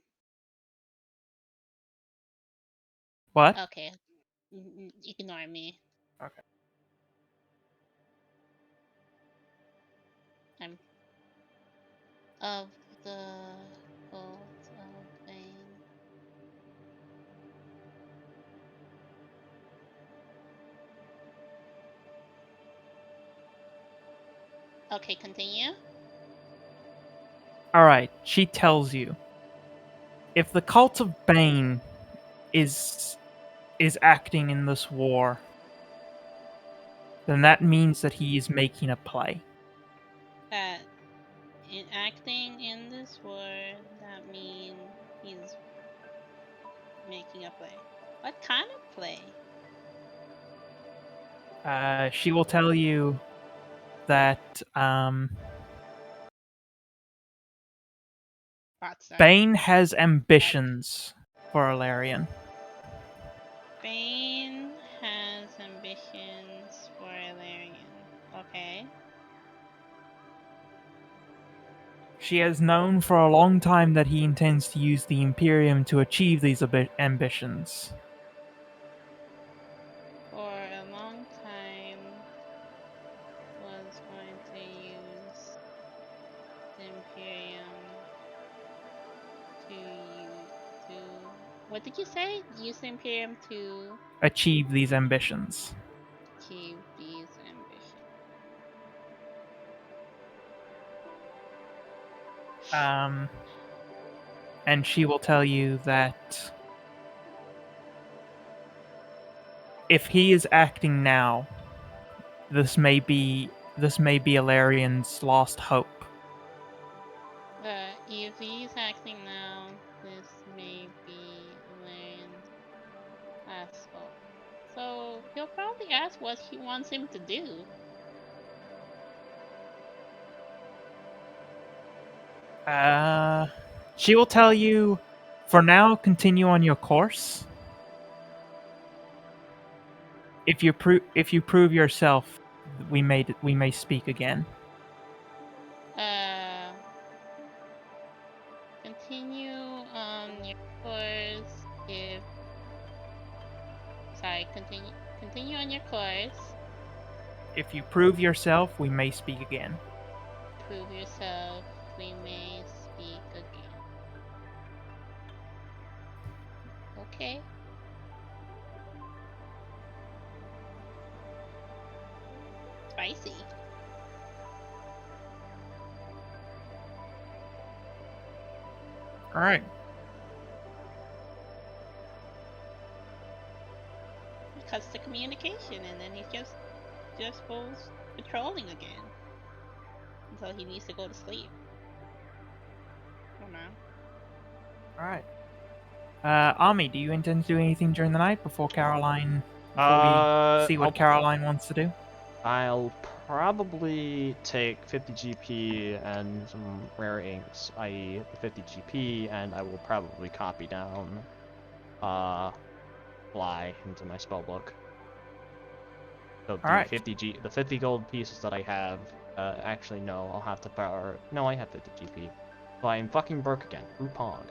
What? Okay, ignore me. Okay. I'm of the cult of Bane. Okay, continue. Alright, she tells you. If the cult of Bane is acting in this war, then that means that he is making a play. That in acting in this war, that means he's making a play. What kind of play? She will tell you that Rockstar. Bane has ambitions for Elerian. Bane has ambitions for Elerian. Okay. She has known for a long time that he intends to use the Imperium to achieve these ambitions. For a long time was going to use the Imperium to What did you say? Use the Imperium to achieve these ambitions. achieve these ambitions. And she will tell you that if he is acting now, this may be Elerian's last hope. If he's acting now, this may be Elerian's last hope. So he'll probably ask what he wants him to do. She will tell you, for now, continue on your course. If you prove yourself, we may speak again. Continue on your course if. Sorry, continue on your course. If you prove yourself, we may speak again. Prove yourself, we may speak again. Okay. Spicy. All right. He cuts the communication, and then he just goes patrolling again until he needs to go to sleep. I don't know. All right. Ami, do you intend to do anything during the night before Caroline? Before we see what Caroline wants to do? I'll probably take 50 GP and some rare inks, i.e. the 50 GP, and I will probably copy down fly into my spellbook. So the Alright. 50 gold pieces that I have, actually no, I'll have to borrow. No, I have 50 GP. So I'm fucking broke again. Rupong.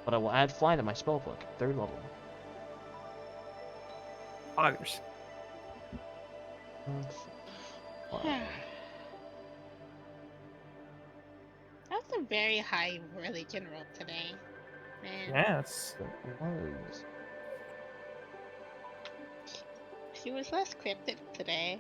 But I will add fly to my spellbook, 3rd level. Augers. That's a very high religion roll today, man. Yes. It was. She was less cryptic today.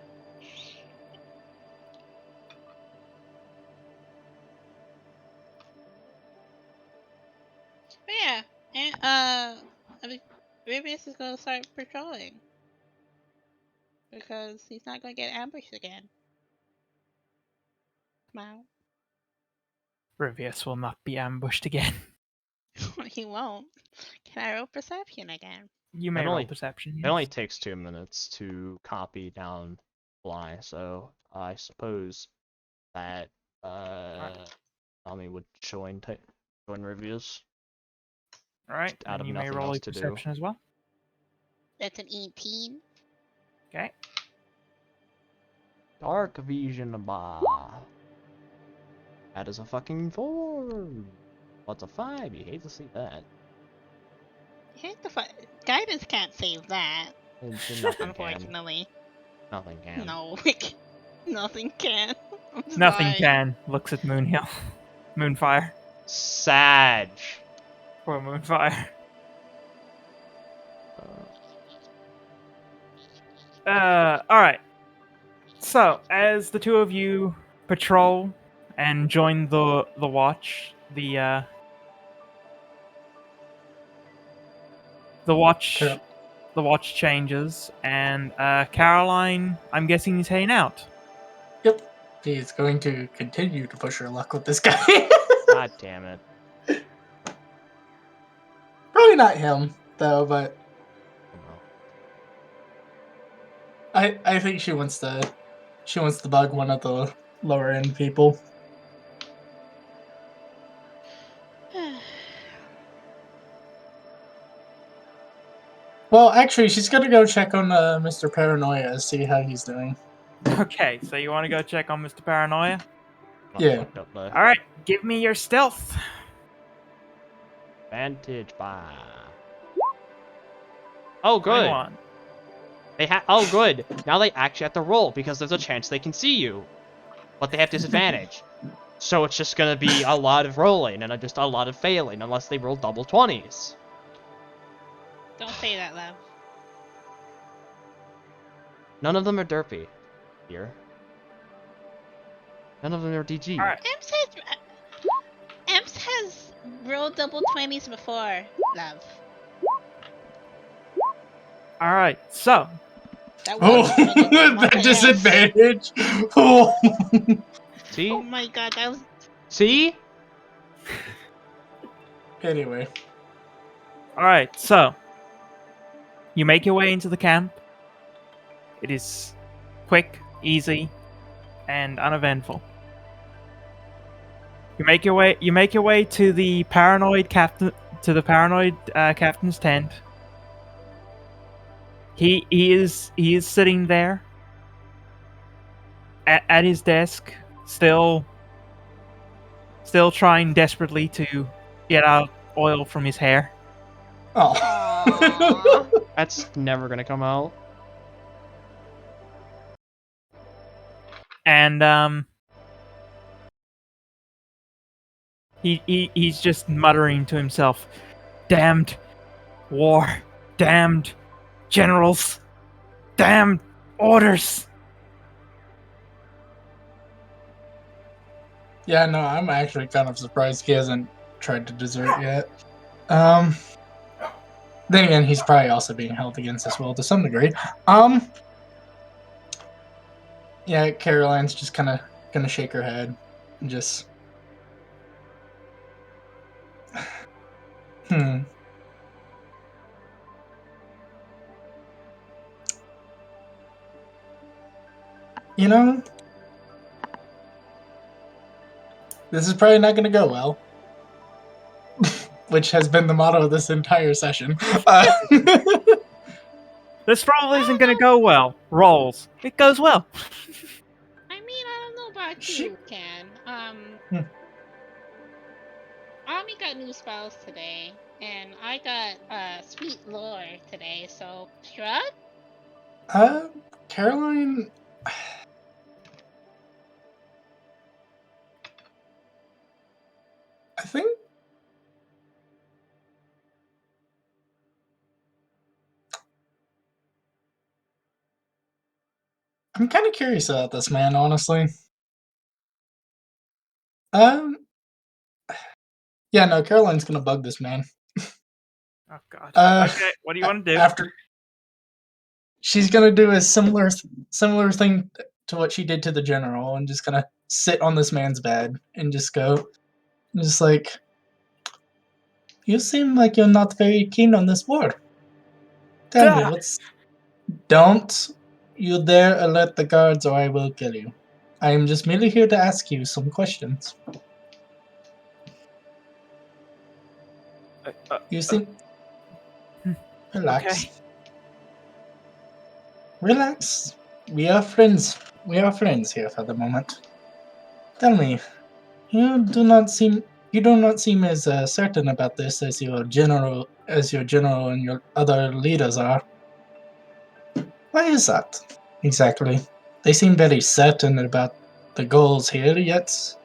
But yeah, and I mean, Rubius is gonna start patrolling because he's not gonna get ambushed again. Smile. Rivius will not be ambushed again. He won't. Can I roll perception again? You may roll perception. It only takes 2 minutes to copy down fly, so I suppose that Tommy would join reviews. Alright, Out of and you may nothing roll else a to do. perception as well. That's an 18. Okay. Dark vision bah. That is a fucking 4. What's a 5? You hate to see that. Guidance can't save that. Nothing can. Unfortunately. Nothing can. No, nothing can. I'm Nothing sorry. can. Looks at Moonhill. Moonfire. Sag. Poor Moonfire. Alright. So, as the two of you patrol and join the watch, the watch changes, and Caroline, I'm guessing, is heading out. Yep. She's going to continue to push her luck with this guy. God damn it. Probably not him, though, but I think she wants to bug one of the lower end people. Well, actually, she's gonna go check on Mr. Paranoia, see how he's doing. Okay, so you want to go check on Mr. Paranoia? Yeah. Fucked up there. Alright, give me your stealth. Vantage bar. Oh, good. 21. Oh, good. Now they actually have to roll because there's a chance they can see you, but they have disadvantage. So it's just gonna be a lot of rolling and just a lot of failing unless they roll double 20s. Don't say that, love. None of them are derpy. Here. None of them are DG. Alright. Emps has rolled double 20s before, love. Alright, so That Oh, was really good. that Yes. disadvantage. Oh. See? Oh my god, that was. See? Anyway. alright, so you make your way into the camp. It is quick, easy, and uneventful. You make your way to the paranoid captain's tent. He is sitting there at his desk, still trying desperately to get out oil from his hair. Oh. Aww. That's never gonna come out. And he's just muttering to himself, "Damned war, damned generals, damned orders." Yeah, no, I'm actually kind of surprised he hasn't tried to desert yet. Then again, he's probably also being held against his will to some degree. Yeah, Caroline's just kind of gonna shake her head and just. You know, this is probably not gonna go well. Which has been the motto of this entire session. This probably isn't going to go well. Rolls. It goes well. I mean, I don't know about She- you, Ken. Hmm. Ami got new spells today, and I got sweet lore today. So shrug. Caroline. I think. I'm kind of curious about this man, honestly. Yeah, no, Caroline's gonna bug this man. Oh god. Uh, Okay, what do you want to do? After she's gonna do a similar thing to what she did to the general, and just gonna sit on this man's bed and just go, just like, you seem like you're not very keen on this war. Tell me, Duh. don't you dare alert the guards, or I will kill you. I am just merely here to ask you some questions. You seem. Relax. Okay. Relax. We are friends. We are friends here for the moment. Tell me, you do not seem as certain about this as your general and your other leaders are. Why is that? Exactly. They seem very certain about the goals here, yet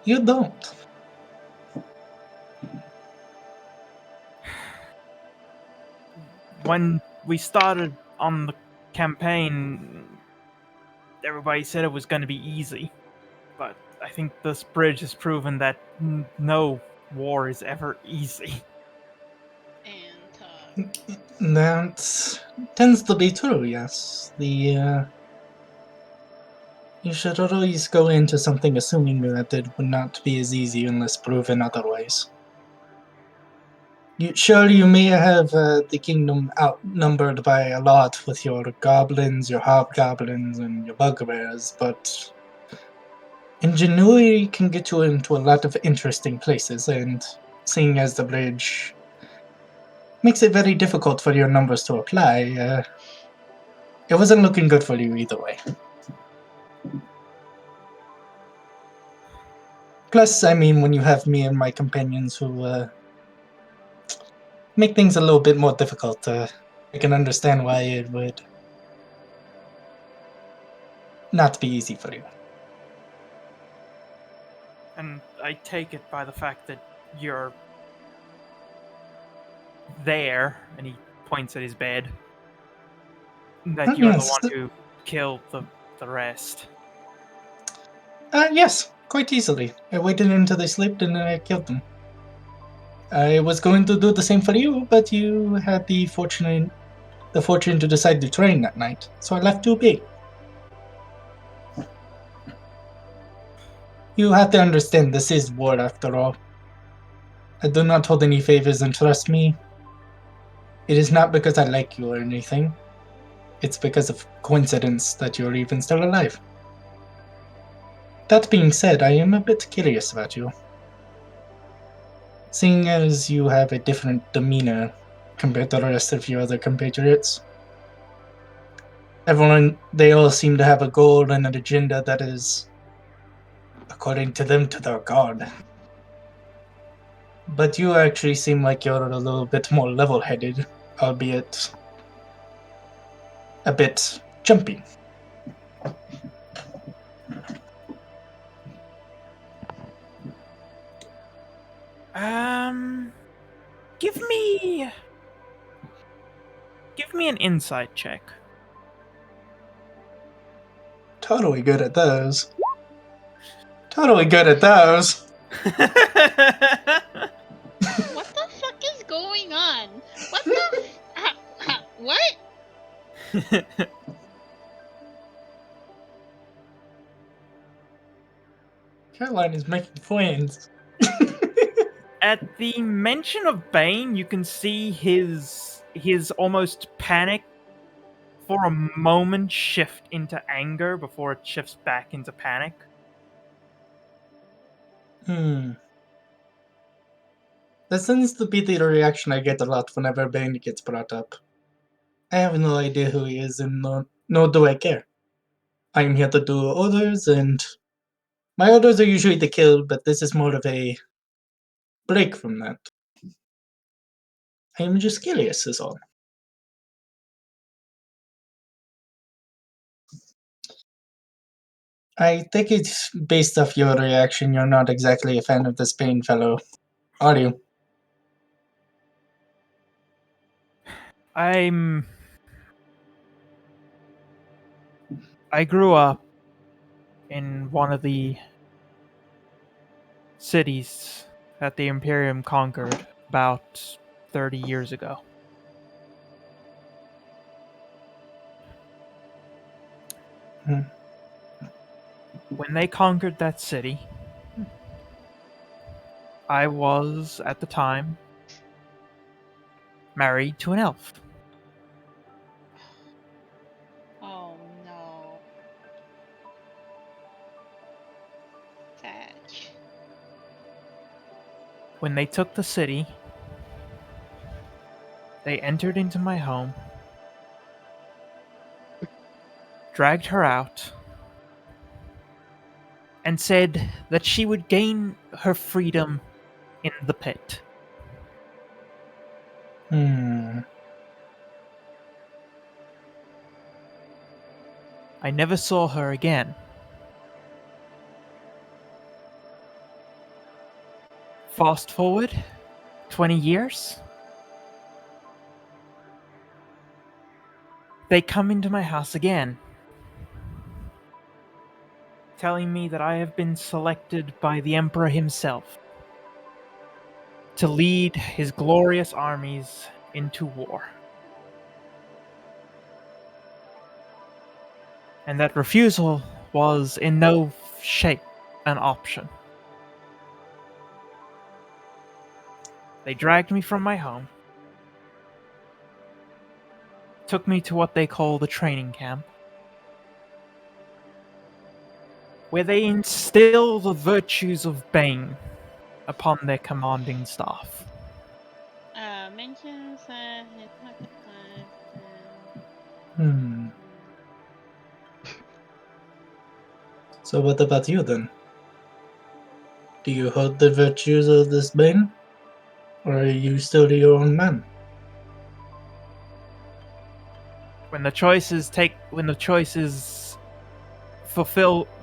you don't. When we started on the campaign, everybody said it was going to be easy. But I think this bridge has proven that no war is ever easy. And That tends to be true, yes. You should always go into something assuming that it would not be as easy unless proven otherwise. Surely you may have the kingdom outnumbered by a lot with your goblins, your hobgoblins, and your bugbears, but ingenuity can get you into a lot of interesting places, and seeing as the bridge makes it very difficult for your numbers to apply, it wasn't looking good for you either way. Plus, I mean, when you have me and my companions who make things a little bit more difficult, I can understand why it would not be easy for you. And I take it by the fact that you're there, and he points at his bed, that you're the Yes. one who killed the rest. Yes, quite easily. I waited until they slept and then I killed them. I was going to do the same for you, but you had the fortune to decide to train that night, so I left you be. You have to understand this is war after all. I do not hold any favors, and trust me, it is not because I like you or anything. It's because of coincidence that you're even still alive. That being said, I am a bit curious about you. Seeing as you have a different demeanor compared to the rest of your other compatriots, they all seem to have a goal and an agenda that is, according to them, to their god. But you actually seem like you're a little bit more level-headed, albeit a bit jumpy. Give me an insight check. Totally good at those. Totally good at those. What the fuck is going on? What the what? Caroline is making friends. At the mention of Bane, you can see his almost panic for a moment shift into anger before it shifts back into panic. That seems to be the reaction I get a lot whenever Bane gets brought up. I have no idea who he is, and nor do I care. I am here to do orders, and my orders are usually to kill, but this is more of a break from that. I am just curious, is all. I think it's based off your reaction, you're not exactly a fan of this Bane fellow, are you? I grew up in one of the cities that the Imperium conquered about 30 years ago. When they conquered that city, I was, at the time, married to an elf. Oh no. Thatch. When they took the city, they entered into my home, dragged her out, and said that she would gain her freedom in the pit. I never saw her again. Fast forward 20 years. They come into my house again, telling me that I have been selected by the Emperor himself to lead his glorious armies into war. And that refusal was in no shape an option. They dragged me from my home, took me to what they call the training camp, where they instill the virtues of Bane upon their commanding staff. Mentions So what about you then? Do you hold the virtues of this Bane? Or are you still your own man? When the choices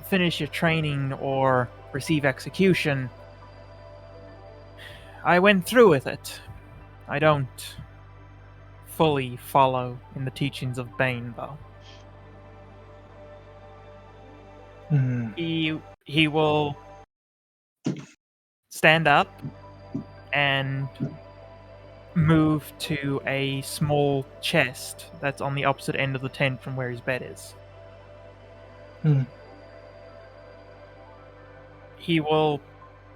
finish your training or receive execution, I went through with it. I don't fully follow in the teachings of Bane, though. Hmm. He will stand up and move to a small chest that's on the opposite end of the tent from where his bed is. Hmm. He will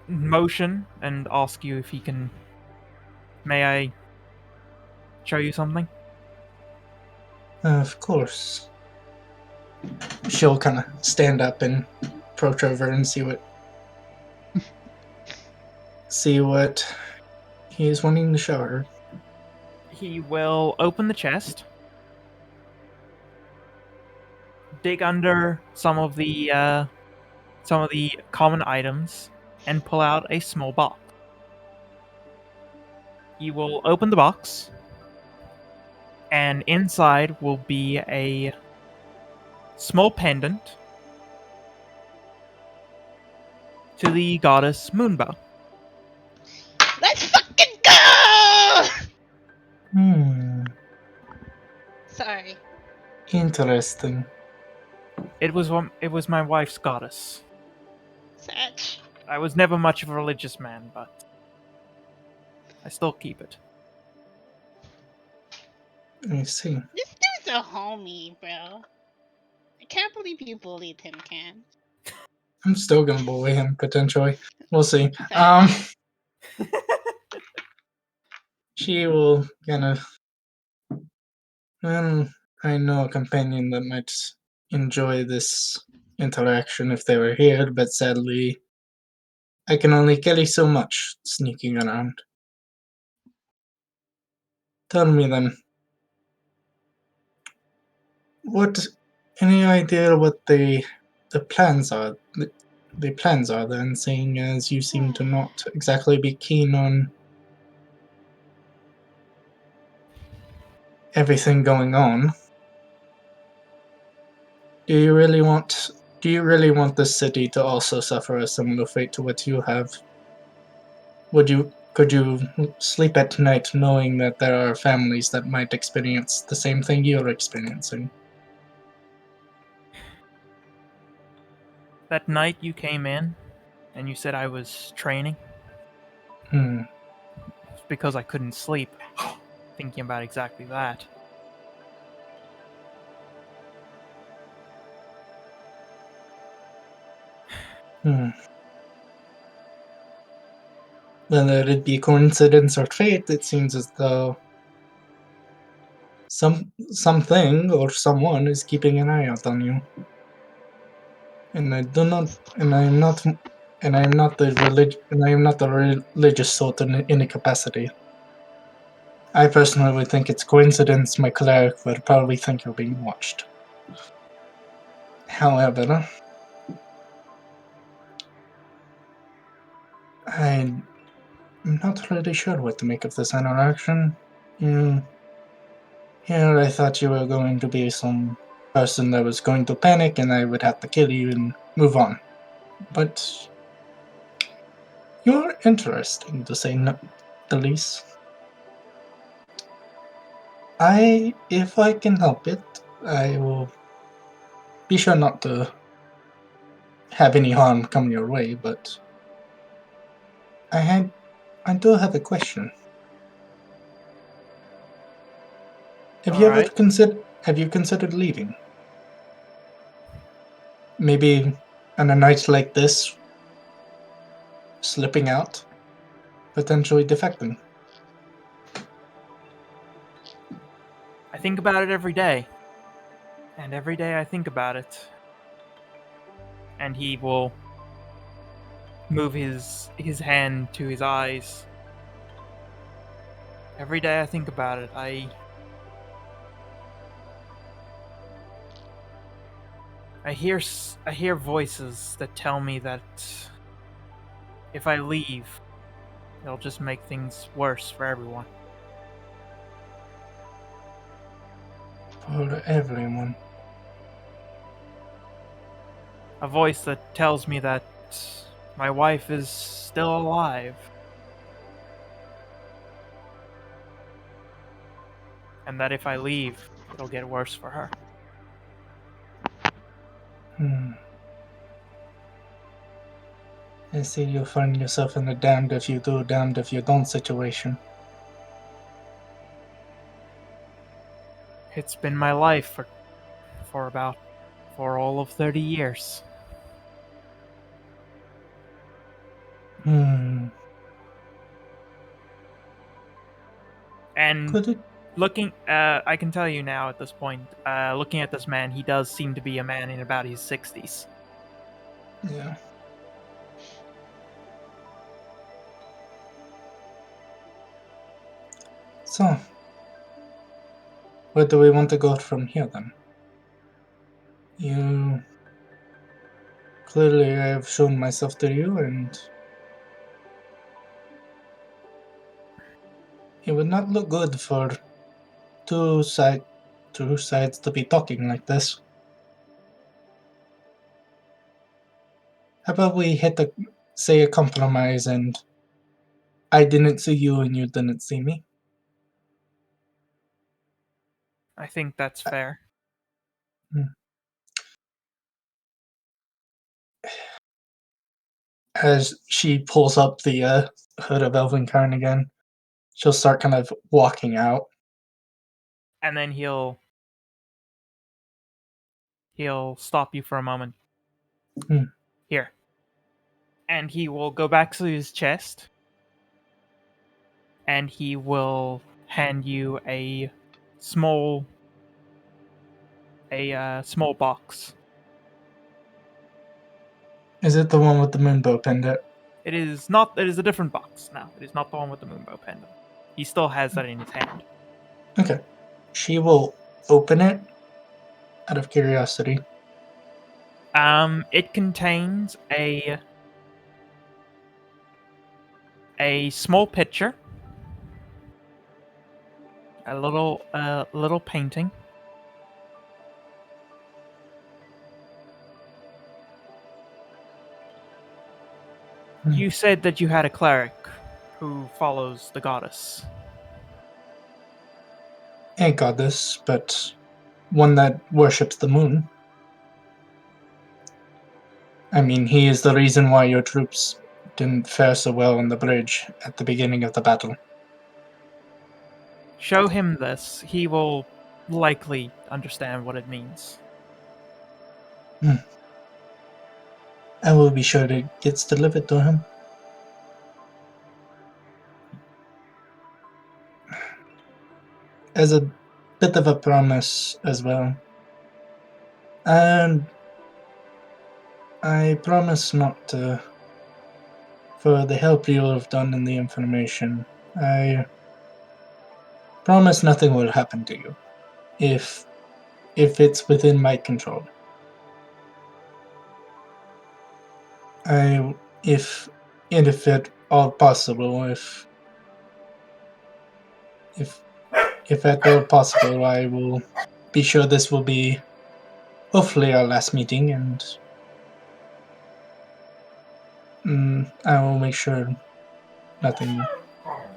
motion and ask you if he can. May I show you something? Of course. She'll kind of stand up and approach over and see what he is wanting to show her. He will open the chest, dig under some of the common items, and pull out a small box. He will open the box, and inside will be a small pendant to the goddess Moonbow. Let's fucking go! Hmm. Sorry. Interesting. It was my wife's goddess. Satch. I was never much of a religious man, but I still keep it. I see. This dude's a homie, bro. I can't believe you bullied him, Cam. I'm still gonna bully him potentially. We'll see. Satch. She will kind of. Well, I know a companion that might enjoy this interaction if they were here, but sadly, I can only carry so much sneaking around. Tell me then, what? Any idea what the plans are? The plans are then, seeing as you seem to not exactly be keen on everything going on. Do you really want this city to also suffer a similar fate to what you have? Could you sleep at night knowing that there are families that might experience the same thing you're experiencing? That night you came in, and you said I was training. Hmm. It's because I couldn't sleep, thinking about exactly that. Hmm. Whether it be coincidence or fate, it seems as though something or someone is keeping an eye out on you. And I do not, and I am not, and I am not the religious sort in any capacity. I personally would think it's coincidence. My cleric would probably think you're being watched. However, I'm not really sure what to make of this interaction. You, here, I thought you were going to be some person that was going to panic and I would have to kill you and move on. But you're interesting, to say the least. If I can help it, I will be sure not to have any harm come your way, but I do have a question. Alright. Have you considered leaving? Maybe on a night like this, slipping out, potentially defecting. I think about it every day. And every day I think about it. And he will move his hand to his eyes. Every day I think about it. I hear voices that tell me that if I leave, it'll just make things worse for everyone. For everyone. A voice that tells me that my wife is still alive. and that if I leave, it'll get worse for her. I see you'll find yourself in a damned if you do, damned if you don't situation. It's been my life for all of 30 years. And Could it? looking, I can tell you now at this point, looking at this man, he does seem to be a man in about his 60s. Yeah. So, where do we want to go from here then? You clearly I have shown myself to you, and it would not look good for two sides to be talking like this. How about we say a compromise, and I didn't see you and you didn't see me? I think that's fair. As she pulls up the hood of Elvenkarn again, she'll start kind of walking out. And then he'll stop you for a moment. Here. And he will go back to his chest, and he will hand you a small box. Is it the one with the moonbow pendant? It is not. It is a different box now. It is not the one with the moonbow pendant. He still has that in his hand. Okay. She will open it out of curiosity. It contains a small picture, a little painting. You said that you had a cleric who follows the goddess. A goddess, but one that worships the moon. I mean, he is the reason why your troops didn't fare so well on the bridge at the beginning of the battle. Show him this. He will likely understand what it means. I will be sure it gets delivered to him. As a bit of a promise as well. And I promise not to, for the help you have done in the information, I promise nothing will happen to you, if it's within my control. If at all possible, if at all possible, I will be sure this will be hopefully our last meeting, and I will make sure nothing.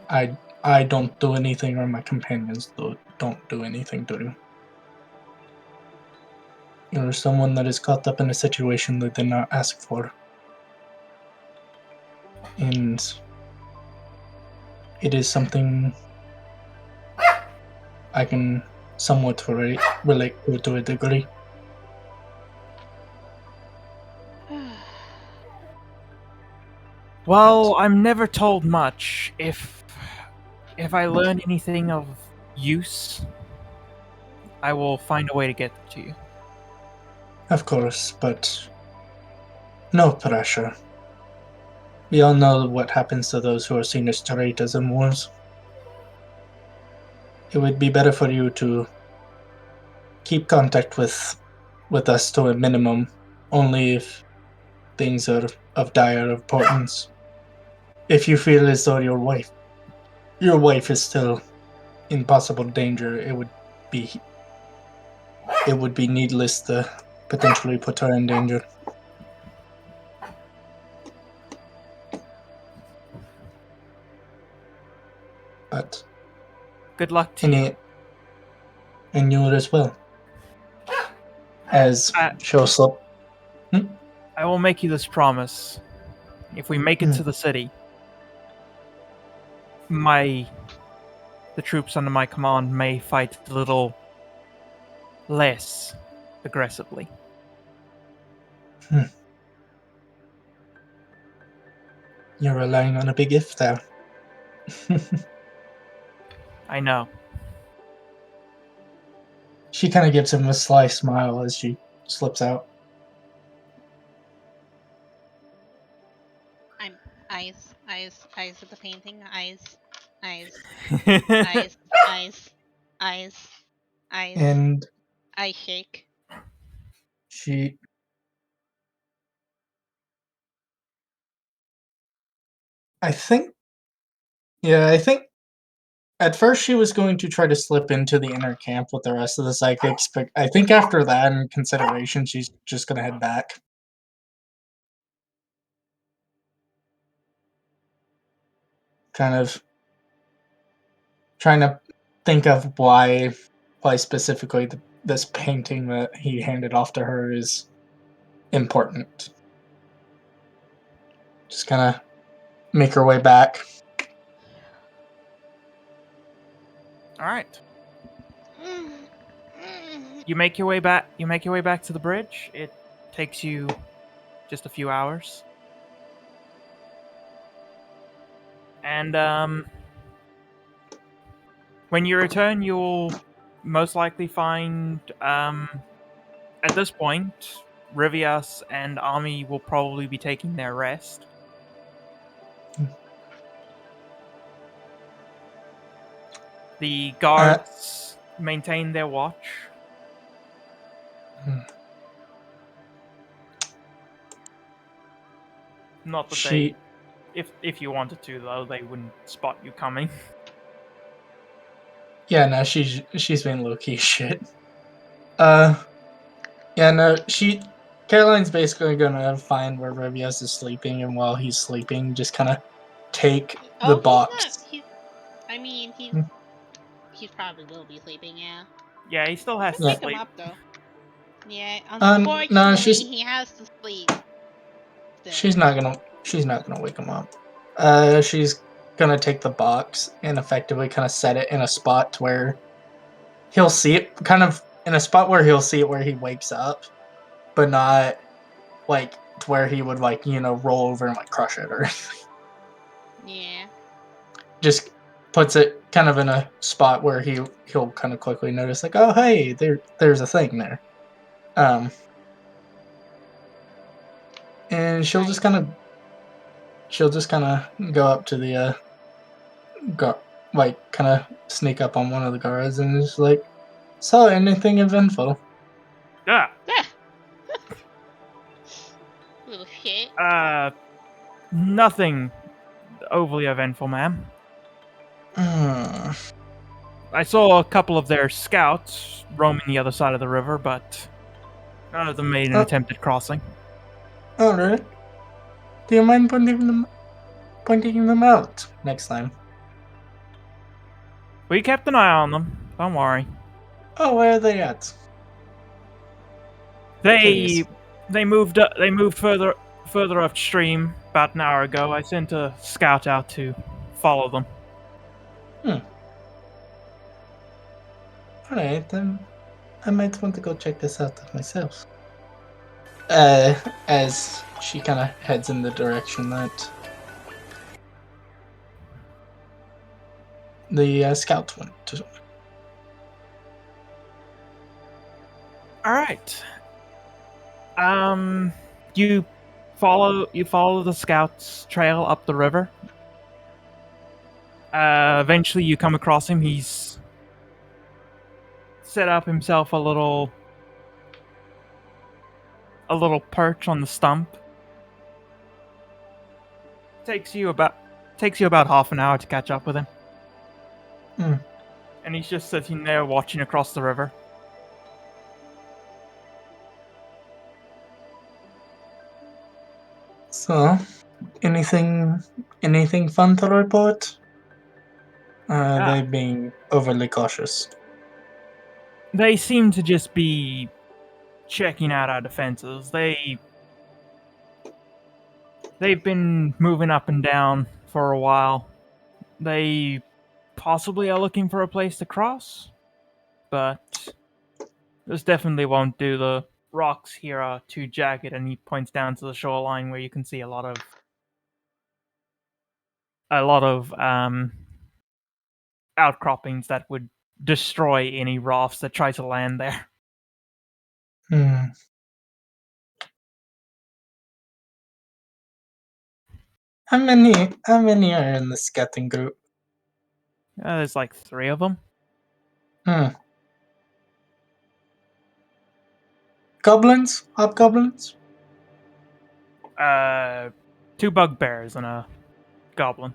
I don't do anything, or my companions don't do anything to you. You're someone that is caught up in a situation they did not ask for, and it is something I can somewhat relate to a degree. Well, I'm never told much. If I learn anything of use, I will find a way to get it to you. Of course, but no pressure. We all know what happens to those who are seen as traitors in wars. It would be better for you to keep contact with us to a minimum, only if things are of dire importance. If you feel as though your wife is still in possible danger, be it would be needless to potentially put her in danger. But Good luck to you. And you as well. As she'll slip. I will make you this promise. If we make it to the city, the troops under my command may fight a little less aggressively. You're relying on a big if there. I know. She kind of gives him a sly smile as she slips out. I'm eyes at the painting. Eyes. Eyes. And I shake. she... I think at first she was going to try to slip into the inner camp with the rest of the psychics, but I think after that, in consideration, she's just going to head back. Kind of trying to think of why specifically this painting that he handed off to her is important. Just kind of make her way back. All right. You make your way back. You make your way back to the bridge. It takes you just a few hours. And when you return, you'll most likely find at this point, Rivias and Ami will probably be taking their rest. The guards maintain their watch. Not that they, if you wanted to, though, they wouldn't spot you coming. Yeah, no, she's been low-key shit. Yeah, no, Caroline's basically gonna find where Rivias is sleeping, and while he's sleeping, just kind of take the box. He probably will be sleeping. Yeah. Yeah, he still has to Wake sleep. him up though. Yeah, No, unfortunately, he has to sleep. Still. She's not gonna wake him up. She's gonna take the box and effectively kind of set it in a spot where he'll see it, kind of in a spot where he'll see it where he wakes up, but not like to where he would roll over and crush it or anything. Yeah. Just puts it kind of in a spot where he'll kind of quickly notice, like, oh hey, there's a thing there. And she'll just kind of go up to the kind of sneak up on one of the guards and just like, so anything eventful? Yeah. Little shit. Nothing overly eventful, ma'am. I saw a couple of their scouts roaming the other side of the river, but none of them made an attempted crossing. Alright. Do you mind pointing them out next time? We kept an eye on them. Don't worry. Oh, where are they at? They moved further upstream about an hour ago. I sent a scout out to follow them. Alright, then I might want to go check this out myself. As she kind of heads in the direction that the scout went to. All right. You follow the scout's trail up the river. Eventually, you come across him. He's set up himself a little perch on the stump. Takes you about half an hour to catch up with him. And he's just sitting there watching across the river. So, anything fun to report? They being overly cautious? They seem to just be checking out our defenses. They've been moving up and down for a while. They possibly are looking for a place to cross, but this definitely won't do. The rocks here are too jagged, and he points down to the shoreline where you can see a lot of outcroppings that would destroy any rafts that try to land there. Hmm. How many are in the scouting group? There's like 3 of them. Hmm. Goblins? Hobgoblins? 2 bugbears and a goblin.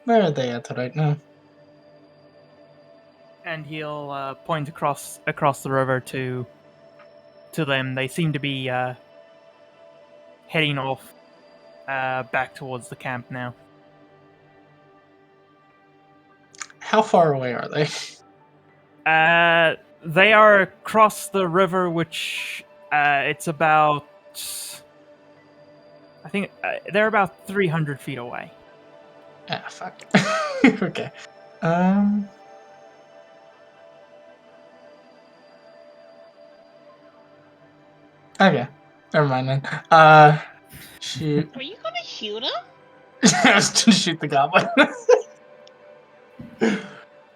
Where are they at right now? And he'll point across the river to them. They seem to be heading off back towards the camp now. How far away are they? They are across the river, which it's about. I think they're about 300 feet away. Ah, fuck. Okay. Okay. Never mind then. Shoot. Were you gonna shoot him? I was gonna shoot the goblin.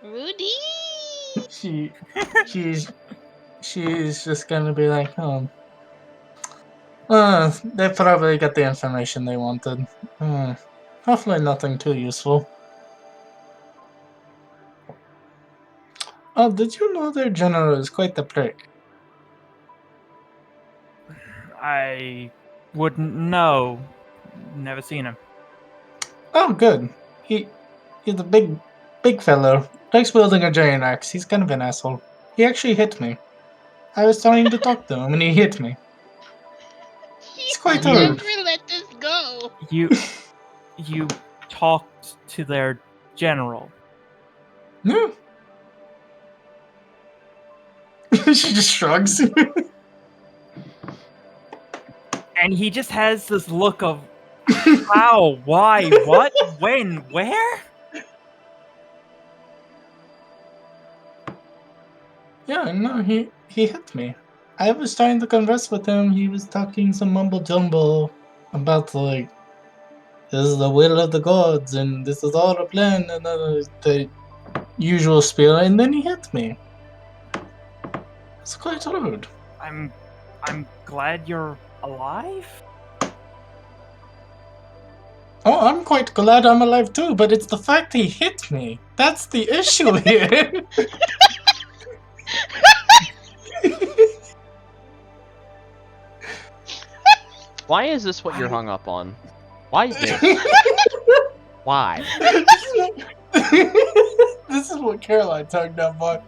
Rudy! She's just gonna be like, they probably got the information they wanted. Hopefully nothing too useful. Oh, did you know their general is quite the prick? I wouldn't know. Never seen him. Oh, good. He's a big fellow. Likes wielding a giant axe. He's kind of an asshole. He actually hit me. I was trying to talk to him and he hit me. It's quite You rude. never let this go. You talked to their general. No. She just shrugs. And he just has this look of how, why, what, when, where? Yeah, no, he hit me. I was trying to converse with him. He was talking some mumble jumble about like this is the will of the gods and this is all a plan and the usual spiel, and then he hit me. It's quite rude. I'm glad you're alive. Oh, I'm quite glad I'm alive too, but it's the fact he hit me. That's the issue here. Why is this what you're hung up on? Why this? Why? This is what Caroline talked about.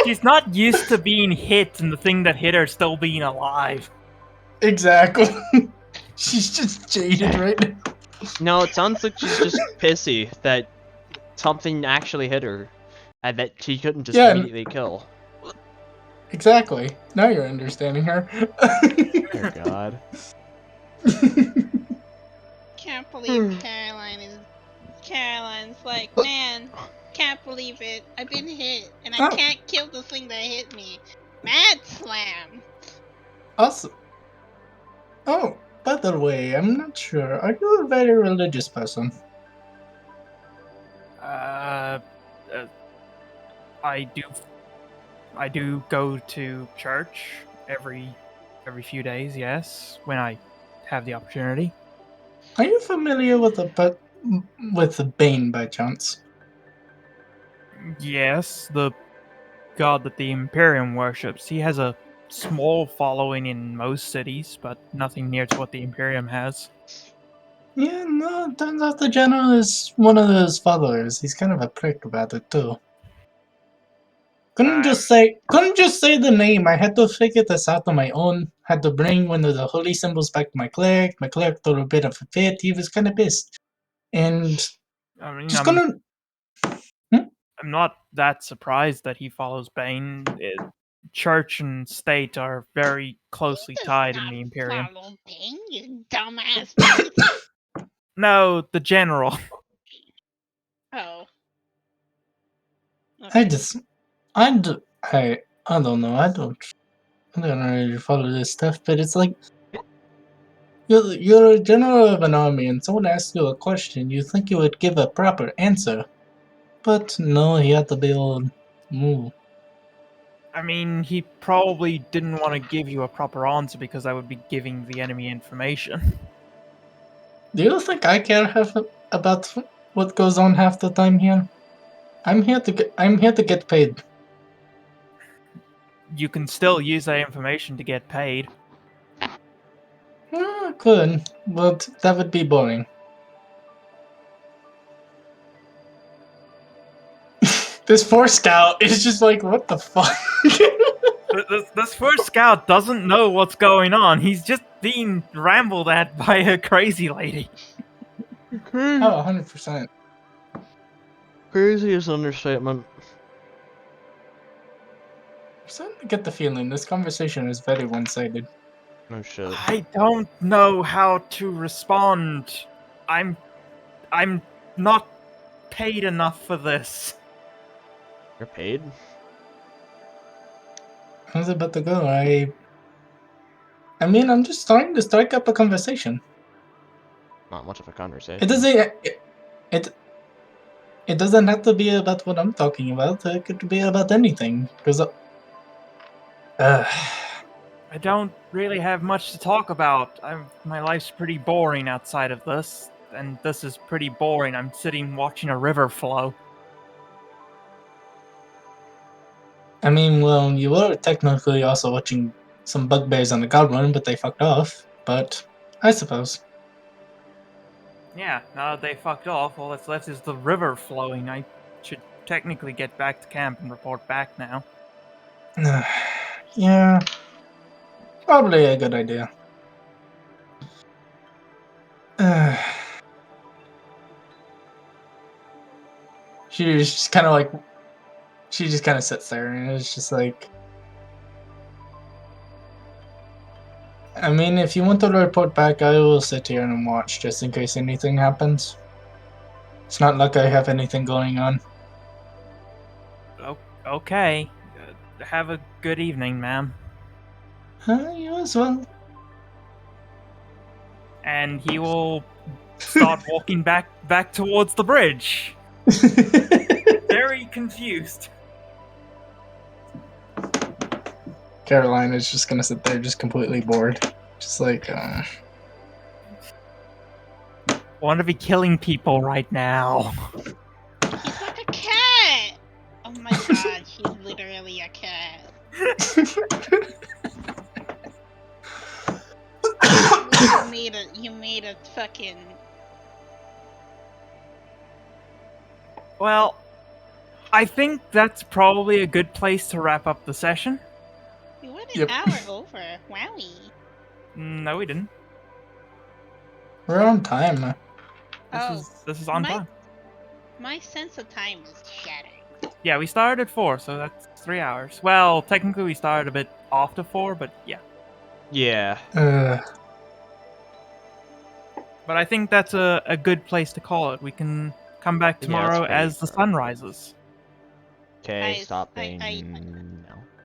She's not used to being hit and the thing that hit her still being alive. Exactly. She's just jaded right now. No, it sounds like she's just pissy that something actually hit her, and that she couldn't just Yeah, immediately kill. Exactly. Now you're understanding her. Dear God. Can't believe Caroline's like, man, can't believe it. I've been hit, and I Oh. can't kill the thing that hit me. Mad slam. Awesome. Oh, by the way, I'm not sure. Are you a very religious person? I do go to church every few days, yes, when I have the opportunity. Are you familiar with the Bane by chance? Yes, the god that the Imperium worships. He has a small following in most cities, but nothing near to what the Imperium has. Yeah, no, turns out the general is one of those followers. He's kind of a prick about it too. Couldn't just say the name. I had to figure this out on my own. Had to bring one of the holy symbols back to my cleric. My cleric threw a bit of a fit. He was kind of pissed. And I mean, just gonna I'm not that surprised that he follows Bane. Church and state are very closely He does tied in not the Imperium. follow Bane, you dumbass bitch. No, the general. Oh. I Okay. just, I don't know. I don't really follow this stuff, but it's like you're a general of an army, and someone asks you a question, you think you would give a proper answer, but no, he had to be all move. I mean, he probably didn't want to give you a proper answer because I would be giving the enemy information. Do you think I care about what goes on half the time here? I'm here to get paid. You can still use that information to get paid. I could, but that would be boring. This Force Scout is just like, what the fuck? This first scout doesn't know what's going on. He's just being rambled at by a crazy lady. Crazy, Oh, 100%. crazy is an understatement. I'm starting to get the feeling this conversation is very one-sided. No shit. I don't know how to respond. I'm not paid enough for this. You're paid? How's it about to go? I mean, I'm just starting to strike up a conversation. Not much of a conversation. It doesn't. It doesn't have to be about what I'm talking about. It could be about anything. Because, I don't really have much to talk about. My life's pretty boring outside of this, and this is pretty boring. I'm sitting watching a river flow. I mean, well, you were technically also watching some bugbears on the goblin, but they fucked off. But I suppose. Yeah, now that they fucked off, all that's left is the river flowing. I should technically get back to camp and report back now. Yeah, probably a good idea. She just kind of like. She just kind of sits there, and it's just like. I mean, if you want to report back, I will sit here and watch just in case anything happens. It's not like I have anything going on. Okay. Have a good evening, ma'am. You as well. And he will start walking back towards the bridge. Very confused. Caroline is just gonna sit there, just completely bored. Just like, Want to be killing people right now. He's like a cat! Oh my god, he's literally a cat. You made a fucking... Well, I think that's probably a good place to wrap up the session. We went Yep. an hour over. Wowie. No, we didn't. we're on time. This is on time. My sense of time is shattered. Yeah, we started at 4, so that's 3 hours. Well, technically we started a bit after 4, but yeah. Yeah. But I think that's a good place to call it. We can come back Yeah, tomorrow let's as the wait. sun rises. Okay, I- stop I- being